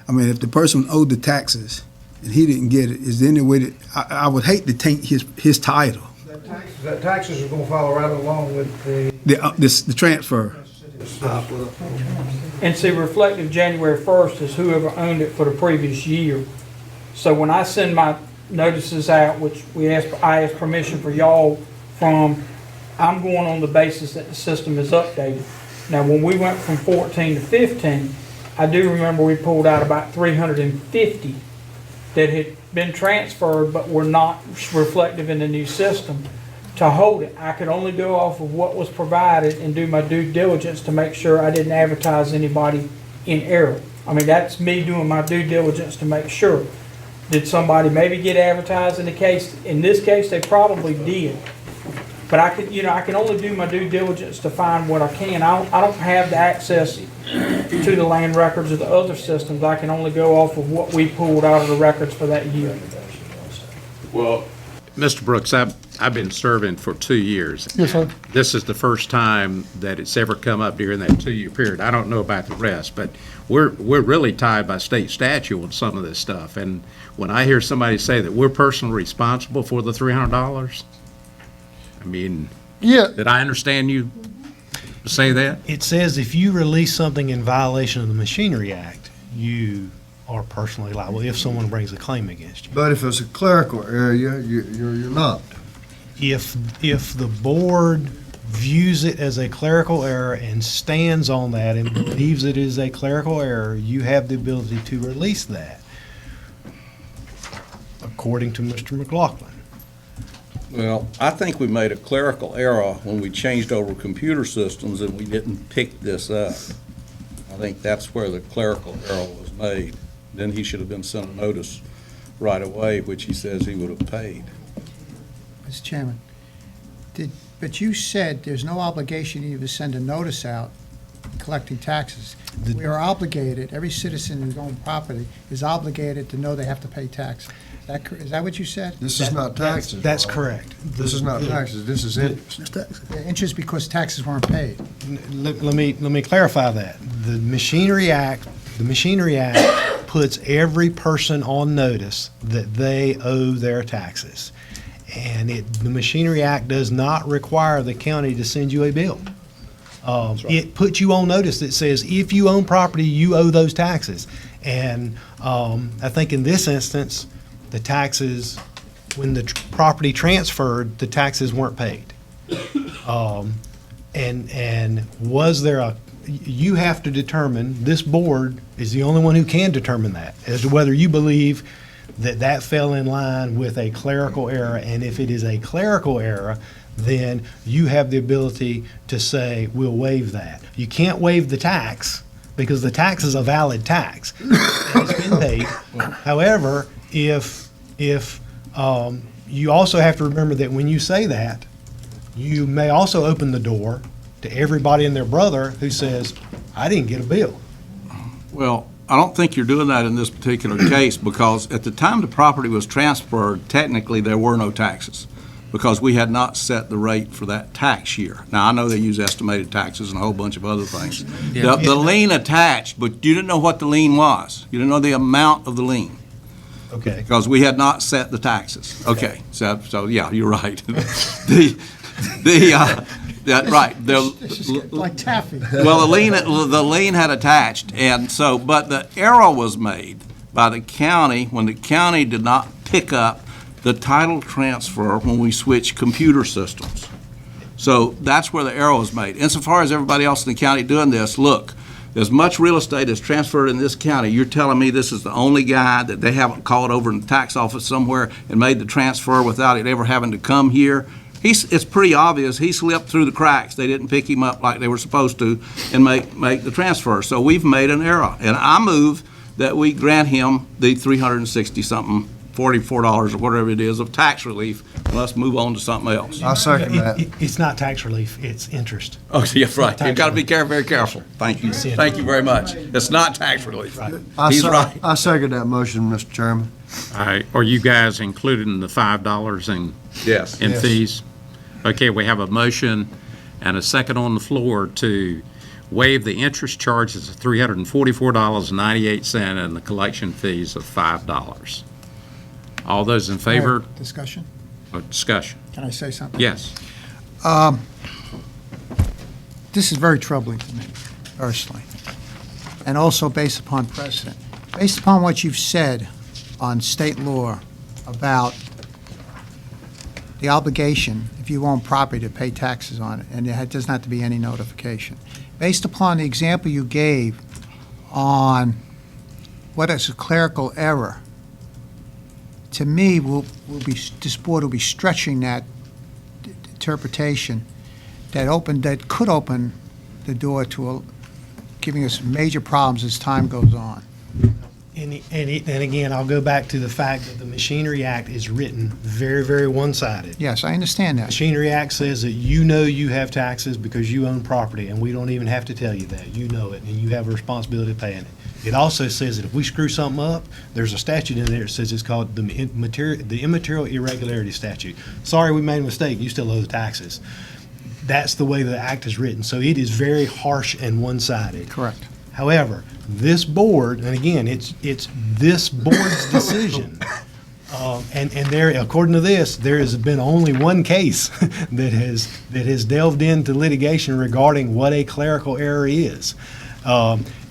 I mean, if the person owed the taxes and he didn't get it, is there any way that, I would hate to taint his title. That taxes are gonna follow right along with The transfer. And see, reflective January 1st is whoever owned it for the previous year. So when I send my notices out, which I ask permission for y'all from, I'm going on the basis that the system is updated. Now, when we went from 14 to 15, I do remember we pulled out about 350 that had been transferred but were not reflective in the new system. To hold it, I could only go off of what was provided and do my due diligence to make sure I didn't advertise anybody in error. I mean, that's me doing my due diligence to make sure. Did somebody maybe get advertised in the case? In this case, they probably did. But I can only do my due diligence to find what I can. I don't have the access to the land records of the other systems. I can only go off of what we pulled out of the records for that year. Well, Mr. Brooks, I've been serving for 2 years. Yes, sir. This is the first time that it's ever come up during that 2-year period. I don't know about the rest, but we're really tied by state statute on some of this stuff. And when I hear somebody say that we're personally responsible for the $300, I mean, yeah. Did I understand you say that? It says if you release something in violation of the Machinery Act, you are personally liable if someone brings a claim against you. But if it's a clerical area, you're not. If the board views it as a clerical error and stands on that and believes it is a clerical error, you have the ability to release that, according to Mr. McLaughlin. Well, I think we made a clerical error when we changed over computer systems and we didn't pick this up. I think that's where the clerical error was made. Then he should have been sent a notice right away, which he says he would have paid. Mr. Chairman, but you said there's no obligation to even send a notice out collecting taxes. We are obligated, every citizen who owns property is obligated to know they have to pay taxes. Is that what you said? This is not taxes. That's correct. This is not taxes, this is interest. Yeah, interest because taxes weren't paid. Let me clarify that. The Machinery Act puts every person on notice that they owe their taxes. And the Machinery Act does not require the county to send you a bill. It puts you on notice that says, if you own property, you owe those taxes. And I think in this instance, the taxes, when the property transferred, the taxes weren't paid. And was there you have to determine, this board is the only one who can determine that, as to whether you believe that fell in line with a clerical error. And if it is a clerical error, then you have the ability to say, we'll waive that. You can't waive the tax, because the tax is a valid tax. It's been paid. However, if you also have to remember that when you say that, you may also open the door to everybody and their brother who says, I didn't get a bill. Well, I don't think you're doing that in this particular case, because at the time the property was transferred, technically there were no taxes, because we had not set the rate for that tax year. Now, I know they use estimated taxes and a whole bunch of other things. The lien attached, but you didn't know what the lien was. You didn't know the amount of the lien. Okay. Because we had not set the taxes. Okay, so yeah, you're right. Right. This is like taffy. Well, the lien had attached, and so, but the error was made by the county when the county did not pick up the title transfer when we switched computer systems. So that's where the error was made. Insofar as everybody else in the county doing this, look, as much real estate is transferred in this county, you're telling me this is the only guy that they haven't called over in the tax office somewhere and made the transfer without it ever having to come here? It's pretty obvious he slipped through the cracks. They didn't pick him up like they were supposed to and make the transfer. So we've made an error. And I move that we grant him the $360-something, $44 or whatever it is of tax relief, and let's move on to something else. I second that. It's not tax relief, it's interest. Oh, yeah, right. You've got to be very careful. Thank you. Thank you very much. It's not tax relief. He's right. I second that motion, Mr. Chairman. All right, are you guys including the $5 in Yes. in fees? Okay, we have a motion and a second on the floor to waive the interest charges of $344.98 and the collection fees of $5. All those in favor? Discussion? Discussion. Can I say something? Yes. This is very troubling to me, personally, and also based upon precedent. Based upon what you've said on state law about the obligation, if you own property, to pay taxes on it, and there doesn't have to be any notification. Based upon the example you gave on what is a clerical error, to me, this board will be stretching that interpretation that could open the door to giving us major problems as time goes on. And again, I'll go back to the fact that the Machinery Act is written very, very one-sided. Yes, I understand that. Machinery Act says that you know you have taxes because you own property, and we don't even have to tell you that. You know it, and you have a responsibility of paying it. It also says that if we screw something up, there's a statute in there that says it's called the Immaterial Irregularity Statute. Sorry, we made a mistake. You still owe the taxes. That's the way the act is written. So it is very harsh and one-sided. Correct. However, this board, and again, it's this board's decision. And there, according to this, there has been only one case that has delved into litigation regarding what a clerical error is.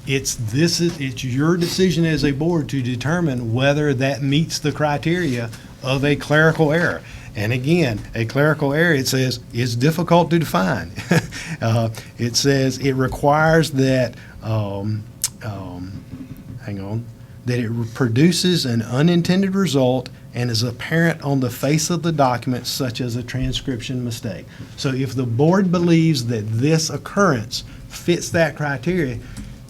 It's your decision as a board to determine whether that meets the criteria of a clerical error. And again, a clerical error, it says, is difficult to define. It says it requires that, that it produces an unintended result and is apparent on the face of the document, such as a transcription mistake. So if the board believes that this occurrence fits that criteria,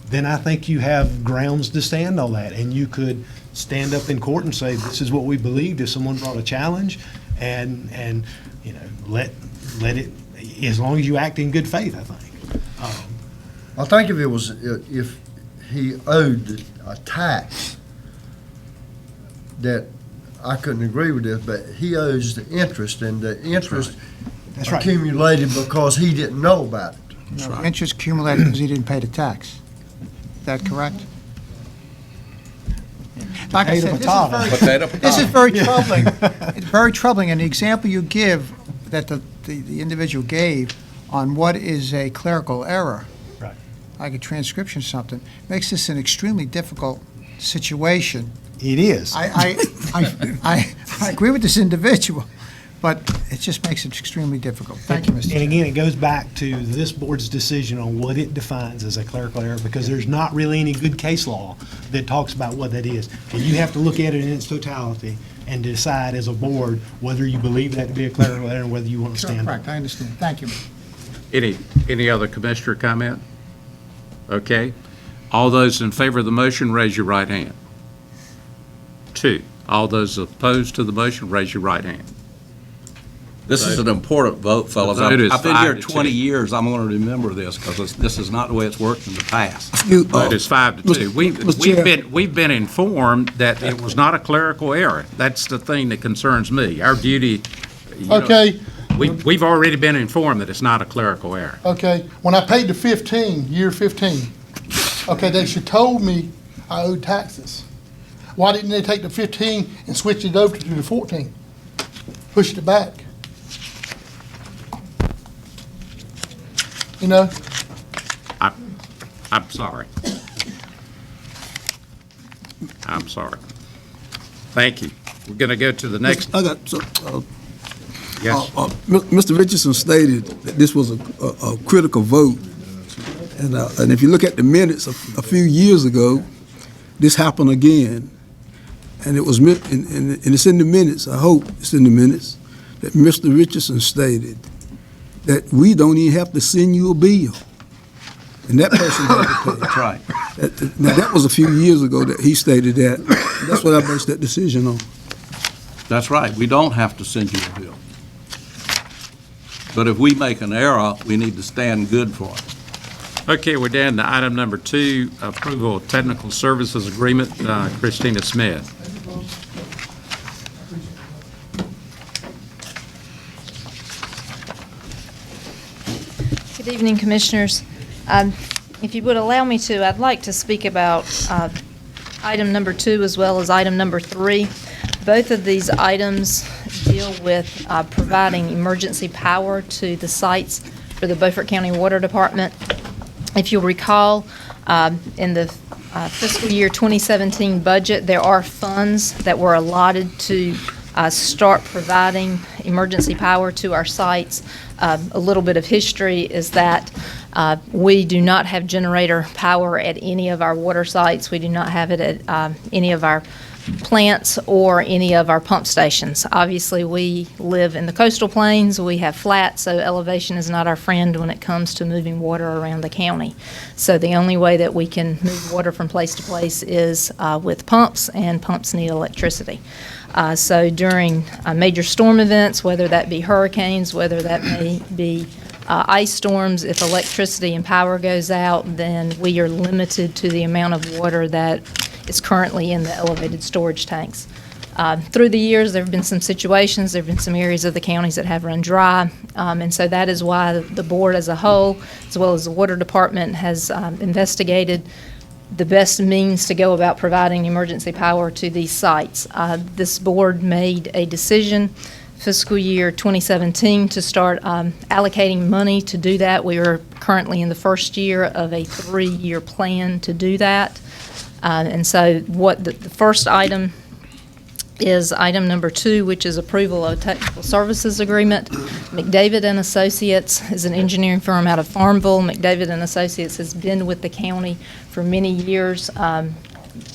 then I think you have grounds to stand on that. And you could stand up in court and say, this is what we believed if someone brought a challenge, and you know, let it, as long as you act in good faith, I think. I think if he owed a tax, that I couldn't agree with this, but he owes the interest, and the interest That's right. accumulated because he didn't know about it. No, interest accumulated because he didn't pay the tax. Is that correct? Like I Potato, said, potato. this is very troubling. It's very troubling, and the example you give, that the individual gave on what is a clerical error, Right. like a transcription or something, makes this an extremely difficult situation. It is. I agree with this individual, but it just makes it extremely difficult. Thank you, Mr. And Chairman. again, it goes back to this board's decision on what it defines as a clerical error, because there's not really any good case law that talks about what that is. And you have to look at it in its totality and decide as a board whether you believe that to be a clerical error and whether you want to stand on it. Correct, I understand. Thank you. Any other commissioner comment? Okay. All those in favor of the motion, raise your right hand. 2. All those opposed to the motion, raise your right hand. This is an important vote, fellas. The vote is I've been here 5-2. 20 years. I'm going to remember this because this is not the way it's worked in the past. Vote is 5-2. Mr. Chair. We've been informed that it was not a clerical error. That's the thing that concerns me. Our duty, Okay, we've already been informed that it's not a clerical error. okay, when I paid the 15, year 15, okay, they should told me I owed taxes. Why didn't they take the 15 and switch it over to the 14? Pushed it back. You know, I'm sorry. I'm sorry. Thank you. We're going to go to the next. I got, Yes. Mr. Richardson stated that this was a critical vote. And if you look at the minutes a few years ago, this happened again. And it was, and it's in the minutes, I hope it's in the minutes, that Mr. Richardson stated that we don't even have to send you a bill. And that person had to pay. That's right. Now, that was a few years ago that he stated that. That's what I based that decision on. That's right. We don't have to send you a bill. But if we make an error, we need to stand good for it. Okay, we're down to item number 2, approval of technical services agreement. Christina Smith. Good evening, Commissioners. If you would allow me to, I'd like to speak about item number 2 as well as item number 3. Both of these items deal with providing emergency power to the sites for the Beaufort County Water Department. If you'll recall, in the fiscal year 2017 budget, there are funds that were allotted to start providing emergency power to our sites. A little bit of history is that we do not have generator power at any of our water sites. We do not have it at any of our plants or any of our pump stations. Obviously, we live in the coastal plains. We have flats, so elevation is not our friend when it comes to moving water around the county. So the only way that we can move water from place to place is with pumps, and pumps need electricity. So during major storm events, whether that be hurricanes, whether that may be ice storms, if electricity and power goes out, then we are limited to the amount of water that is currently in the elevated storage tanks. Through the years, there have been some situations, there have been some areas of the counties that have run dry, and so that is why the board as a whole, as well as the water department, has investigated the best means to go about providing emergency power to these sites. This board made a decision fiscal year 2017 to start allocating money to do that. We are currently in the first year of a 3-year plan to do that. And so what the first item is item number 2, which is approval of technical services agreement. McDavid and Associates is an engineering firm out of Farmville. McDavid and Associates has been with the county for many years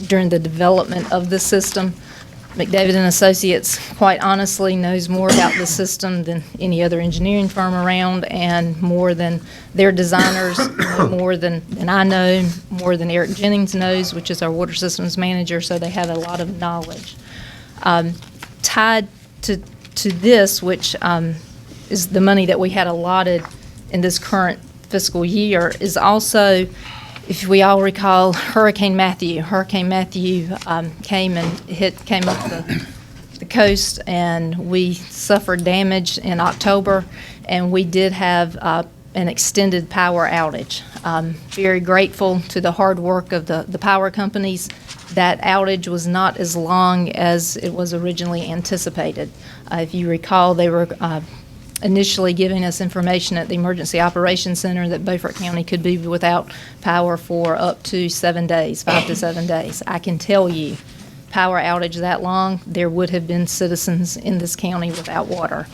during the development of the system. McDavid and Associates, quite honestly, knows more about the system than any other engineering firm around, and more than their designers, know more than I know, more than Eric Jennings knows, which is our water systems manager, so they have a lot of knowledge. Tied to this, which is the money that we had allotted in this current fiscal year, is also, if we all recall, Hurricane Matthew. Hurricane Matthew came up the coast, and we suffered damage in October, and we did have an extended power outage. Very grateful to the hard work of the power companies. That outage was not as long as it was originally anticipated. If you recall, they were initially giving us information at the Emergency Operations Center that Beaufort County could be without power for up to 7 days, 5 to 7 days. I can tell you, power outage that long, there would have been citizens in this county without water.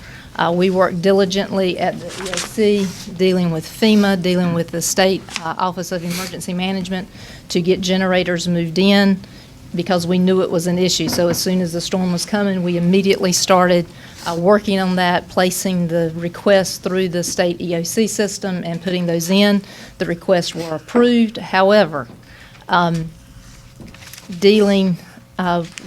We worked diligently at the EOC, dealing with FEMA, dealing with the State Office of Emergency Management to get generators moved in because we knew it was an issue. So as soon as the storm was coming, we immediately started working on that, placing the requests through the state EOC system and putting those in. The requests were approved. However, dealing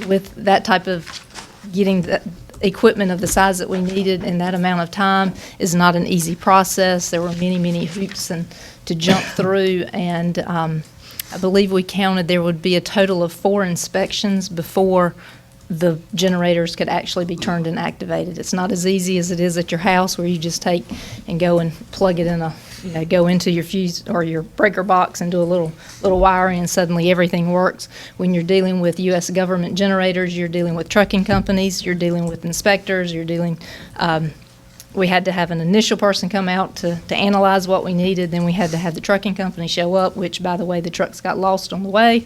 with that type of getting the equipment of the size that we needed in that amount of time is not an easy process. There were many, many hoops to jump through, and I believe we counted there would be a total of 4 inspections before the generators could actually be turned and activated. It's not as easy as it is at your house where you just take and go and plug it in go into your fuse or your breaker box and do a little wiring and suddenly everything works. When you're dealing with U.S. government generators, you're dealing with trucking companies, you're dealing with inspectors, we had to have an initial person come out to analyze what we needed. Then we had to have the trucking company show up, which, by the way, the trucks got lost on the way.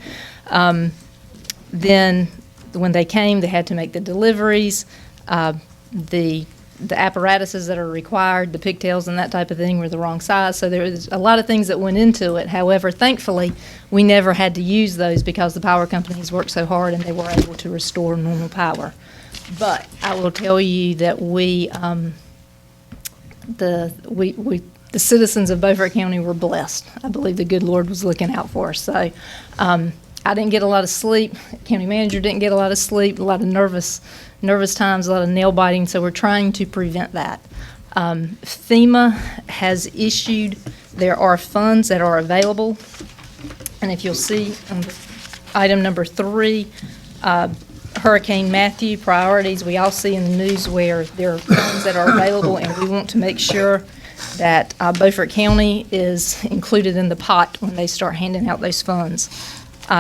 Then when they came, they had to make the deliveries. The apparatuses that are required, the pigtails and that type of thing, were the wrong size. So there was a lot of things that went into it. However, thankfully, we never had to use those because the power companies worked so hard and they were able to restore normal power. But I will tell you that the citizens of Beaufort County were blessed. I believe the good Lord was looking out for us. So I didn't get a lot of sleep. County manager didn't get a lot of sleep, a lot of nervous times, a lot of nail biting. So we're trying to prevent that. FEMA has issued, there are funds that are available. And if you'll see on item number 3, Hurricane Matthew priorities, we all see in the news where there are funds that are available, and we want to make sure that Beaufort County is included in the pot when they start handing out those funds.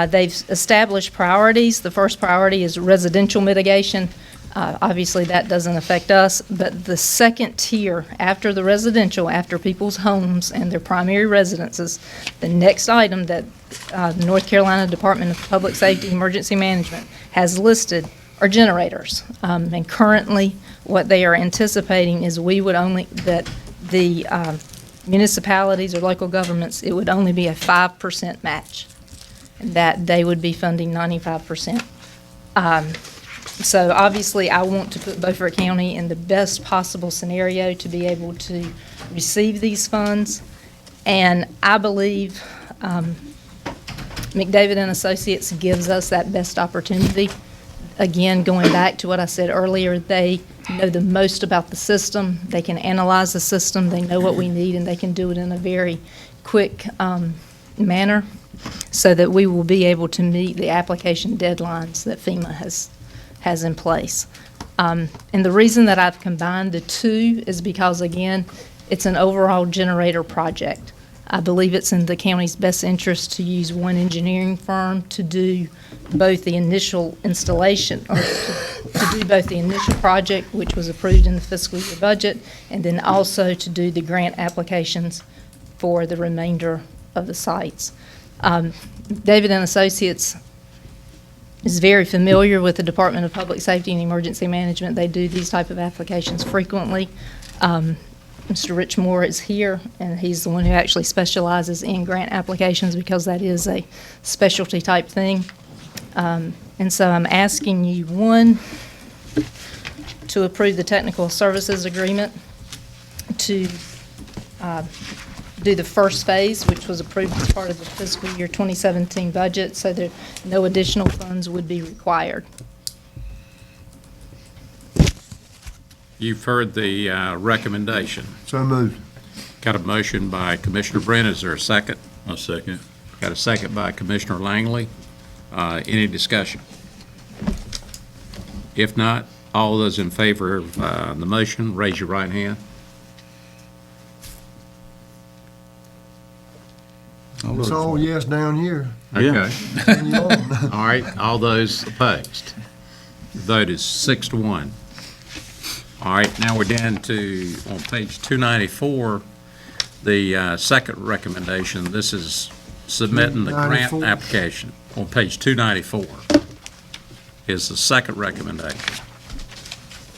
They've established priorities. The first priority is residential mitigation. Obviously, that doesn't affect us, but the second tier after the residential, after people's homes and their primary residences, the next item that the North Carolina Department of Public Safety Emergency Management has listed are generators. And currently, what they are anticipating is that the municipalities or local governments, it would only be a 5% match, and that they would be funding 95%. So obviously, I want to put Beaufort County in the best possible scenario to be able to receive these funds. And I believe McDavid and Associates gives us that best opportunity. Again, going back to what I said earlier, they know the most about the system. They can analyze the system. They know what we need, and they can do it in a very quick manner so that we will be able to meet the application deadlines that FEMA has in place. And the reason that I've combined the two is because, again, it's an overall generator project. I believe it's in the county's best interest to use one engineering firm to do both the initial installation, or to do both the initial project, which was approved in the fiscal year budget, and then also to do the grant applications for the remainder of the sites. David and Associates is very familiar with the Department of Public Safety and Emergency Management. They do these type of applications frequently. Mr. Rich Moore is here, and he's the one who actually specializes in grant applications because that is a specialty type thing. And so I'm asking you, one, to approve the technical services agreement to do the first phase, which was approved as part of the fiscal year 2017 budget, so that no additional funds would be required. You've heard the recommendation. So moved. Got a motion by Commissioner Brent. Is there a second? I'll second. Got a second by Commissioner Langley. Any discussion? If not, all those in favor of the motion, raise your right hand. It's all yes down here. Okay. And you on. All right, all those opposed? The vote is 6-1. All right, now we're down to, on page 294, the second recommendation. This is submitting the grant 294. application. On page 294 is the second recommendation.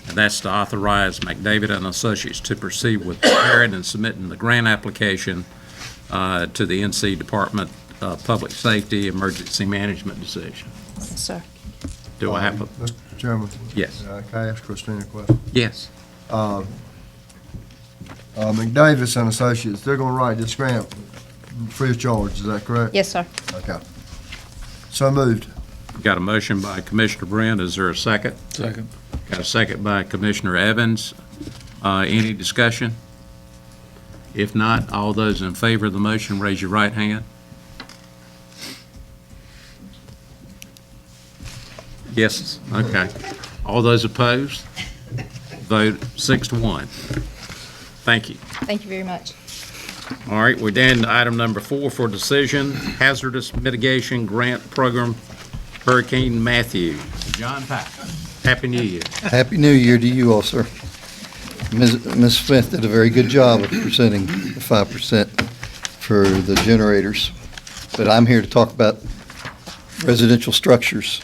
And that's to authorize McDavid and Associates to proceed with preparing and submitting the grant application to the NC Department of Public Safety Emergency Management decision. Yes, sir. Do I have a? Mr. Chairman? Yes. Can I ask Christina a question? Yes. McDavis and Associates, they're gonna write this grant free of charge, is that correct? Yes, sir. Okay. So moved. Got a motion by Commissioner Brand. Is there a second? Second. Got a second by Commissioner Evans. Any discussion? If not, all those in favor of the motion, raise your right hand. Yes, okay. All those opposed? Vote 6-1. Thank you. Thank you very much. All right, we're down to item number 4 for decision, Hazardous Mitigation Grant Program, Hurricane Matthew. John Pack, Happy New Year. Happy New Year to you all, sir. Ms. Smith did a very good job of presenting the 5% for the generators, but I'm here to talk about residential structures.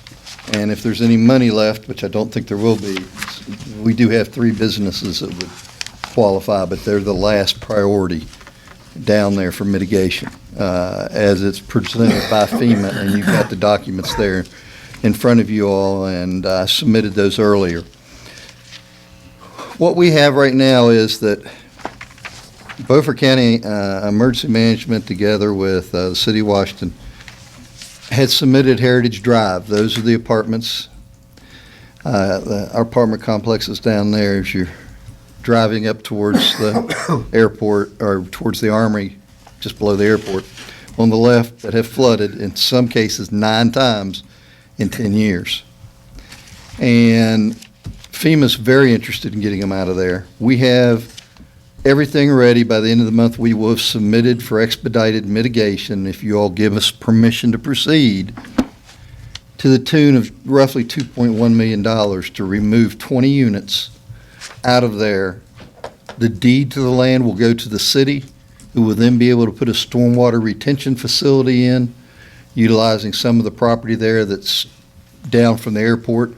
And if there's any money left, which I don't think there will be, we do have 3 businesses that would qualify, but they're the last priority down there for mitigation, as it's presented by FEMA, and you've got the documents there in front of you all, and I submitted those earlier. What we have right now is that Beaufort County Emergency Management, together with the City of Washington, had submitted Heritage Drive. Those are the apartments. Our apartment complex is down there as you're driving up towards the airport, or towards the Armory, just below the airport, on the left, that have flooded, in some cases 9 times in 10 years. And FEMA's very interested in getting them out of there. We have everything ready. By the end of the month, we will have submitted for expedited mitigation, if you all give us permission to proceed, to the tune of roughly $2.1 million to remove 20 units out of there. The deed to the land will go to the city, who will then be able to put a stormwater retention facility in, utilizing some of the property there that's down from the airport,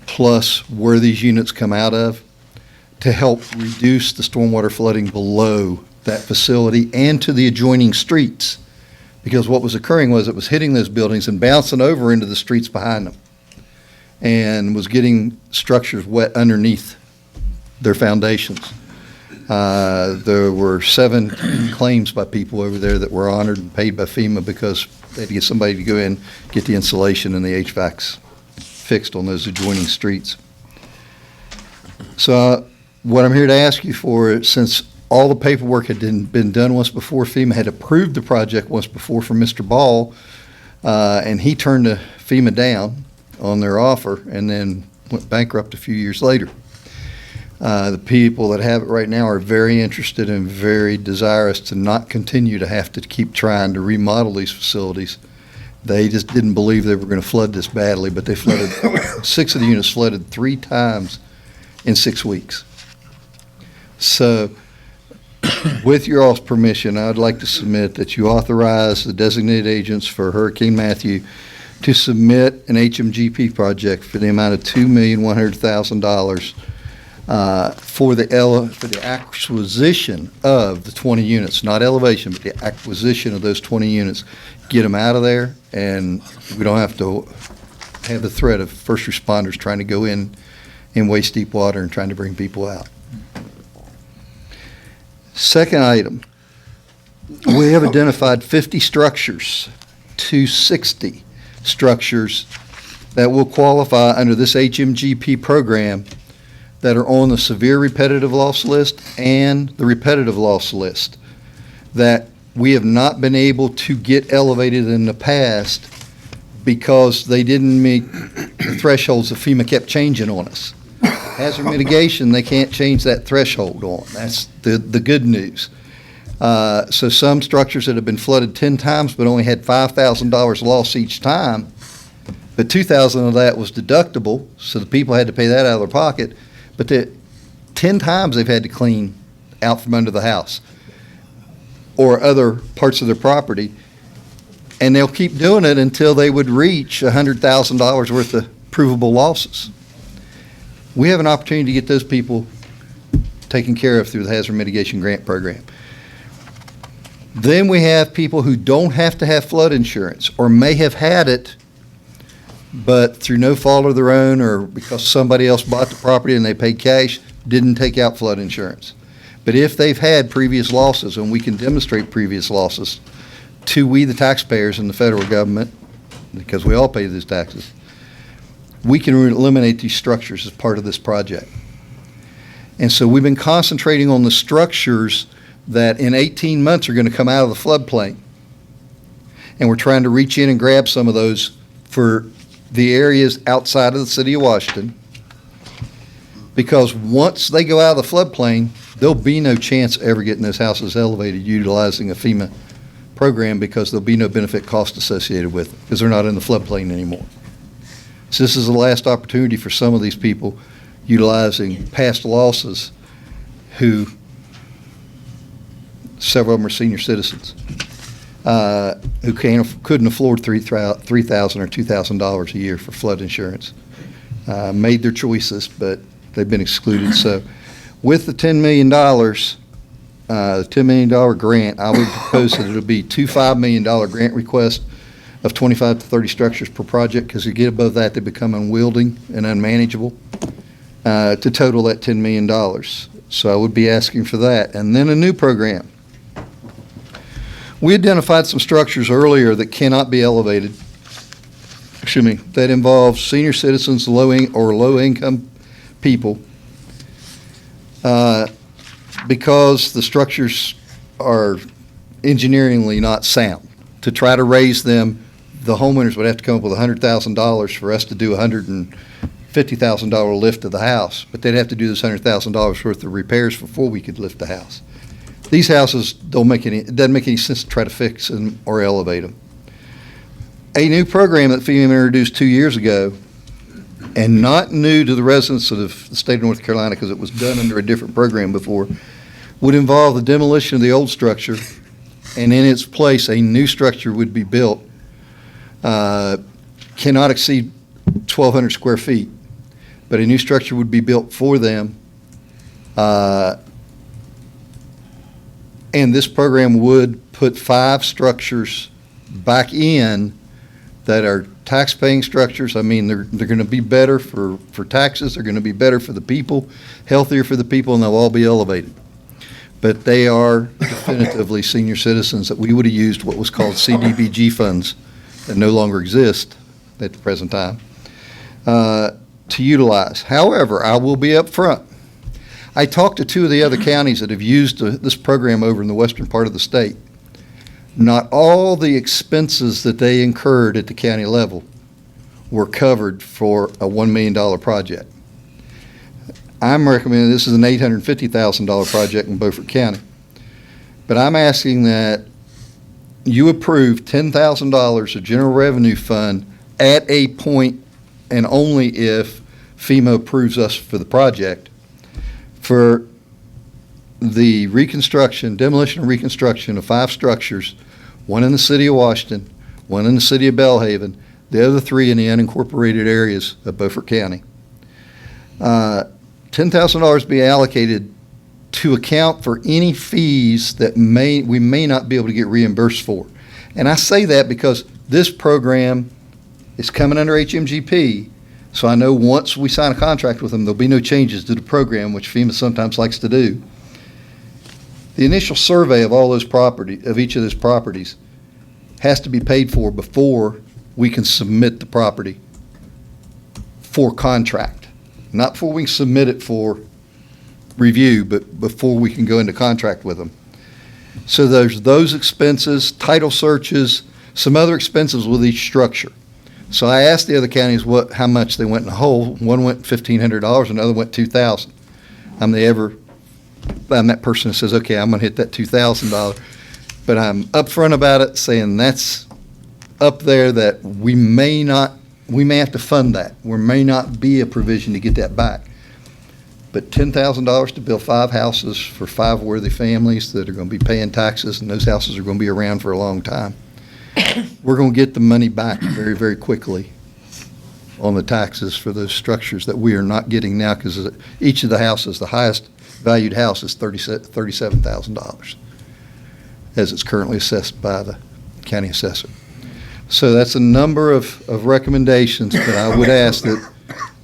plus where these units come out of, to help reduce the stormwater flooding below that facility and to the adjoining streets. Because what was occurring was it was hitting those buildings and bouncing over into the streets behind them, and was getting structures wet underneath their foundations. There were 7 claims by people over there that were honored and paid by FEMA because they had to get somebody to go in, get the insulation and the HVACs fixed on those adjoining streets. So what I'm here to ask you for, since all the paperwork had been done once before, FEMA had approved the project once before for Mr. Ball, and he turned the FEMA down on their offer and then went bankrupt a few years later. The people that have it right now are very interested and very desirous to not continue to have to keep trying to remodel these facilities. They just didn't believe they were going to flood this badly, but they flooded, 6 of the units flooded 3 times in 6 weeks. So, with your all's permission, I would like to submit that you authorize the designated agents for Hurricane Matthew to submit an HMGP project for the amount of $2,100,000 for the acquisition of the 20 units, not elevation, but the acquisition of those 20 units. Get them out of there, and we don't have to have the threat of first responders trying to go in waist deep water and trying to bring people out. Second item, we have identified 50 structures to 60 structures that will qualify under this HMGP program that are on the severe repetitive loss list and the repetitive loss list that we have not been able to get elevated in the past because they didn't meet the thresholds that FEMA kept changing on us. Hazard mitigation, they can't change that threshold on. That's the good news. So some structures that have been flooded 10 times but only had $5,000 loss each time, but $2,000 of that was deductible, so the people had to pay that out of their pocket. But 10 times they've had to clean out from under the house or other parts of their property, and they'll keep doing it until they would reach $100,000 worth of provable losses. We have an opportunity to get those people taken care of through the Hazard Mitigation Grant Program. Then we have people who don't have to have flood insurance or may have had it, but through no fault of their own or because somebody else bought the property and they paid cash, didn't take out flood insurance. But if they've had previous losses, and we can demonstrate previous losses to we, the taxpayers and the federal government, because we all pay these taxes, we can eliminate these structures as part of this project. And so we've been concentrating on the structures that in 18 months are going to come out of the floodplain. And we're trying to reach in and grab some of those for the areas outside of the city of Washington. Because once they go out of the floodplain, there'll be no chance of ever getting those houses elevated utilizing a FEMA program, because there'll be no benefit cost associated with it because they're not in the floodplain anymore. So this is the last opportunity for some of these people utilizing past losses who, several of them are senior citizens, who couldn't afford $3,000 or $2,000 a year for flood insurance. Made their choices, but they've been excluded. So with the $10 million, the $10 million grant, I would propose that it'll be two $5 million grant requests of 25 to 30 structures per project, because you get above that, they become unwielding and unmanageable, to total that $10 million. So I would be asking for that. And then a new program. We identified some structures earlier that cannot be elevated, that involve senior citizens, low-income people, because the structures are engineeringly not sound. To try to raise them, the homeowners would have to come up with $100,000 for us to do a $150,000 lift of the house, but they'd have to do this $100,000 worth of repairs before we could lift the house. These houses it doesn't make any sense to try to fix them or elevate them. A new program that FEMA introduced 2 years ago, and not new to the residents of the state of North Carolina because it was done under a different program before, would involve the demolition of the old structure, and in its place a new structure would be built, cannot exceed 1,200 square feet, but a new structure would be built for them, and this program would put 5 structures back in that are tax-paying structures. I mean, they're going to be better for taxes, they're going to be better for the people, healthier for the people, and they'll all be elevated. But they are definitively senior citizens that we would have used what was called CDBG funds that no longer exist at the present time to utilize. However, I will be up front. I talked to 2 of the other counties that have used this program over in the western part of the state. Not all the expenses that they incurred at the county level were covered for a $1 million project. I'm recommending this is an $850,000 project in Beaufort County. But I'm asking that you approve $10,000 of general revenue fund at a point, and only if FEMA approves us for the project, for the demolition and reconstruction of 5 structures, 1 in the city of Washington, 1 in the city of Belhaven, the other 3 in the unincorporated areas of Beaufort County. $10,000 be allocated to account for any fees that we may not be able to get reimbursed for. And I say that because this program is coming under HMGP, so I know once we sign a contract with them, there'll be no changes to the program, which FEMA sometimes likes to do. The initial survey of each of those properties has to be paid for before we can submit the property for contract. Not before we can submit it for review, but before we can go into contract with them. So there's those expenses, title searches, some other expenses with each structure. So I asked the other counties how much they went in the hole. One went $1,500, another went $2,000. They ever I'm that person that says, okay, I'm going to hit that $2,000. But I'm upfront about it, saying that's up there that we may have to fund that. There may not be a provision to get that back. But $10,000 to build 5 houses for 5 worthy families that are going to be paying taxes, and those houses are going to be around for a long time. We're going to get the money back very, very quickly on the taxes for those structures that we are not getting now, because each of the houses, the highest valued house is $37,000 as it's currently assessed by the county assessor. So that's a number of recommendations, but I would ask that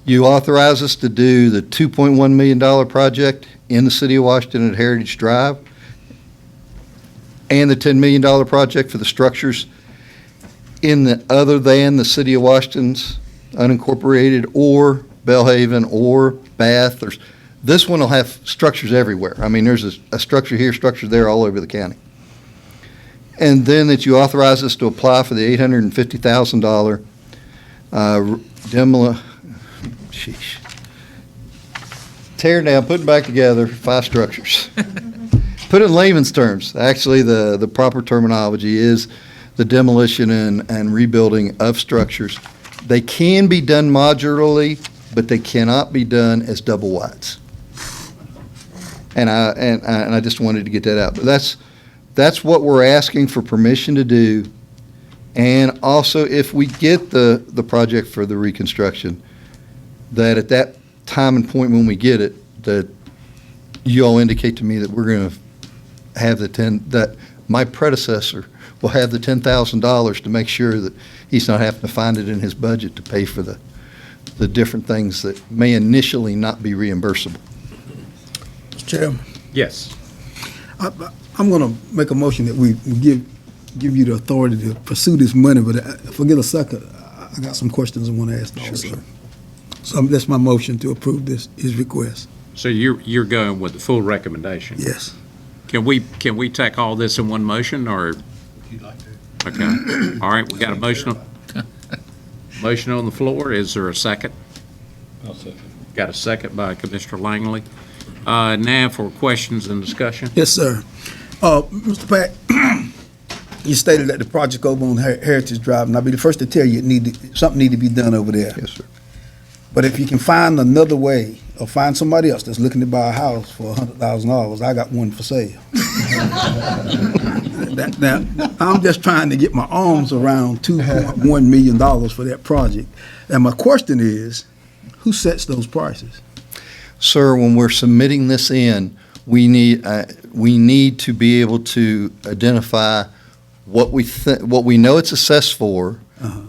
you authorize us to do the $2.1 million project in the city of Washington at Heritage Drive and the $10 million project for the structures other than the city of Washington's unincorporated or Belhaven or Bath. This one will have structures everywhere. I mean, there's a structure here, structure there, all over the county. And then that you authorize us to apply for the $850,000 tear down, putting back together 5 structures. Put it in layman's terms. Actually, the proper terminology is the demolition and rebuilding of structures. They can be done modularly, but they cannot be done as double wides. And I just wanted to get that out. But that's what we're asking for permission to do. And also, if we get the project for the reconstruction, that at that time and point when we get it, that you all indicate to me that we're going to have that my predecessor will have the $10,000 to make sure that he's not having to find it in his budget to pay for the different things that may initially not be reimbursable. Mr. Chairman, Yes. I'm going to make a motion that we give you the authority to pursue this money, but forget a second. I got some questions I want to ask also. Sure. So that's my motion to approve his request. So you're going with the full recommendation? Yes. Can we take all this in one motion, or? If you'd like to. Okay. All right, we got a motion on the floor. Is there a second? I'll second. Got a second by Commissioner Langley. Now for questions and discussion. Yes, sir. Mr. Pack, you stated that the project over on Heritage Drive, and I'll be the first to tell you something need to be done over there. Yes, sir. But if you can find another way, or find somebody else that's looking to buy a house for $100,000, I got one for sale. Now, I'm just trying to get my arms around $2.1 million for that project. And my question is, who sets those prices? Sir, when we're submitting this in, we need to be able to identify what we know it's assessed for,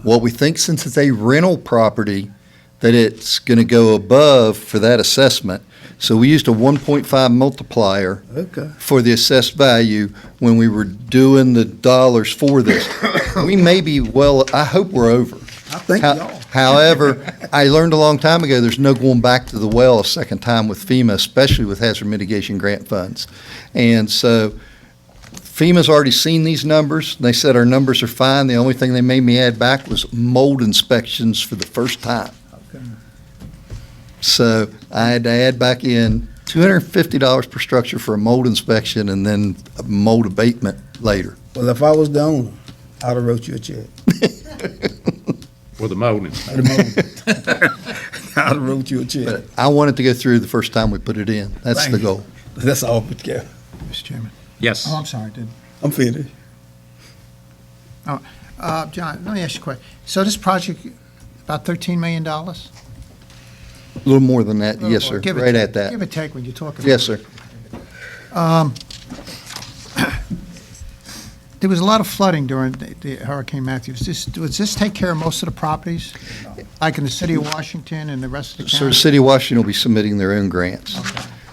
what we think, since it's a rental property, that it's going to go above for that assessment. So we used a 1.5 multiplier for the assessed value when we were doing the dollars for this. We may be I hope we're over. I think we are. However, I learned a long time ago, there's no going back to the well a second time with FEMA, especially with hazard mitigation grant funds. And so FEMA's already seen these numbers. They said our numbers are fine. The only thing they made me add back was mold inspections for the first time. So I had to add back in $250 per structure for a mold inspection and then a mold abatement later. Well, if I was the owner, I'd have wrote you a check. With the mold inspection. I'd have wrote you a check. But I want it to go through the first time we put it in. That's the goal. That's all, Mr. Chairman. Mr. Chairman. Yes. Oh, I'm sorry, I'm finished. John, let me ask you a question. So this project, about $13 million? A little more than that, yes, sir. Right at that. Give or take when you're talking. Yes, sir. There was a lot of flooding during the Hurricane Matthew. Does this take care of most of the properties, like in the city of Washington and the rest of the So county? the city of Washington will be submitting their own grants.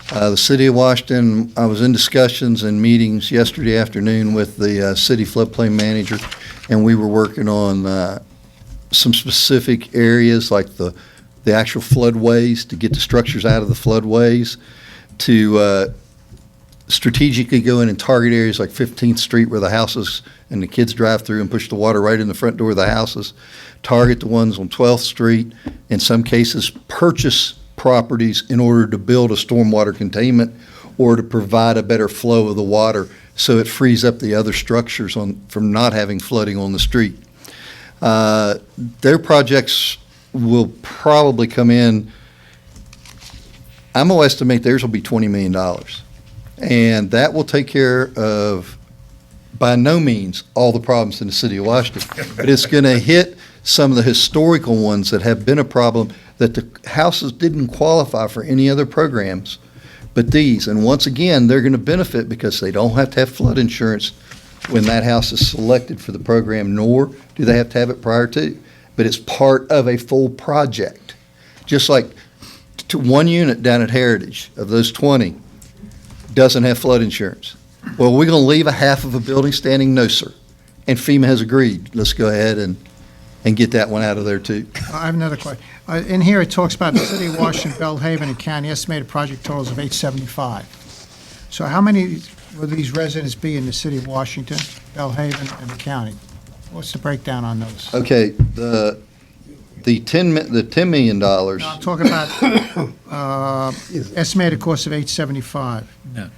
The city of Washington, I was in discussions and meetings yesterday afternoon with the city floodplain manager, and we were working on some specific areas like the actual floodways, to get the structures out of the floodways, to strategically go in and target areas like 15th Street where the houses and the kids drive through and push the water right in the front door of the houses, target the ones on 12th Street, in some cases purchase properties in order to build a stormwater containment or to provide a better flow of the water so it frees up the other structures from not having flooding on the street. Their projects will probably come in, I'm going to estimate theirs will be $20 million. And that will take care of, by no means, all the problems in the city of Washington. But it's going to hit some of the historical ones that have been a problem, that the houses didn't qualify for any other programs but these. And once again, they're going to benefit because they don't have to have flood insurance when that house is selected for the program, nor do they have to have it prior to. But it's part of a full project. Just like to one unit down at Heritage of those 20 doesn't have flood insurance. Well, we're going to leave a half of a building standing? No, sir. And FEMA has agreed. Let's go ahead and get that one out of there, too. I have another question. In here, it talks about the city of Washington, Bellhaven, and county estimated project totals of $875. So how many will these residents be in the city of Washington, Bellhaven, and the county? What's the breakdown on those? Okay, the $10 million. No, I'm talking about estimated cost of $875. Yeah.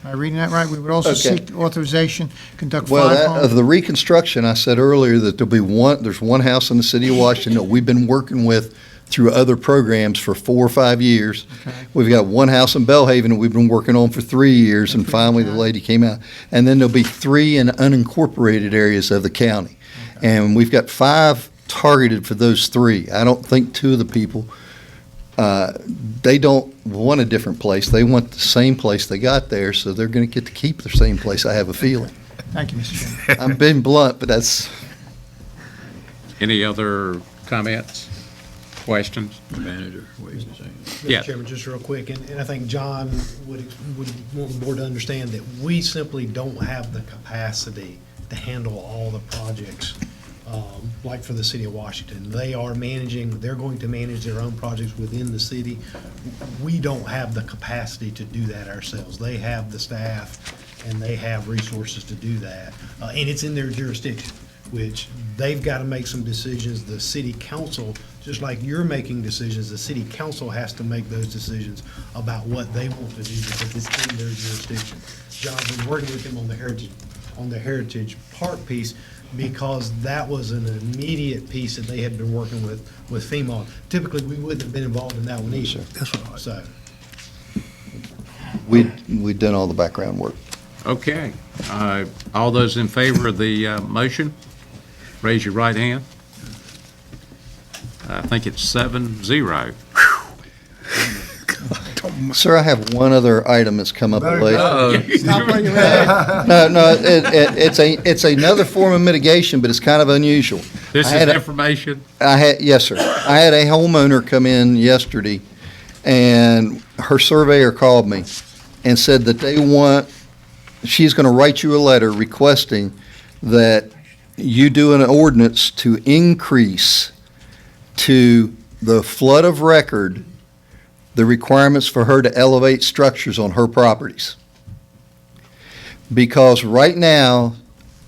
Am I reading that right? We would also Okay. seek authorization, conduct Well, 5 that, homes. of the reconstruction, I said earlier that there's one house in the city of Washington that we've been working with through other programs for 4 or 5 years. Okay. We've got one house in Bellhaven that we've been working on for 3 years, and finally the lady came out. And then there'll be 3 in unincorporated areas of the county. And we've got 5 targeted for those 3. I don't think 2 of the people, they don't want a different place. They want the same place they got there, so they're going to get to keep the same place, I have a feeling. Thank you, Mr. Chairman. I'm being blunt, but that's... Any other comments, questions? Manager, wait a second. Yeah. Mr. Chairman, just real quick, and I think John would want the board to understand that we simply don't have the capacity to handle all the projects, like for the city of Washington. They're going to manage their own projects within the city. We don't have the capacity to do that ourselves. They have the staff and they have resources to do that. And it's in their jurisdiction, which they've got to make some decisions. The city council, just like you're making decisions, the city council has to make those decisions about what they want to do because it's in their jurisdiction. John's been working with them on the Heritage Park piece because that was an immediate piece that they had been working with FEMA on. Typically, we wouldn't have been involved in that one either. That's right. So, We've done all the background work. Okay. All those in favor of the motion, raise your right hand. I think it's 7-0. Sir, I have one other item that's come up late. Stop where you're at. No, it's another form of mitigation, but it's kind of unusual. This I is had a- information. Yes, sir. I had a homeowner come in yesterday, and her surveyor called me and said that she's going to write you a letter requesting that you do an ordinance to increase to the flood of record the requirements for her to elevate structures on her properties. Because right now,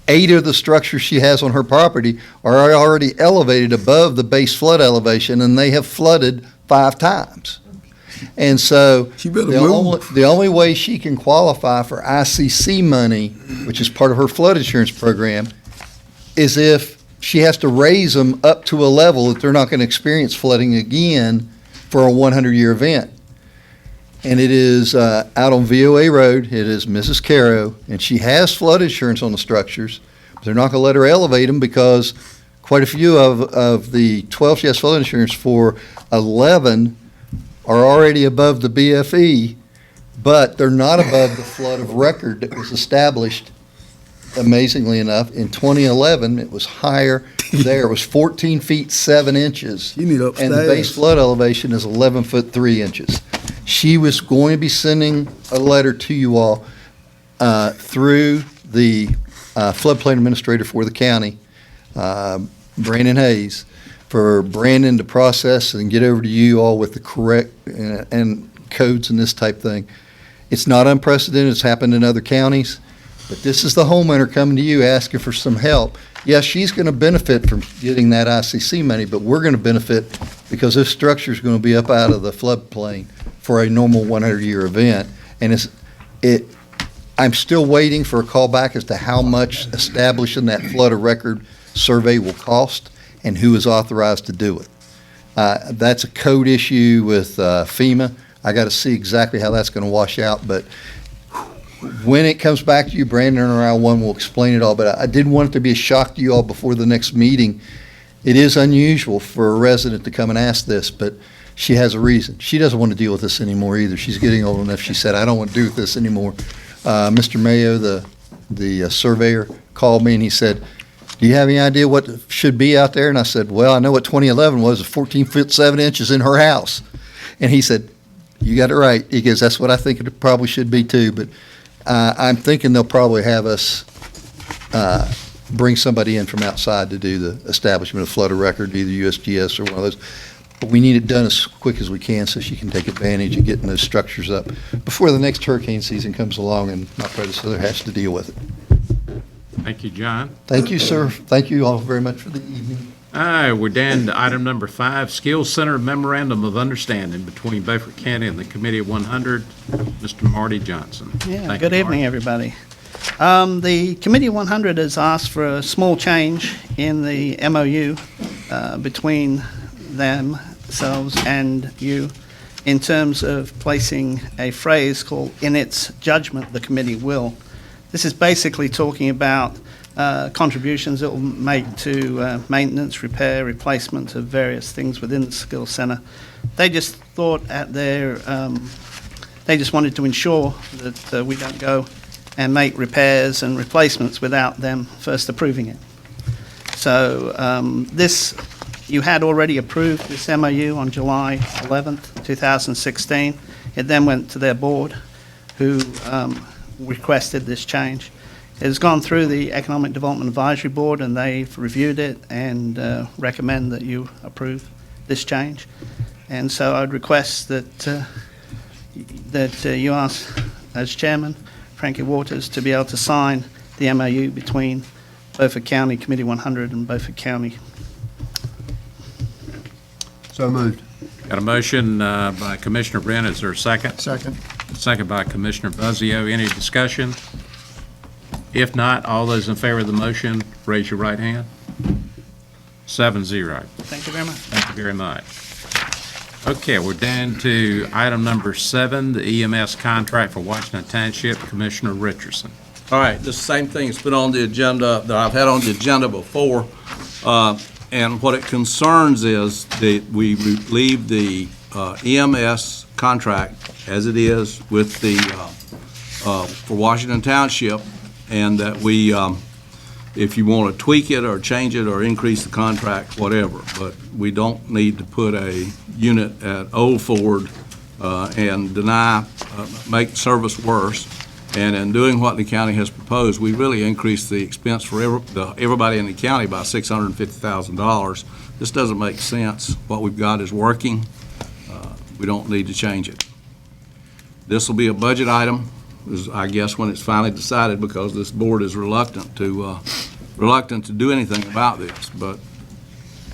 8 of the structures she has on her property are already elevated above the base flood elevation, and they have flooded 5 times. And so She better the only way she can qualify for ICC money, which is part of her flood insurance program, is if she has to raise them up to a level that they're not going to experience flooding again for a 100-year event. And it is out on VOA Road. It is Mrs. Caro, and she has flood insurance on the structures. But they're not going to let her elevate them because quite a few of the 12 she has flood insurance for, 11 are already above the BFE, but they're not above the flood of record that was established, amazingly enough. In 2011, it was higher there. It was 14 feet 7 inches. You need And upstairs. the base flood elevation is 11 foot 3 inches. She was going to be sending a letter to you all through the floodplain administrator for the county, Brandon Hayes, for Brandon to process and get over to you all with the correct and codes and this type thing. It's not unprecedented. It's happened in other counties. But this is the homeowner coming to you asking for some help. Yes, she's going to benefit from getting that ICC money, but we're going to benefit because this structure is going to be up out of the floodplain for a normal 100-year event. And I'm still waiting for a call back as to how much establishing that flood of record survey will cost and who is authorized to do it. That's a code issue with FEMA. I got to see exactly how that's going to wash out, but when it comes back to you, Brandon or I, one will explain it all, but I didn't want it to be a shock to you all before the next meeting. It is unusual for a resident to come and ask this, but she has a reason. She doesn't want to deal with this anymore either. She's getting old enough. She said, I don't want to do with this anymore. Mr. Mayo, the surveyor, called me and he said, do you have any idea what should be out there? And I said, well, I know what 2011 was, 14 feet 7 inches in her house. And he said, you got it right. He goes, that's what I think it probably should be too. But I'm thinking they'll probably have us bring somebody in from outside to do the establishment of flood of record, either USGS or one of those. But we need it done as quick as we can so she can take advantage of getting those structures up before the next hurricane season comes along and my predecessor has to deal with it. Thank you, John. Thank you, sir. Thank you all very much for the evening. All right, we're down to item number 5, Skills Center Memorandum of Understanding between Beaufort County and the Committee of 100. Mr. Marty Johnson. Yeah, good evening, everybody. The Committee 100 has asked for a small change in the MOU between themselves and you in terms of placing a phrase called, in its judgment, the committee will. This is basically talking about contributions it will make to maintenance, repair, replacement of various things within the Skills Center. They just thought at their, they just wanted to ensure that we don't go and make repairs and replacements without them first approving it. So you had already approved this MOU on July 11th, 2016. It then went to their board, who requested this change. It has gone through the Economic Development Advisory Board, and they've reviewed it and recommend that you approve this change. And so I'd request that you ask, as chairman, Frankie Waters, to be able to sign the MOU between Beaufort County Committee 100 and Beaufort County. So moved. Got a motion by Commissioner Brent. Is there a second? Second. Second by Commissioner Buzzio. Any discussion? If not, all those in favor of the motion, raise your right hand. 7-0. Thank you very much. Thank you very much. Okay, we're down to item number 7, the EMS contract for Washington Township. Commissioner Richardson. All right, this same thing has been on the agenda, that I've had on the agenda before. And what it concerns is that we leave the EMS contract as it is with the, for Washington Township, and that we, if you want to tweak it or change it or increase the contract, whatever, but we don't need to put a unit at Old Ford and deny, make service worse. And in doing what the county has proposed, we really increased the expense for everybody in the county by $650,000. This doesn't make sense. What we've got is working. We don't need to change it. This will be a budget item, I guess, when it's finally decided, because this board is reluctant to do anything about this. But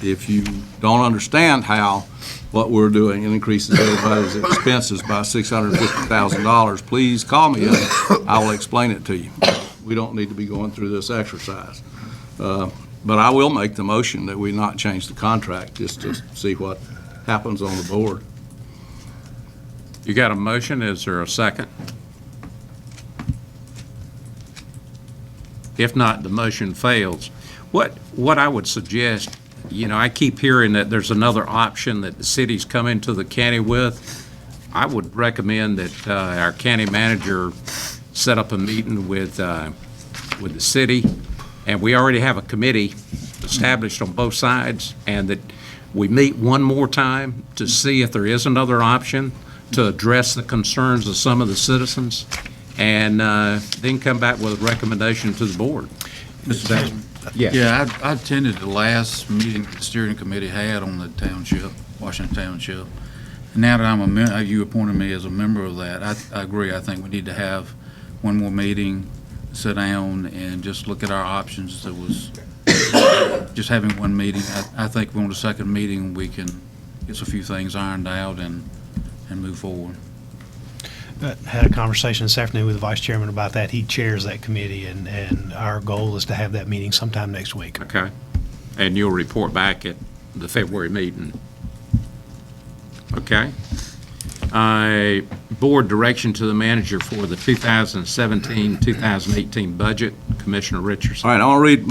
if you don't understand how what we're doing increases everybody's expenses by $650,000, please call me and I will explain it to you. We don't need to be going through this exercise. But I will make the motion that we not change the contract, just to see what happens on the board. You got a motion. Is there a second? If not, the motion fails. What I would suggest, I keep hearing that there's another option that the city's coming to the county with. I would recommend that our county manager set up a meeting with the city, and we already have a committee established on both sides, and that we meet one more time to see if there is another option to address the concerns of some of the citizens, and then come back with a recommendation to the board. Yeah, I attended the last meeting the steering committee had on the township, Washington Township. And now that I'm you appointed me as a member of that, I agree. I think we need to have one more meeting, sit down, and just look at our options. It was just having one meeting. I think on the second meeting we can get a few things ironed out and move forward. had a conversation this afternoon with the vice chairman about that. He chairs that committee, and our goal is to have that meeting sometime next week. Okay. And you'll report back at the February meeting. Okay. Board direction to the manager for the 2017-2018 budget. Commissioner Richardson. All right, I'll read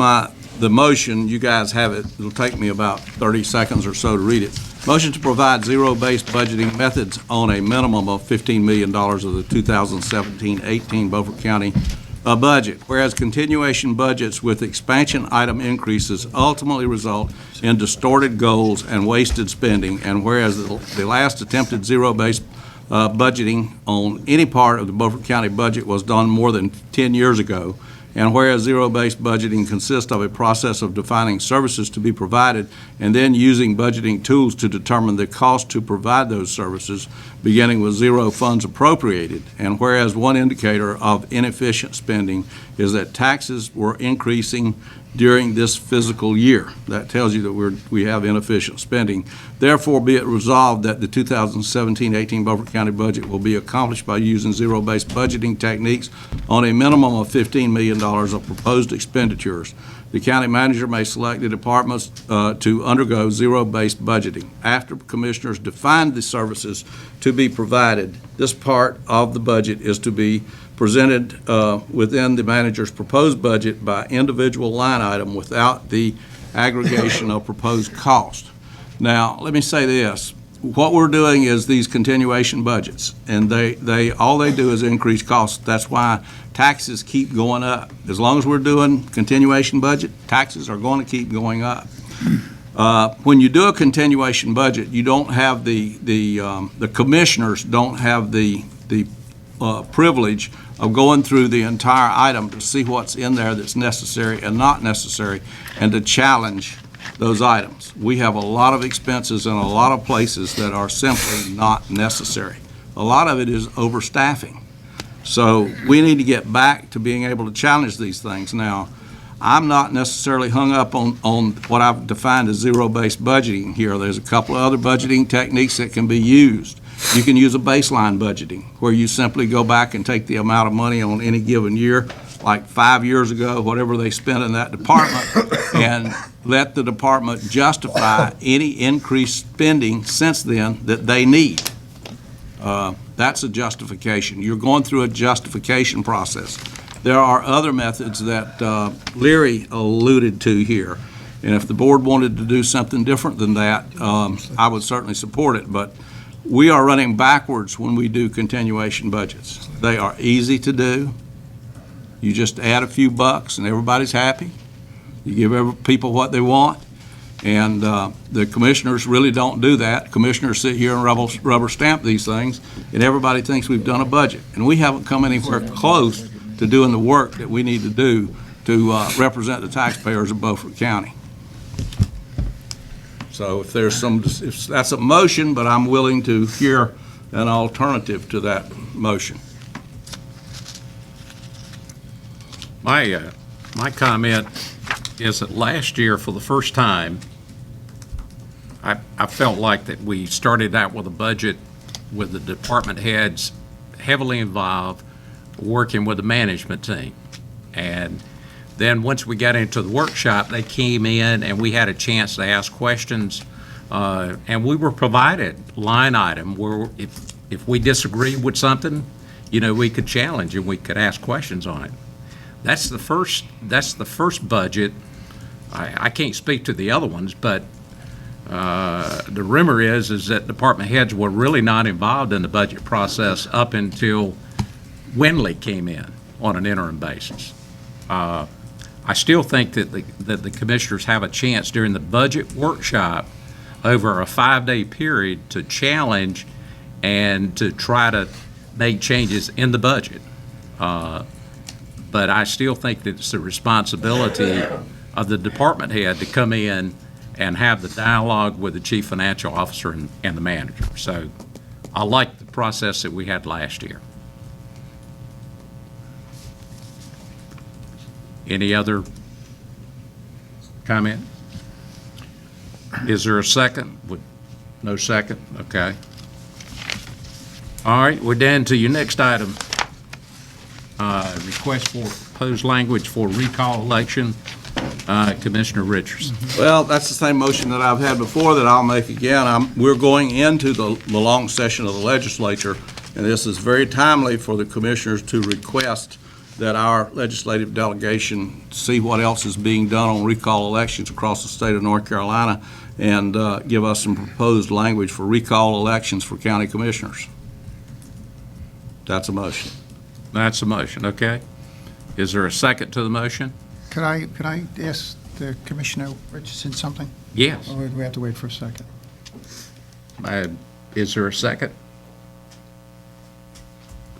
the motion. You guys have it. It'll take me about 30 seconds or so to read it. Motion to provide zero-based budgeting methods on a minimum of $15 million of the 2017-18 Beaufort County budget, whereas continuation budgets with expansion item increases ultimately result in distorted goals and wasted spending, and whereas the last attempted zero-based budgeting on any part of the Beaufort County budget was done more than 10 years ago, and whereas zero-based budgeting consists of a process of defining services to be provided and then using budgeting tools to determine the cost to provide those services, beginning with zero funds appropriated, and whereas one indicator of inefficient spending is that taxes were increasing during this fiscal year. That tells you that we have inefficient spending. Therefore, be it resolved that the 2017-18 Beaufort County budget will be accomplished by using zero-based budgeting techniques on a minimum of $15 million of proposed expenditures. The county manager may select the departments to undergo zero-based budgeting. After commissioners define the services to be provided, this part of the budget is to be presented within the manager's proposed budget by individual line item without the aggregation of proposed cost. Now, let me say this. What we're doing is these continuation budgets, and all they do is increase costs. That's why taxes keep going up. As long as we're doing continuation budget, taxes are going to keep going up. When you do a continuation budget, you don't have the commissioners don't have the privilege of going through the entire item to see what's in there that's necessary and not necessary, and to challenge those items. We have a lot of expenses in a lot of places that are simply not necessary. A lot of it is overstaffing. So we need to get back to being able to challenge these things. Now, I'm not necessarily hung up on what I've defined as zero-based budgeting here. There's a couple of other budgeting techniques that can be used. You can use a baseline budgeting, where you simply go back and take the amount of money on any given year, like 5 years ago, whatever they spent in that department, and let the department justify any increased spending since then that they need. That's a justification. You're going through a justification process. There are other methods that Leary alluded to here, and if the board wanted to do something different than that, I would certainly support it, but we are running backwards when we do continuation budgets. They are easy to do. You just add a few bucks and everybody's happy. You give people what they want, and the commissioners really don't do that. Commissioners sit here and rubber stamp these things, and everybody thinks we've done a budget, and we haven't come anywhere close to doing the work that we need to do to represent the taxpayers of Beaufort County. So if that's a motion, but I'm willing to hear an alternative to that motion. My comment is that last year, for the first time, I felt like that we started out with a budget with the department heads heavily involved, working with the management team. And then once we got into the workshop, they came in and we had a chance to ask questions, and we were provided line item where if we disagreed with something, we could challenge and we could ask questions on it. That's the first budget. I can't speak to the other ones, but the rumor is that department heads were really not involved in the budget process up until Winley came in on an interim basis. I still think that the commissioners have a chance during the budget workshop over a 5-day period to challenge and to try to make changes in the budget. But I still think that it's the responsibility of the department head to come in and have the dialogue with the chief financial officer and the manager. So I like the process that we had last year. Any other comment? Is there a second? No second? Okay. All right, we're down to your next item. Request for proposed language for recall election. Commissioner Richardson. Well, that's the same motion that I've had before that I'll make again. We're going into the long session of the legislature, and this is very timely for the commissioners to request that our legislative delegation see what else is being done on recall elections across the state of North Carolina and give us some proposed language for recall elections for county commissioners. That's a motion. That's a motion, okay. Is there a second to the motion? Could I ask the Commissioner Richardson something? Yes. Or do we have to wait for a second? Is there a second?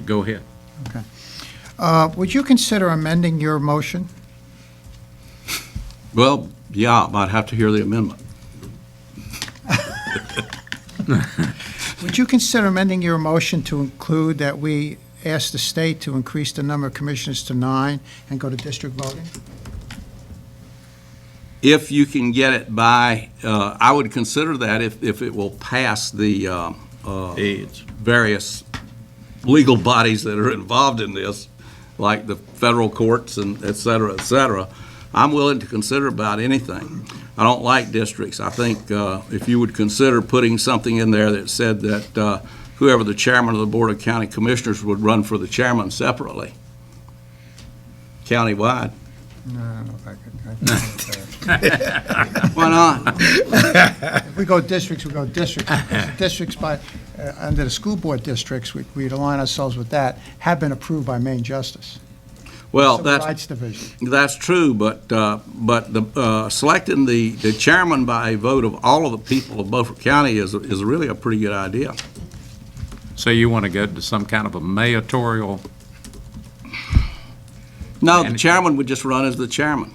Go ahead. Okay. Would you consider amending your motion? Well, yeah, I might have to hear the amendment. Would you consider amending your motion to include that we ask the state to increase the number of commissioners to 9 and go to district voting? If you can get it by, I would consider that if it will pass the various legal bodies that are involved in this, like the federal courts and et cetera, et cetera. I'm willing to consider about anything. I don't like districts. I think if you would consider putting something in there that said that whoever the chairman of the Board of County Commissioners would run for the chairman separately, countywide. No, I don't know if I could. Why not? If we go districts, we go districts. Districts by, under the school board districts, we'd align ourselves with that, have been approved by Maine Justice. Well, Civil Rights Division. that's true, but the selecting the chairman by a vote of all of the people of Beaufort County is really a pretty good idea. So you want to go to some kind of a mayoral? No, the chairman would just run as the chairman.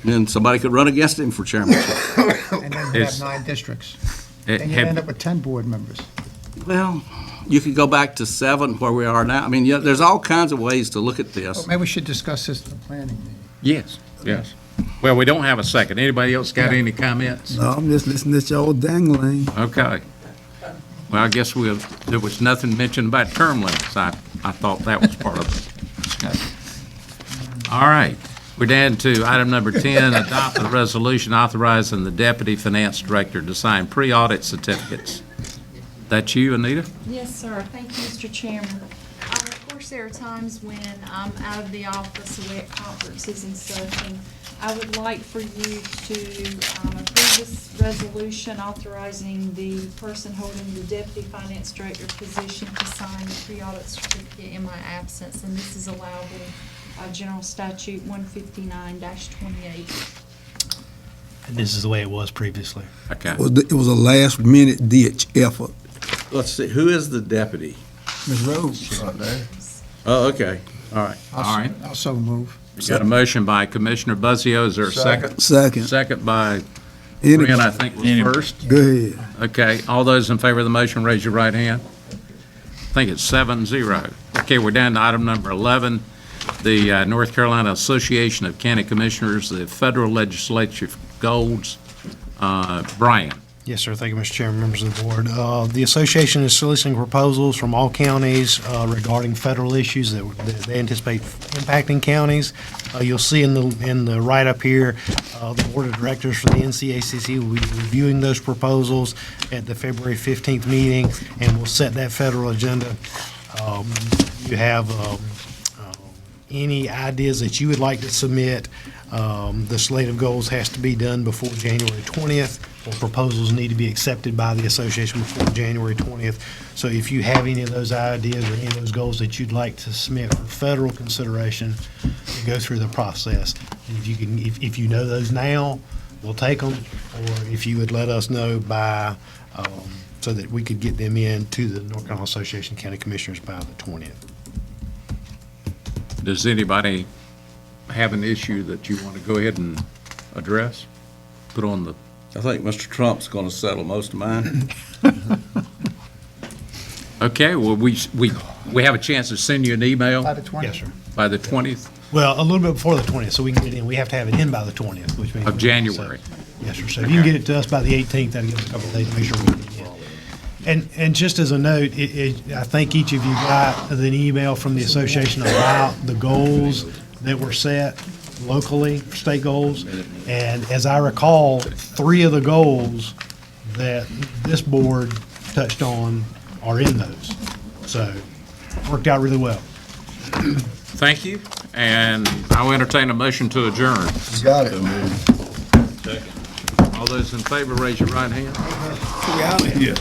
And somebody could run against him for chairmanship. And then we have 9 districts. And you end up with 10 board members. Well, you could go back to 7 where we are now. I mean, there's all kinds of ways to look at this. Well, maybe we should discuss this at the planning meeting. Yes, yes. Well, we don't have a second. Anybody else got any comments? No, I'm just listening to y'all dangling. Okay. Well, I guess there was nothing mentioned about term limits. I thought that was part of the discussion. All right. We're down to item number 10, adopt a resolution authorizing the Deputy Finance Director to sign pre-audit certificates. That's you, Anita? Yes, sir. Thank you, Mr. Chairman. Of course, there are times when I'm out of the office, away at conferences and stuff, and I would like for you to approve this resolution authorizing the person holding the Deputy Finance Director position to sign the pre-audit certificate in my absence, and this is allowable General Statute 159-28. And this is the way it was previously. Okay. It was a last-minute ditch effort. Let's see, who is the deputy? Ms. Rhodes. Oh, okay, all right. All right. Also move. You got a motion by Commissioner Buzzio. Is there a second? Second. Second by Any- Brent, I think was first. Go ahead. Okay, all those in favor of the motion, raise your right hand. I think it's 7-0. Okay, we're down to item number 11, the North Carolina Association of County Commissioners, the federal legislative goals. Brian. Yes, sir. Thank you, Mr. Chairman, members of the board. The association is soliciting proposals from all counties regarding federal issues that they anticipate impacting counties. You'll see in the write-up here, the board of directors for the NCACC will be reviewing those proposals at the February 15th meeting, and we'll set that federal agenda. You have any ideas that you would like to submit. The slate of goals has to be done before January 20th. Or proposals need to be accepted by the association before January 20th. So if you have any of those ideas or any of those goals that you'd like to submit for federal consideration, to go through the process. If you know those now, we'll take them. Or if you would let us know by, so that we could get them in to the North Carolina Association of County Commissioners by the 20th. Does anybody have an issue that you want to go ahead and address? Put on the. I think Mr. Trump's going to settle most of mine. Okay, well, we have a chance to send you an email By the 20th? Yes, sir. by the 20th Well, a little bit before the 20th, so we can get it in. We have to have it in by the 20th, which means. of January. Yes, sir. So if you can get it to us by the 18th, that'll give us a couple of days to make sure we get it in. And just as a note, I think each of you got an email from the association about the goals that were set locally, state goals. And as I recall, 3 of the goals that this board touched on are in those. So, worked out really well. Thank you, and I will entertain a motion to adjourn. You got it. All those in favor, raise your right hand. Yeah.